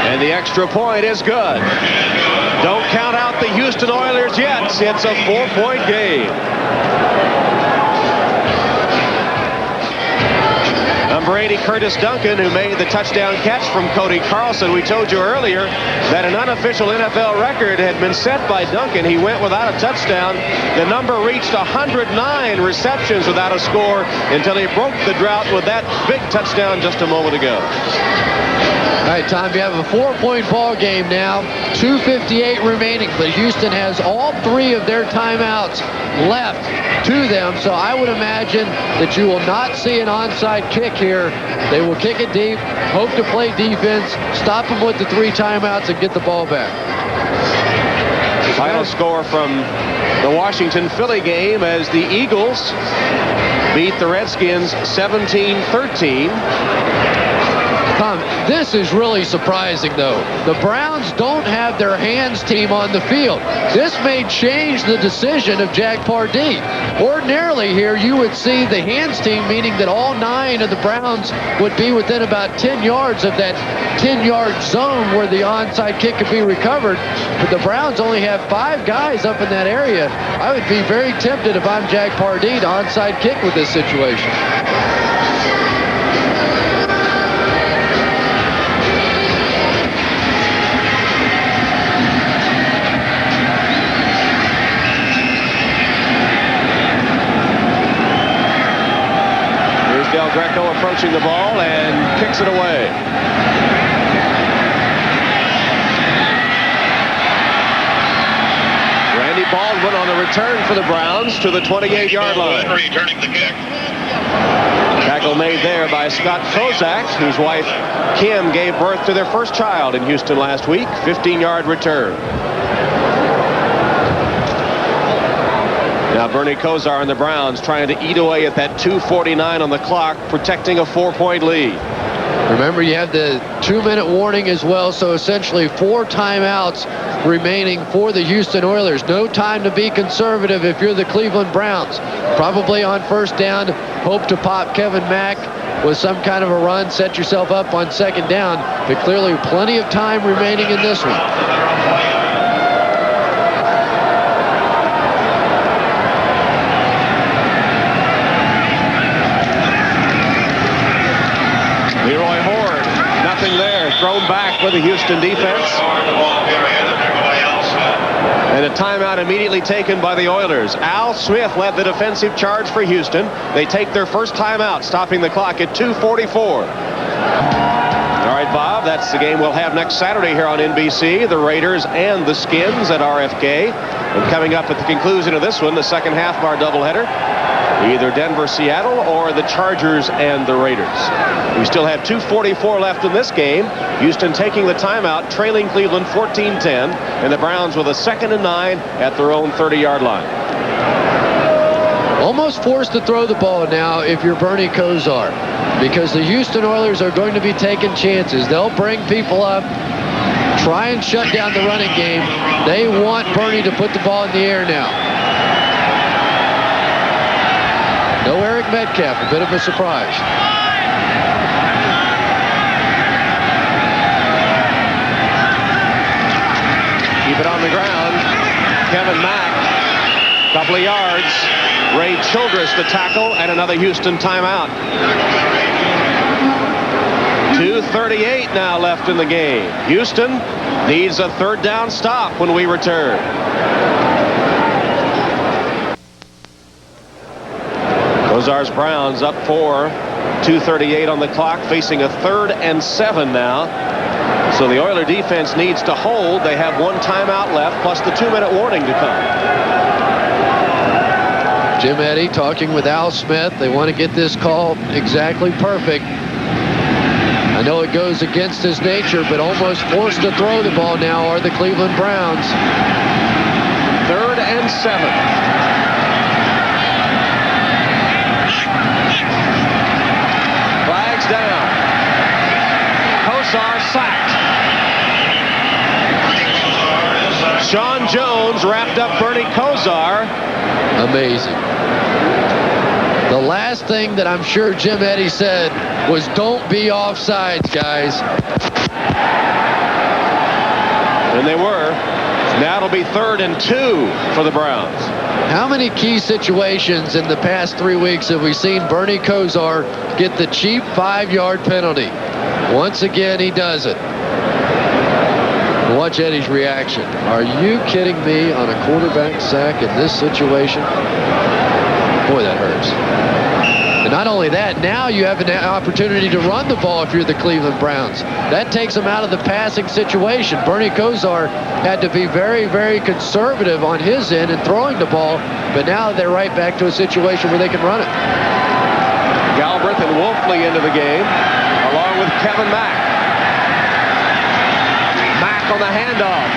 And the extra point is good. Don't count out the Houston Oilers yet. It's a 4-point game. Number 80, Curtis Duncan, who made the touchdown catch from Cody Carlson. We told you earlier that an unofficial NFL record had been set by Duncan. He went without a touchdown. The number reached 109 receptions without a score until he broke the drought with that big touchdown just a moment ago. All right, Tom, you have a 4-point ball game now. 2:58 remaining, but Houston has all 3 of their timeouts left to them, so I would imagine that you will not see an onside kick here. They will kick it deep, hope to play defense, stop them with the 3 timeouts, and get the ball back. Final score from the Washington-Philly game as the Eagles beat the Redskins 17-13. Tom, this is really surprising, though. The Browns don't have their hands team on the field. This may change the decision of Jack Pardee. Ordinarily here, you would see the hands team, meaning that all 9 of the Browns would be within about 10 yards of that 10-yard zone where the onside kick could be recovered. But the Browns only have 5 guys up in that area. I would be very tempted if I'm Jack Pardee to onside kick with this situation. Del Greco approaching the ball and kicks it away. Randy Baldwin on the return for the Browns to the 28-yard line. Returning the kick. Tackle made there by Scott Kozak, whose wife Kim gave birth to their first child in Houston last week. 15-yard return. Now Bernie Kosar and the Browns trying to eat away at that 2:49 on the clock, protecting a 4-point lead. Remember, you have the 2-minute warning as well, so essentially 4 timeouts remaining for the Houston Oilers. No time to be conservative if you're the Cleveland Browns. Probably on first down, hope to pop Kevin Mack with some kind of a run, set yourself up on second down, but clearly plenty of time remaining in this one. Thrown back for the Houston defense. And a timeout immediately taken by the Oilers. Al Smith led the defensive charge for Houston. They take their first timeout, stopping the clock at 2:44. All right, Bob, that's the game we'll have next Saturday here on NBC. The Raiders and the Skins at RFK. And coming up at the conclusion of this one, the second half of our doubleheader, either Denver, Seattle, or the Chargers and the Raiders. We still have 2:44 left in this game. Houston taking the timeout, trailing Cleveland 14-10, and the Browns with a 2nd and 9 at their own 30-yard line. Almost forced to throw the ball now if you're Bernie Kosar, because the Houston Oilers are going to be taking chances. They'll bring people up, try and shut down the running game. They want Bernie to put the ball in the air now. No Eric Metcalf, a bit of a surprise. Keep it on the ground. Kevin Mack, couple of yards. Ray Childress the tackle, and another Houston timeout. 2:38 now left in the game. Houston needs a third down stop when we return. Kosar's Browns up 4. 2:38 on the clock, facing a 3rd and 7 now. So the Oiler defense needs to hold. They have one timeout left, plus the 2-minute warning to come. Jim Eddy talking with Al Smith. They want to get this call exactly perfect. I know it goes against his nature, but almost forced to throw the ball now are the Cleveland Browns. 3rd and 7. Flags down. Kosar sacked. Sean Jones wrapped up Bernie Kosar. Amazing. The last thing that I'm sure Jim Eddy said was, don't be offsides, guys. And they were. Now it'll be 3rd and 2 for the Browns. How many key situations in the past 3 weeks have we seen Bernie Kosar get the cheap 5-yard penalty? Once again, he does it. Watch Eddie's reaction. Are you kidding me on a quarterback sack in this situation? Boy, that hurts. And not only that, now you have an opportunity to run the ball if you're the Cleveland Browns. That takes them out of the passing situation. Bernie Kosar had to be very, very conservative on his end in throwing the ball, but now they're right back to a situation where they can run it. Galbraith and Wolfley into the game, along with Kevin Mack. Mack on the handoff.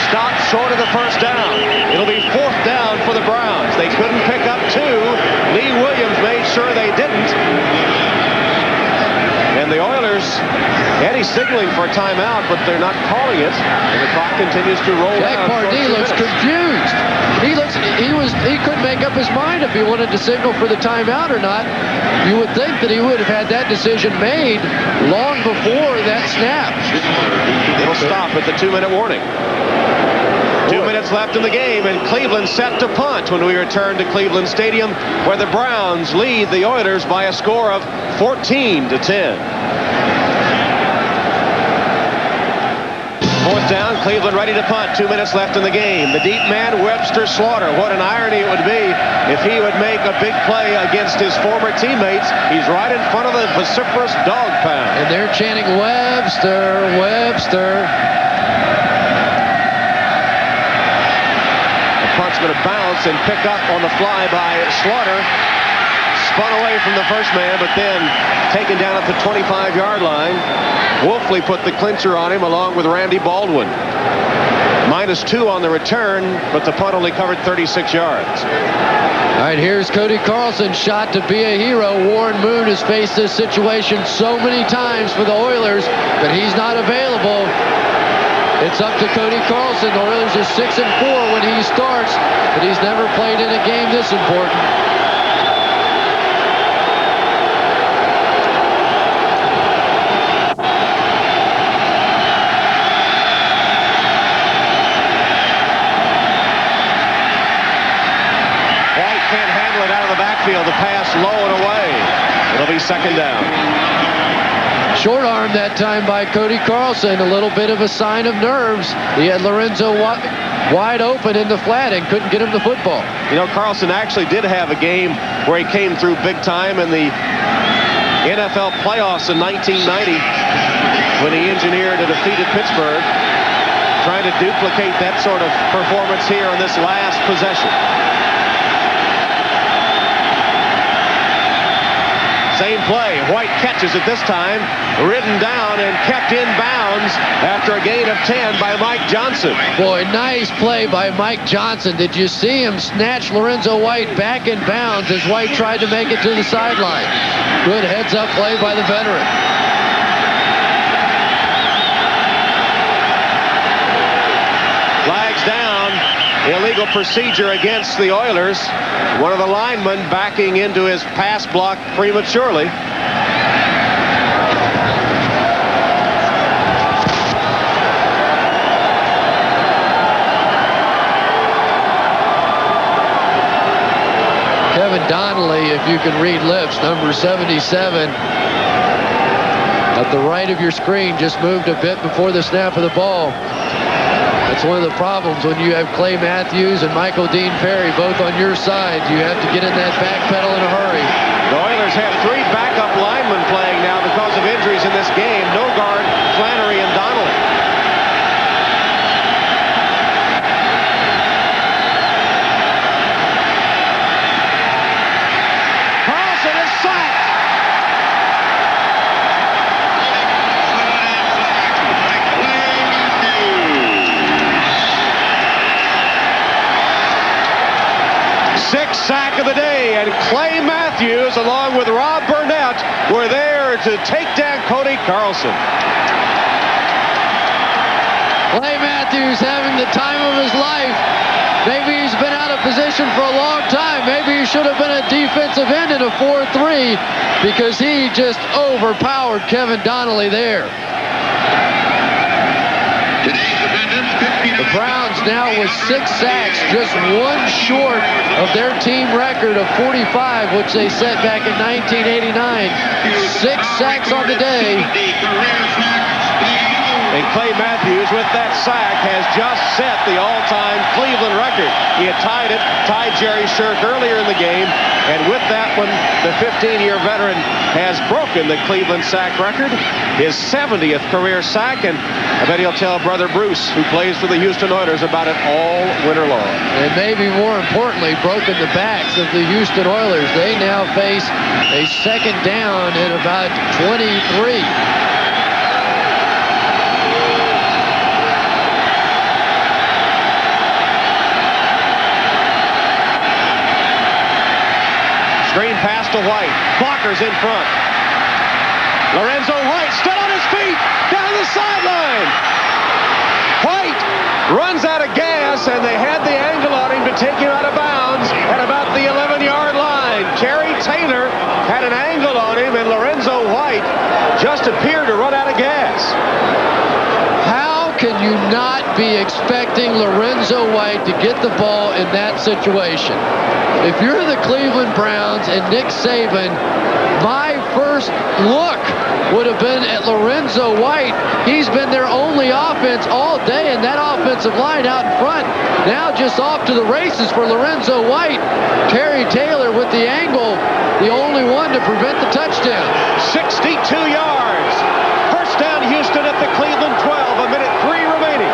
Stopped short of the first down. It'll be 4th down for the Browns. They couldn't pick up 2. Lee Williams made sure they didn't. And the Oilers, Eddie's signaling for a timeout, but they're not calling it. And the clock continues to roll Jack down. Pardee looks confused. He couldn't make up his mind if he wanted to signal for the timeout or not. You would think that he would have had that decision made long before that snap. It'll stop at the 2-minute warning. 2 minutes left in the game, and Cleveland set to punt when we return to Cleveland Stadium, where the Browns lead the Oilers by a score of 14-10. 4th down, Cleveland ready to punt. 2 minutes left in the game. The deep man, Webster Slaughter. What an irony it would be if he would make a big play against his former teammates. He's right in front of the vociferous dog pound. And they're chanting, Webster, Webster. Punt's going to bounce and pick up on the fly by Slaughter. Spun away from the first man, but then taken down at the 25-yard line. Wolfley put the clincher on him along with Randy Baldwin. -2 on the return, but the punt only covered 36 yards. All right, here's Cody Carlson, shot to be a hero. Warren Moon has faced this situation so many times for the Oilers, but he's not available. It's up to Cody Carlson. The Oilers are 6-4 when he starts, but he's never played in a game this important. White can't handle it out of the backfield. The pass low and away. It'll be 2nd down. Short arm that time by Cody Carlson, a little bit of a sign of nerves. He had Lorenzo wide open in the flat and couldn't get him the football. You know, Carlson actually did have a game where he came through big time in the NFL playoffs in 1990 when he engineered a defeated Pittsburgh, trying to duplicate that sort of performance here on this last possession. Same play. White catches it this time, ridden down and kept in bounds after a gain of 10 by Mike Johnson. Boy, nice play by Mike Johnson. Did you see him snatch Lorenzo White back in bounds as White tried to make it to the sideline? Good heads-up play by the veteran. illegal procedure against the Oilers. One of the linemen backing into his pass block prematurely. Kevin Donnelly, if you can read lips, number 77. At the right of your screen, just moved a bit before the snap of the ball. That's one of the problems when you have Clay Matthews and Michael Dean Perry both on your side. You have to get in that back pedal in a hurry. The Oilers have 3 backup linemen playing now because of injuries in this game. Nogard, Flannery, and Donnelly. Carlson is sacked. Sixth sack of the day, and Clay Matthews, along with Rob Burnett, were there to take down Cody Carlson. Clay Matthews having the time of his life. Maybe he's been out of position for a long time. Maybe he should have been a defensive end in a 4-3 because he just overpowered Kevin Donnelly there. The Browns now with 6 sacks, just 1 short of their team record of 45, which they set back in 1989. 6 sacks on the day. And Clay Matthews, with that sack, has just set the all-time Cleveland record. He had tied Jerry Shirk earlier in the game, and with that one, the 15-year veteran has broken the Cleveland sack record, his 70th career sack, and I bet he'll tell brother Bruce, who plays for the Houston Oilers, about it all winter long. And maybe more importantly, broken the backs of the Houston Oilers. They now face a second down in about 23. Screen pass to White. Blockers in front. Lorenzo White still on his feet. Down the sideline. White runs out of gas, and they had the angle on him to take him out of bounds at about the 11-yard line. Kerry Taylor had an angle on him, and Lorenzo White just appeared to run out of gas. How can you not be expecting Lorenzo White to get the ball in that situation? If you're the Cleveland Browns and Nick Saban, my first look would have been at Lorenzo White. He's been their only offense all day, and that offensive line out in front now just off to the races for Lorenzo White. Kerry Taylor with the angle, the only one to prevent the touchdown. 62 yards. First down Houston at the Cleveland 12, 1:03 remaining.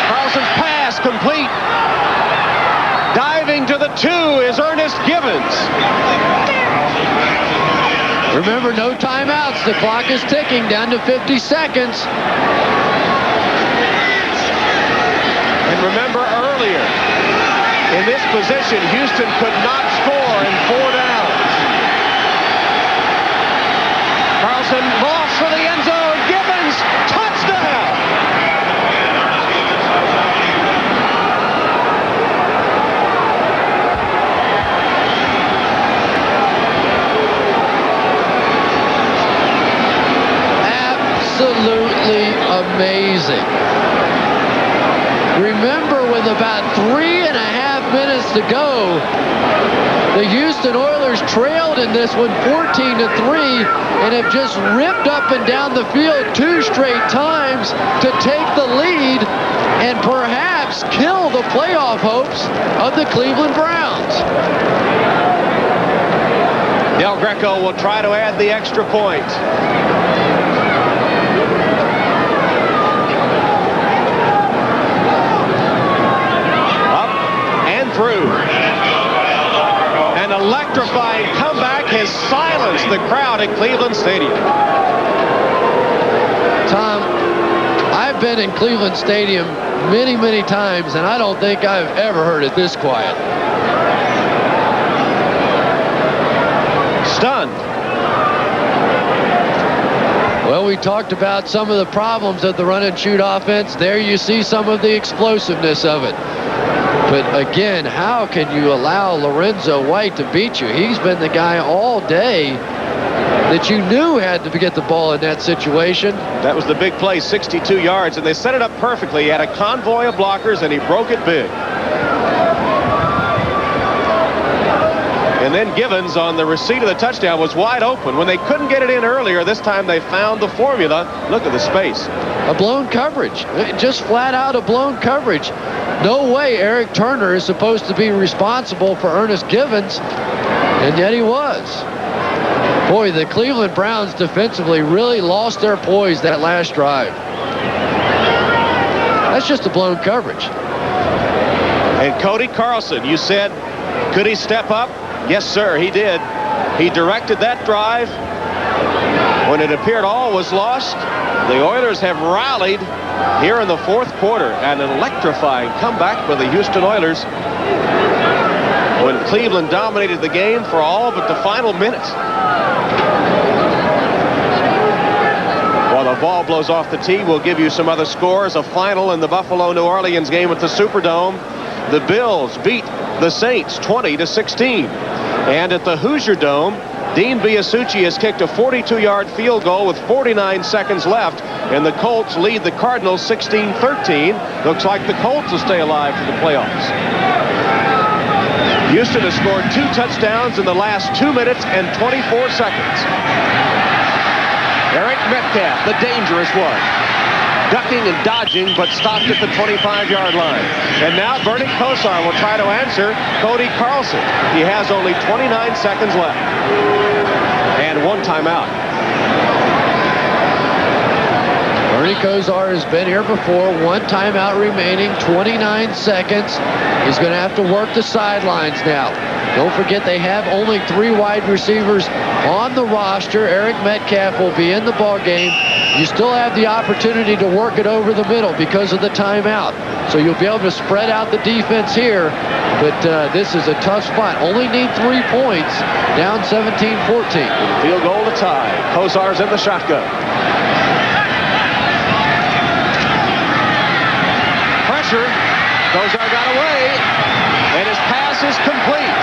Carlson's pass complete. Diving to the 2 is Ernest Givens. Remember, no timeouts. The clock is ticking down to 50 seconds. And remember earlier, in this position, Houston could not score in 4 downs. Carlson lost for the end zone. Givens, touchdown! Absolutely amazing. Remember, with about 3.5 minutes to go, the Houston Oilers trailed in this one 14-3 and have just ripped up and down the field 2 straight times to take the lead and perhaps kill the playoff hopes of the Cleveland Browns. Del Greco will try to add the extra point. Through. An electrifying comeback has silenced the crowd at Cleveland Stadium. Tom, I've been in Cleveland Stadium many, many times, and I don't think I've ever heard it this quiet. Stunned. Well, we talked about some of the problems of the run and shoot offense. There you see some of the explosiveness of it. But again, how can you allow Lorenzo White to beat you? He's been the guy all day that you knew had to get the ball in that situation. That was the big play, 62 yards, and they set it up perfectly. He had a convoy of blockers, and he broke it big. And then Givens on the receipt of the touchdown was wide open. When they couldn't get it in earlier, this time they found the formula. Look at the space. A blown coverage. Just flat out a blown coverage. No way Eric Turner is supposed to be responsible for Ernest Givens, and yet he was. Boy, the Cleveland Browns defensively really lost their poise that last drive. That's just a blown coverage. And Cody Carlson, you said, could he step up? Yes, sir, he did. He directed that drive. When it appeared all was lost, the Oilers have rallied here in the fourth quarter. An electrifying comeback for the Houston Oilers when Cleveland dominated the game for all but the final minutes. While the ball blows off the tee, we'll give you some other scores. A final in the Buffalo-New Orleans game at the Superdome. The Bills beat the Saints 20-16. And at the Hoosier Dome, Dean Biasucci has kicked a 42-yard field goal with 49 seconds left, and the Colts lead the Cardinals 16-13. Looks like the Colts will stay alive for the playoffs. Houston has scored 2 touchdowns in the last 2 minutes and 24 seconds. Eric Metcalf, the dangerous one, ducking and dodging, but stopped at the 25-yard line. And now Bernie Kosar will try to answer Cody Carlson. He has only 29 seconds left. And 1 timeout. Bernie Kosar has been here before. 1 timeout remaining, 29 seconds. He's going to have to work the sidelines now. Don't forget they have only 3 wide receivers on the roster. Eric Metcalf will be in the ball game. You still have the opportunity to work it over the middle because of the timeout. So you'll be able to spread out the defense here. But this is a tough spot. Only need 3 points. Down 17-14. Field goal to tie. Kosar's in the shotgun. Pressure. Kosar got away. And his pass is complete.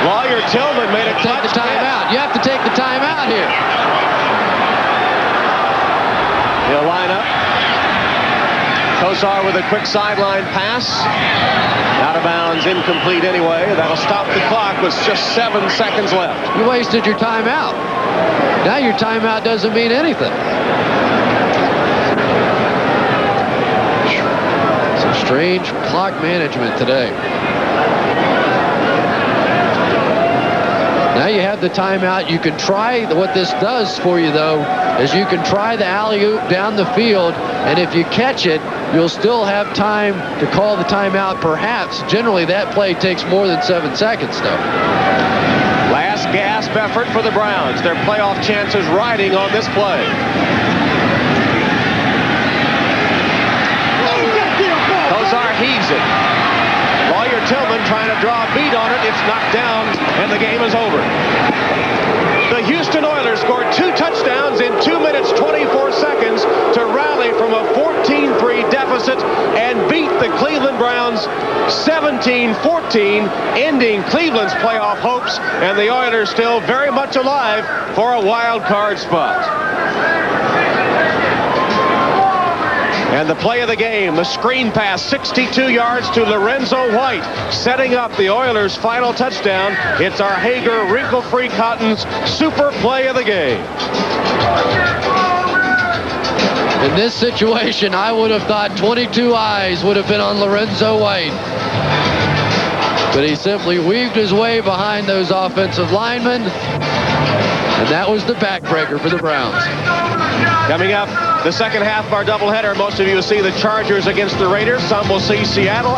Lawyer Tillman made a clutch. Take the timeout. You have to take the timeout here. He'll line up. Kosar with a quick sideline pass. Out of bounds, incomplete anyway. That'll stop the clock with just 7 seconds left. You wasted your timeout. Now your timeout doesn't mean anything. Some strange clock management today. Now you have the timeout. You can try, what this does for you, though, is you can try the alley-oop down the field, and if you catch it, you'll still have time to call the timeout, perhaps. Generally, that play takes more than 7 seconds, though. Last gasp effort for the Browns. Their playoff chances riding on this play. Kosar heaves it. Lawyer Tillman trying to draw a beat on it. It's knocked down, and the game is over. The Houston Oilers scored 2 touchdowns in 2 minutes, 24 seconds to rally from a 14-3 deficit and beat the Cleveland Browns 17-14, ending Cleveland's playoff hopes, and the Oilers still very much alive for a wild card spot. And the play of the game, the screen pass, 62 yards to Lorenzo White, setting up the Oilers' final touchdown. It's our Hager wrinkle-free Cotton's super play of the game. In this situation, I would have thought 22 eyes would have been on Lorenzo White. But he simply weaved his way behind those offensive linemen. And that was the backbreaker for the Browns. Coming up, the second half of our doubleheader. Most of you will see the Chargers against the Raiders. Some will see Seattle.